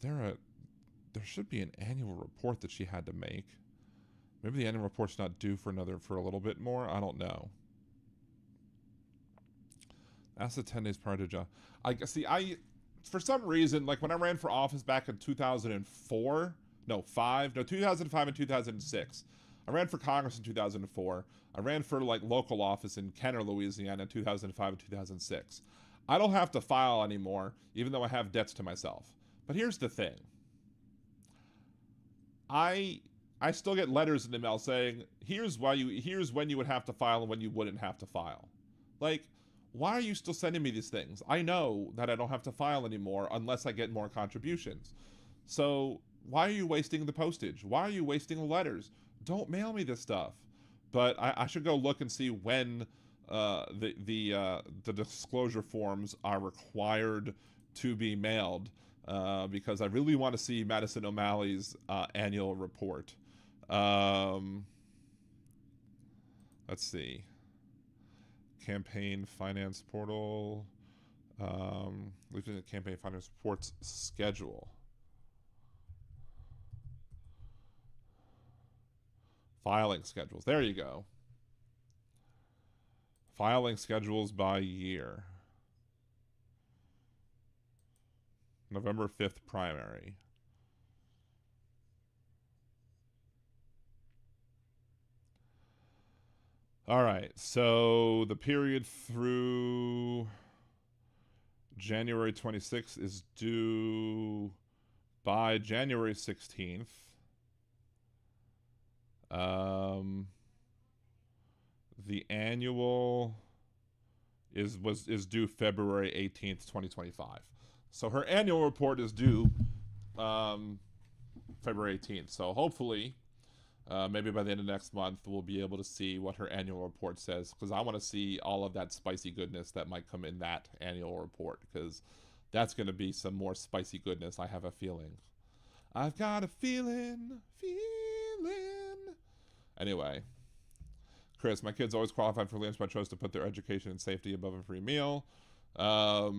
there should be an annual report that she had to make. Maybe the annual report's not due for a little bit more. I don't know. That's the 10 days prior to job. For some reason, like when I ran for office back in 2005 and 2006. I ran for Congress in 2004. I ran for like local office in Kenner, Louisiana in 2005 and 2006. I don't have to file anymore, even though I have debts to myself. But here's the thing. I still get letters in the mail saying, here's when you would have to file and when you wouldn't have to file. Like, why are you still sending me these things? I know that I don't have to file anymore unless I get more contributions. So why are you wasting the postage? Why are you wasting the letters? Don't mail me this stuff. But I should go look and see when the disclosure forms are required to be mailed, because I really want to see Madison O'Malley's annual report. Let's see. Campaign finance portal. Looking at campaign finance reports schedule. Filing schedules. There you go. Filing schedules by year. November 5th primary. All right, so the period through January 26th is due by January 16th. The annual is due February 18th, 2025. So her annual report is due February 18th. So hopefully, maybe by the end of next month, we'll be able to see what her annual report says, because I want to see all of that spicy goodness that might come in that annual report, because that's going to be some more spicy goodness. I have a feeling. I've got a feeling. Anyway, Chris, my kids always qualified for Williams, but I chose to put their education and safety above a free meal. I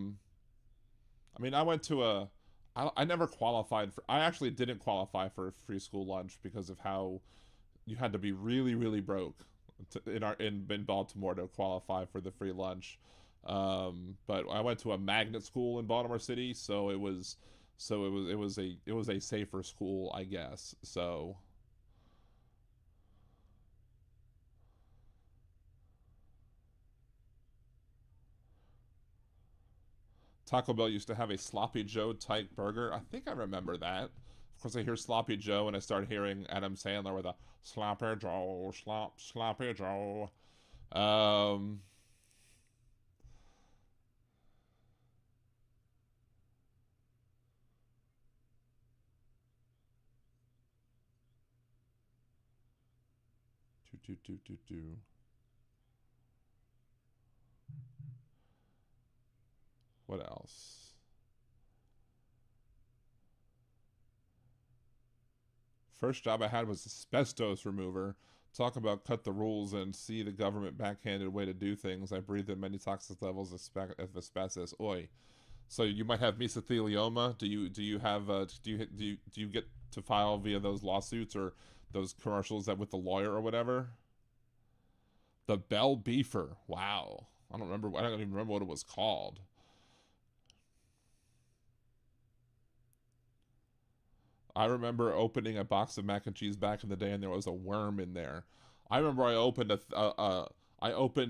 mean, I went to I never qualified for, I actually didn't qualify for a free school lunch because of how you had to be really, really broke in Baltimore to qualify for the free lunch. But I went to a magnet school in Baltimore City, so it was a safer school, I guess. So Taco Bell used to have a Sloppy Joe type burger. I think I remember that. Of course, I hear Sloppy Joe, and I start hearing Adam Sandler with a Sloppy Joe, Sloppy Joe. Um, 2. What else? First job I had was asbestos remover. Talk about cut the rules and see the government backhanded way to do things. I breathed in many toxic levels of asbestos. Oi. So you might have mesothelioma. Do you have do you get to file via those lawsuits or those commercials that with the lawyer or whatever? The Bell Beefer. Wow. I don't even remember what it was called. I remember opening a box of mac and cheese back in the day, and there was a worm in there. I remember I opened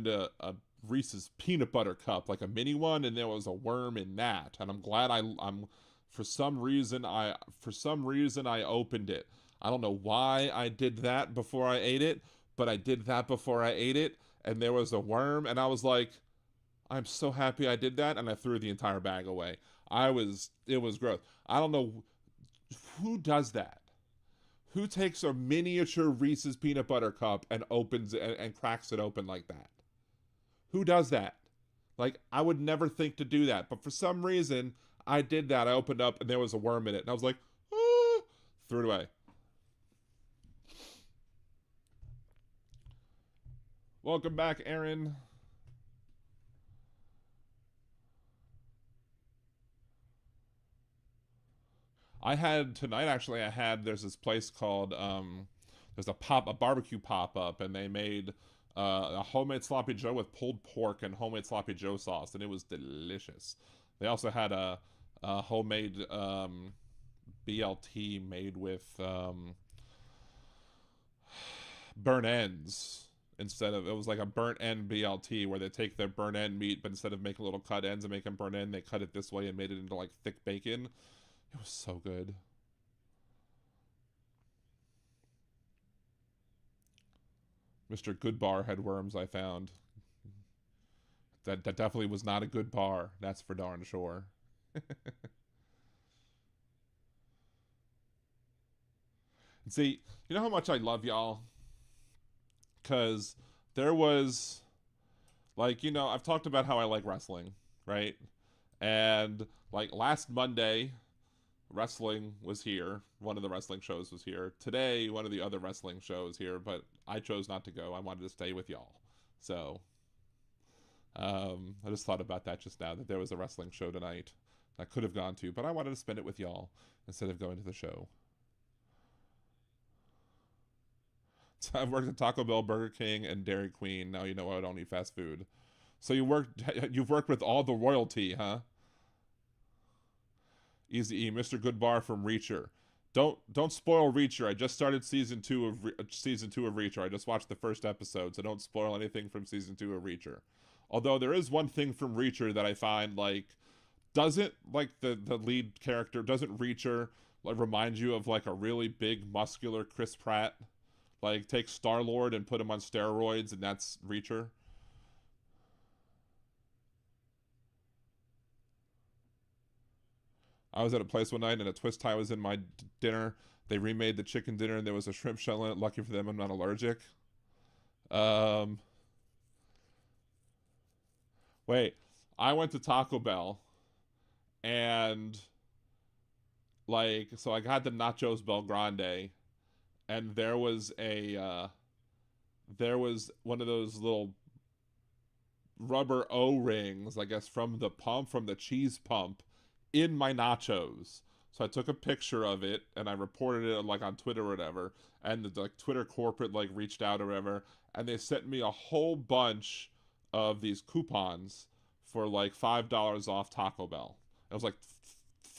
a Reese's peanut butter cup, like a mini one, and there was a worm in that. And I'm glad I'm for some reason I opened it. I don't know why I did that before I ate it, but I did that before I ate it, and there was a worm, and I was like, I'm so happy I did that, and I threw the entire bag away. It was gross. I don't know who does that. Who takes a miniature Reese's peanut butter cup and opens it and cracks it open like that? Who does that? Like, I would never think to do that, but for some reason, I did that. I opened up and there was a worm in it, and I was like, ah, threw it away. Welcome back, Aaron. I had tonight actually. There's this place called there's a barbecue pop up, and they made a homemade sloppy joe with pulled pork and homemade sloppy joe sauce, and it was delicious. They also had a homemade BLT made with burnt ends instead of, it was like a burnt end BLT where they take their burnt end meat, but instead of making little cut ends and make them burnt end, they cut it this way and made it into like thick bacon. It was so good. Mr. Good Bar had worms, I found. That definitely was not a good bar. That's for darn sure. And see, you know how much I love y'all? Because there was, like, I've talked about how I like wrestling, right? And, like, last Monday, wrestling was here. One of the wrestling shows was here. Today, one of the other wrestling shows here, but I chose not to go. I wanted to stay with y'all. So, I just thought about that just now, that there was a wrestling show tonight I could have gone to, but I wanted to spend it with y'all instead of going to the show. So I've worked at Taco Bell, Burger King, and Dairy Queen. Now you know I don't eat fast food. So you've worked with all the royalty, huh? Easy E, Mr. Goodbar from Reacher. Don't spoil Reacher. I just started season two of Reacher. I just watched the first episode, so don't spoil anything from season 2 of Reacher. Although there is one thing from Reacher that I find, like, doesn't, like, the lead character, doesn't Reacher, like, remind you of, like, a really big muscular Chris Pratt? Like, take Star-Lord and put him on steroids, and that's Reacher. I was at a place one night and a twist tie was in my dinner. They remade the chicken dinner and there was a shrimp shell in it. Lucky for them, I'm not allergic. Wait, I went to Taco Bell and, like, so I got the Nachos Bel Grande, and there was one of those little rubber O-rings, I guess, from the cheese pump in my nachos. So I took a picture of it and I reported it like on Twitter or whatever, and the like Twitter corporate like reached out or whatever, and they sent me a whole bunch of these coupons for like $5 off Taco Bell. It was like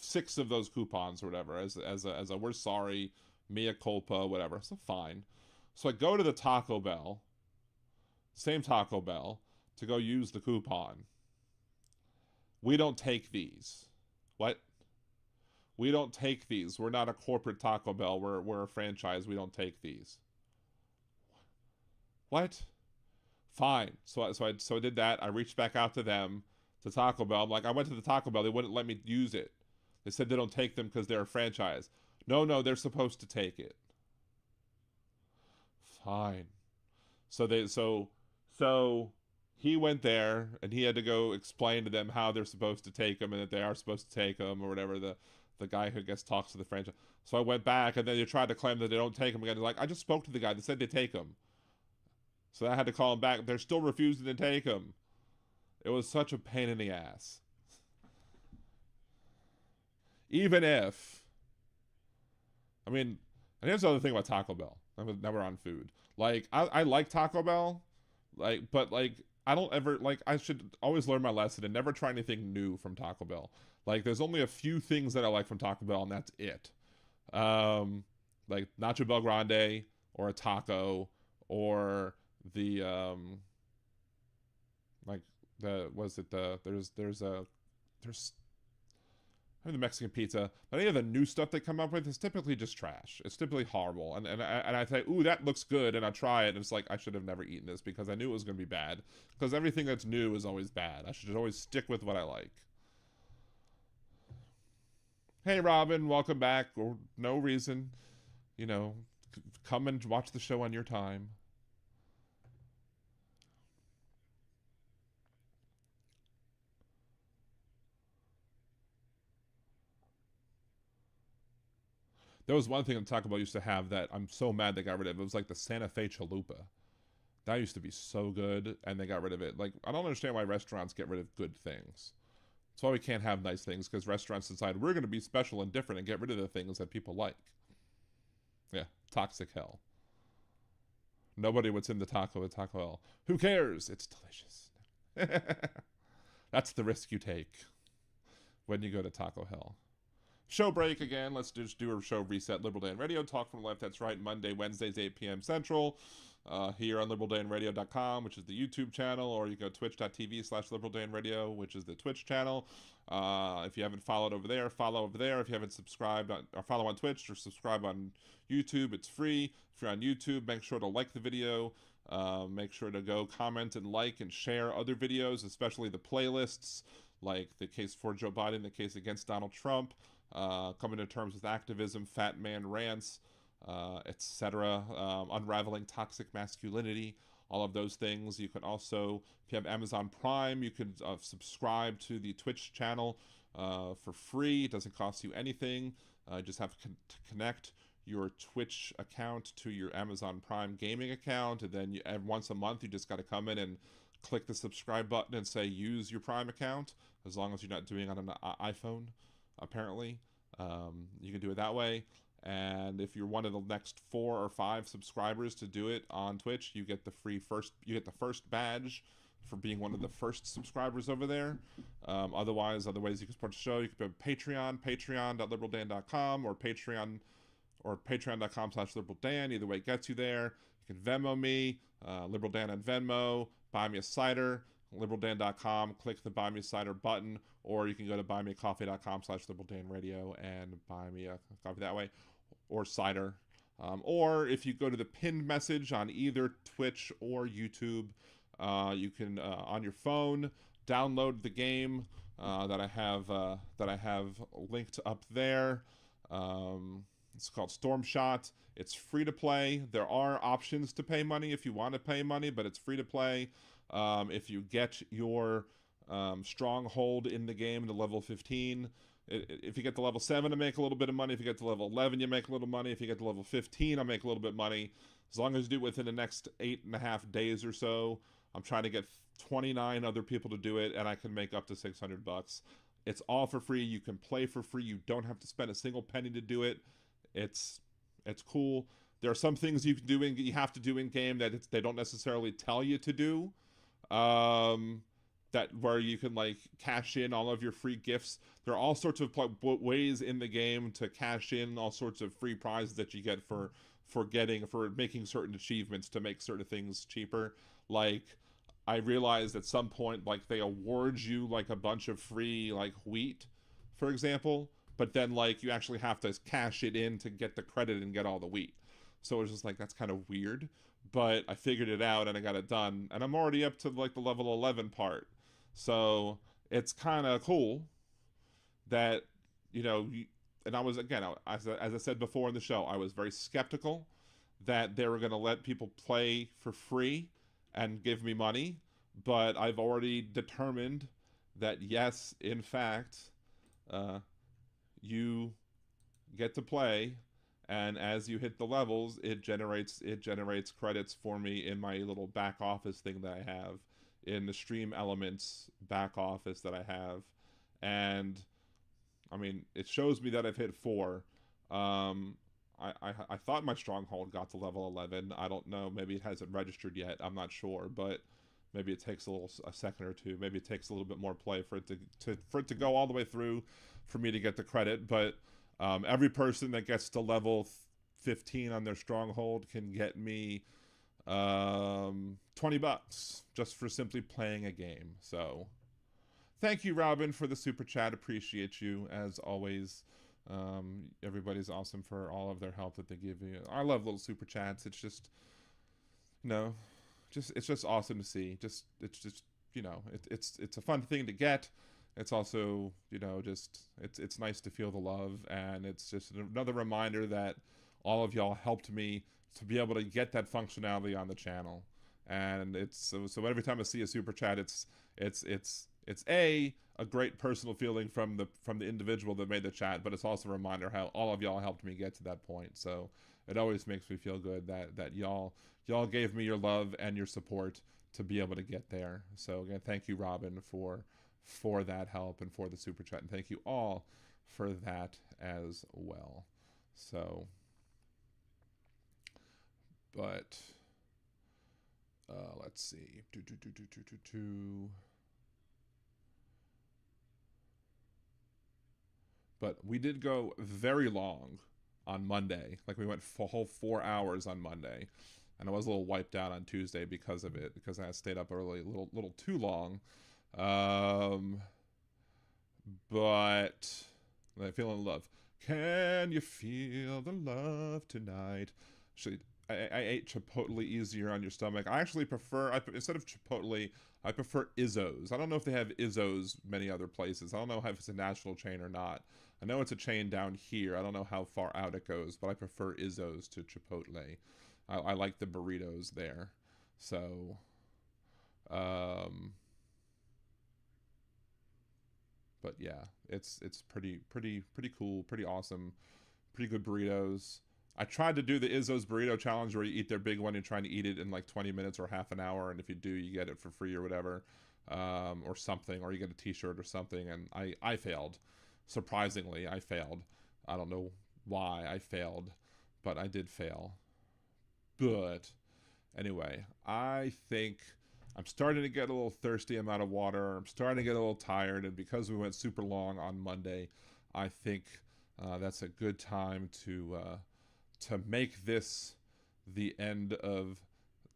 6 of those coupons or whatever as a we're sorry, mea culpa, whatever. So fine. So I go to the Taco Bell, same Taco Bell, to go use the coupon. We don't take these. What? We don't take these. We're not a corporate Taco Bell. We're a franchise. We don't take these. What? Fine. So I did that. I reached back out to them, to Taco Bell. I'm like, I went to the Taco Bell. They wouldn't let me use it. They said they don't take them because they're a franchise. No, they're supposed to take it. Fine. So he went there and he had to go explain to them how they're supposed to take them and that they are supposed to take them or whatever. The guy who gets talks to the franchise. So I went back and then they tried to claim that they don't take them again. They're like, I just spoke to the guy that said they take them. So I had to call him back. They're still refusing to take them. It was such a pain in the ass. Even if, I mean, and here's the other thing about Taco Bell. Now we're on food. Like, I like Taco Bell, like, but like, I don't ever, like, I should always learn my lesson and never try anything new from Taco Bell. Like, there's only a few things that I like from Taco Bell, and that's it. Like Nacho Bel Grande, or a taco, or the, like, there's the Mexican pizza, but any of the new stuff they come up with is typically just trash. It's typically horrible, and I say, ooh, that looks good, and I try it, and it's like, I should have never eaten this because I knew it was going to be bad. Because everything that's new is always bad. I should always stick with what I like. Hey, Robin, welcome back, or no reason, you know, come and watch the show on your time. There was one thing that Taco Bell used to have that I'm so mad they got rid of. It was like the Santa Fe Chalupa. That used to be so good, and they got rid of it. Like, I don't understand why restaurants get rid of good things. That's why we can't have nice things, because restaurants decide we're going to be special and different and get rid of the things that people like. Yeah, toxic hell. Nobody what's in the taco at Taco Bell. Who cares? It's delicious. That's the risk you take when you go to Taco Hell. Show break again. Let's just do a show reset. Liberal Dan Radio, talk from the left. That's right. Monday, Wednesdays, 8 p.m. Central. Here on liberaldanradio.com, which is the YouTube channel, or you go twitch.tv/liberaldanradio, which is the Twitch channel. If you haven't followed over there, follow over there. If you haven't subscribed or follow on Twitch or subscribe on YouTube, it's free. If you're on YouTube, make sure to like the video. Make sure to go comment and like and share other videos, especially the playlists, like the case for Joe Biden, the case against Donald Trump. Coming to terms with activism, Fat Man Rants, etc. Unraveling toxic masculinity, all of those things. You can also, if you have Amazon Prime, you can subscribe to the Twitch channel for free. It doesn't cost you anything. You just have to connect your Twitch account to your Amazon Prime gaming account, and then once a month you just got to come in and click the subscribe button and say use your Prime account, as long as you're not doing it on an iPhone. Apparently, you can do it that way, and if you're one of the next 4 or 5 subscribers to do it on Twitch, you get the first badge for being one of the first subscribers over there. Otherwise, other ways you can support the show, you can go to Patreon, patreon.liberaldan.com, or patreon.com/liberaldan. Either way gets you there. You can Venmo me, liberaldan on Venmo, buy me a cider, liberaldan.com, click the buy me a cider button, or you can go to buymeacoffee.com/liberaldanradio and buy me a coffee that way, or cider. Or if you go to the pinned message on either Twitch or YouTube, you can on your phone download the game that I have linked up there. It's called Storm Shot. It's free to play. There are options to pay money if you want to pay money, but it's free to play. If you get your stronghold in the game to level 15, if you get to level 7, to make a little bit of money. If you get to level 11, you make a little money. If you get to level 15, I'll make a little bit of money. As long as you do it within the next 8.5 days or so. I'm trying to get 29 other people to do it, and I can make up to $600. It's all for free. You can play for free. You don't have to spend a single penny to do it. It's cool. There are some things you can do you have to do in game that they don't necessarily tell you to do. That where you can like cash in all of your free gifts. There are all sorts of ways in the game to cash in all sorts of free prizes that you get for making certain achievements to make certain things cheaper. Like, I realized at some point, like, they award you like a bunch of free like wheat, for example, but then like you actually have to cash it in to get the credit and get all the wheat. So it was just like, that's kind of weird, but I figured it out and I got it done, and I'm already up to like the level 11 part. So it's kind of cool that, and I was, again, as I said before in the show, I was very skeptical that they were going to let people play for free and give me money, but I've already determined that yes, in fact, you get to play, and as you hit the levels, it generates credits for me in my little back office thing that I have, in the Stream Elements back office that I have. And I mean, it shows me that I've hit 4. I thought my stronghold got to level 11. I don't know, maybe it hasn't registered yet, I'm not sure, but maybe it takes a second or two. Maybe it takes a little bit more play for it to go all the way through for me to get the credit. But every person that gets to level 15 on their stronghold can get me $20 just for simply playing a game. So thank you, Robin, for the super chat. Appreciate you as always. Everybody's awesome for all of their help that they give you. I love little super chats. It's just, it's just awesome to see. It's a fun thing to get. It's also, it's nice to feel the love, and it's just another reminder that all of y'all helped me to be able to get that functionality on the channel. And it's so every time I see a super chat, it's a great personal feeling from the individual that made the chat, but it's also a reminder how all of y'all helped me get to that point. So it always makes me feel good that y'all gave me your love and your support to be able to get there. So again, thank you, Robin, for that help and for the super chat, and thank you all for that as well. So, but let's see. But we did go very long on Monday. Like, we went for a whole 4 hours on Monday, and I was a little wiped out on Tuesday because of it, because I stayed up early, a little too long. But I'm feeling love. Can you feel the love tonight? Actually, I ate Chipotle easier on your stomach. I actually prefer, instead of Chipotle, I prefer Izzo's. I don't know if they have Izzo's many other places. I don't know if it's a national chain or not. I know it's a chain down here. I don't know how far out it goes, but I prefer Izzo's to Chipotle. I like the burritos there. So, but yeah, it's pretty cool, pretty awesome, pretty good burritos. I tried to do the Izzo's burrito challenge where you eat their big one and trying to eat it in like 20 minutes or half an hour, and if you do, you get it for free or whatever, or something, or you get a t-shirt or something. And I failed. Surprisingly, I failed. I don't know why I failed, but I did fail. But anyway, I think I'm starting to get a little thirsty. I'm out of water. I'm starting to get a little tired, and because we went super long on Monday, I think that's a good time to make this the end of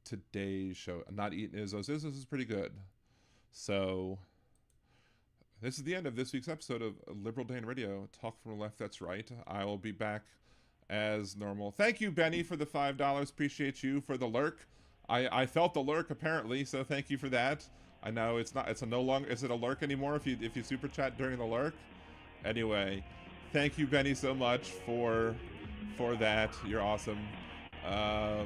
today's show. I'm not eating Izzo's. Izzo's is pretty good. So this is the end of this week's episode of Liberal Dan Radio. Talk from the left, that's right. I will be back as normal. Thank you, Benny, for the $5. Appreciate you for the lurk. I felt the lurk apparently, so thank you for that. I know it's no longer, is it a lurk anymore if you super chat during the lurk? Anyway, thank you, Benny, so much for that. You're awesome. I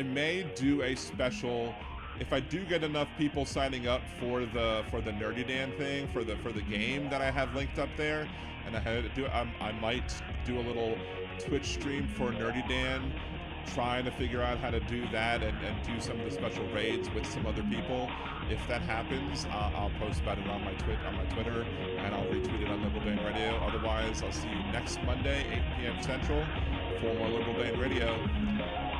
may do a special, if I do get enough people signing up for the Nerdy Dan thing, for the game that I have linked up there, and I might do a little Twitch stream for Nerdy Dan trying to figure out how to do that and do some of the special raids with some other people. If that happens, I'll post about it on my Twitter, and I'll retweet it on Liberal Dan Radio. Otherwise, I'll see you next Monday, 8 p.m. Central, for more Liberal Dan Radio.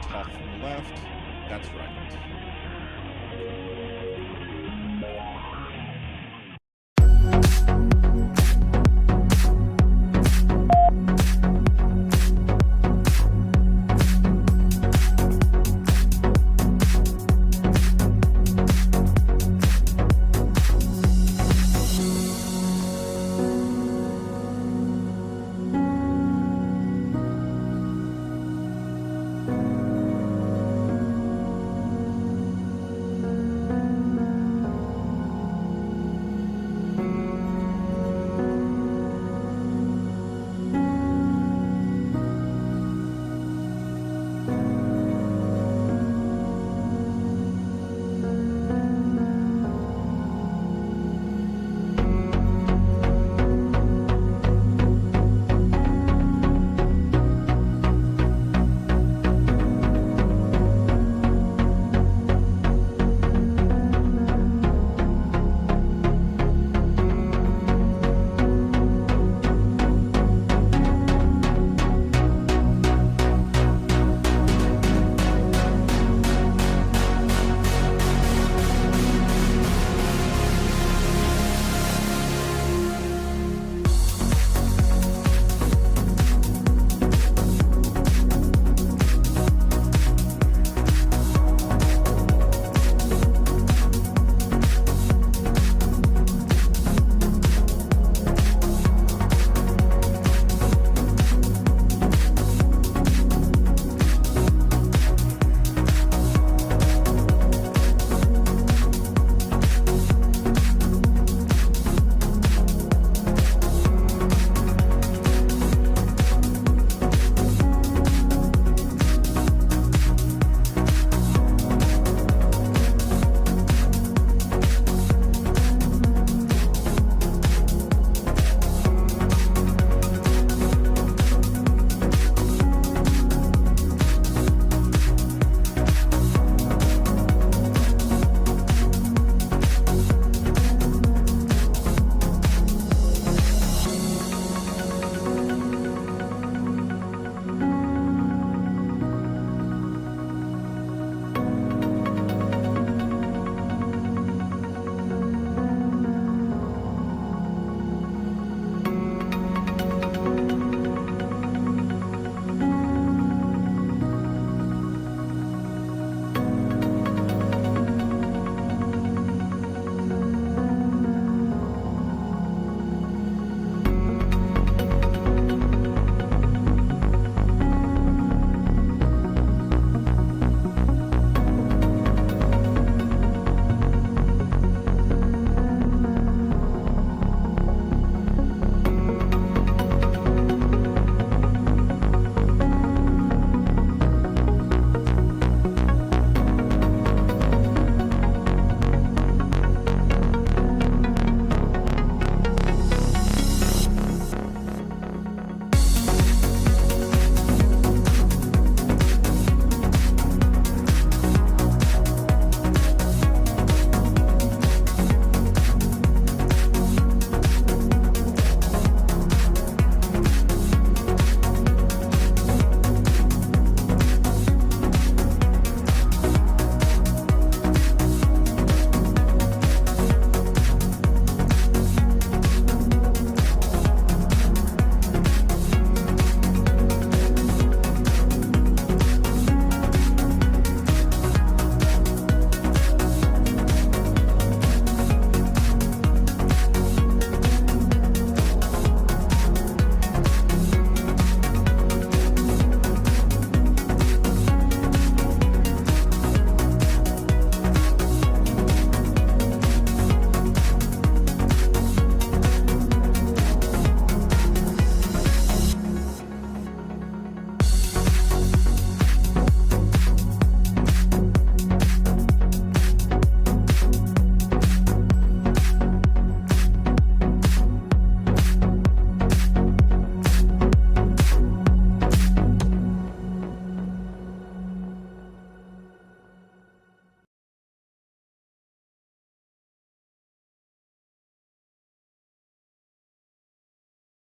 Talk from the left. That's right.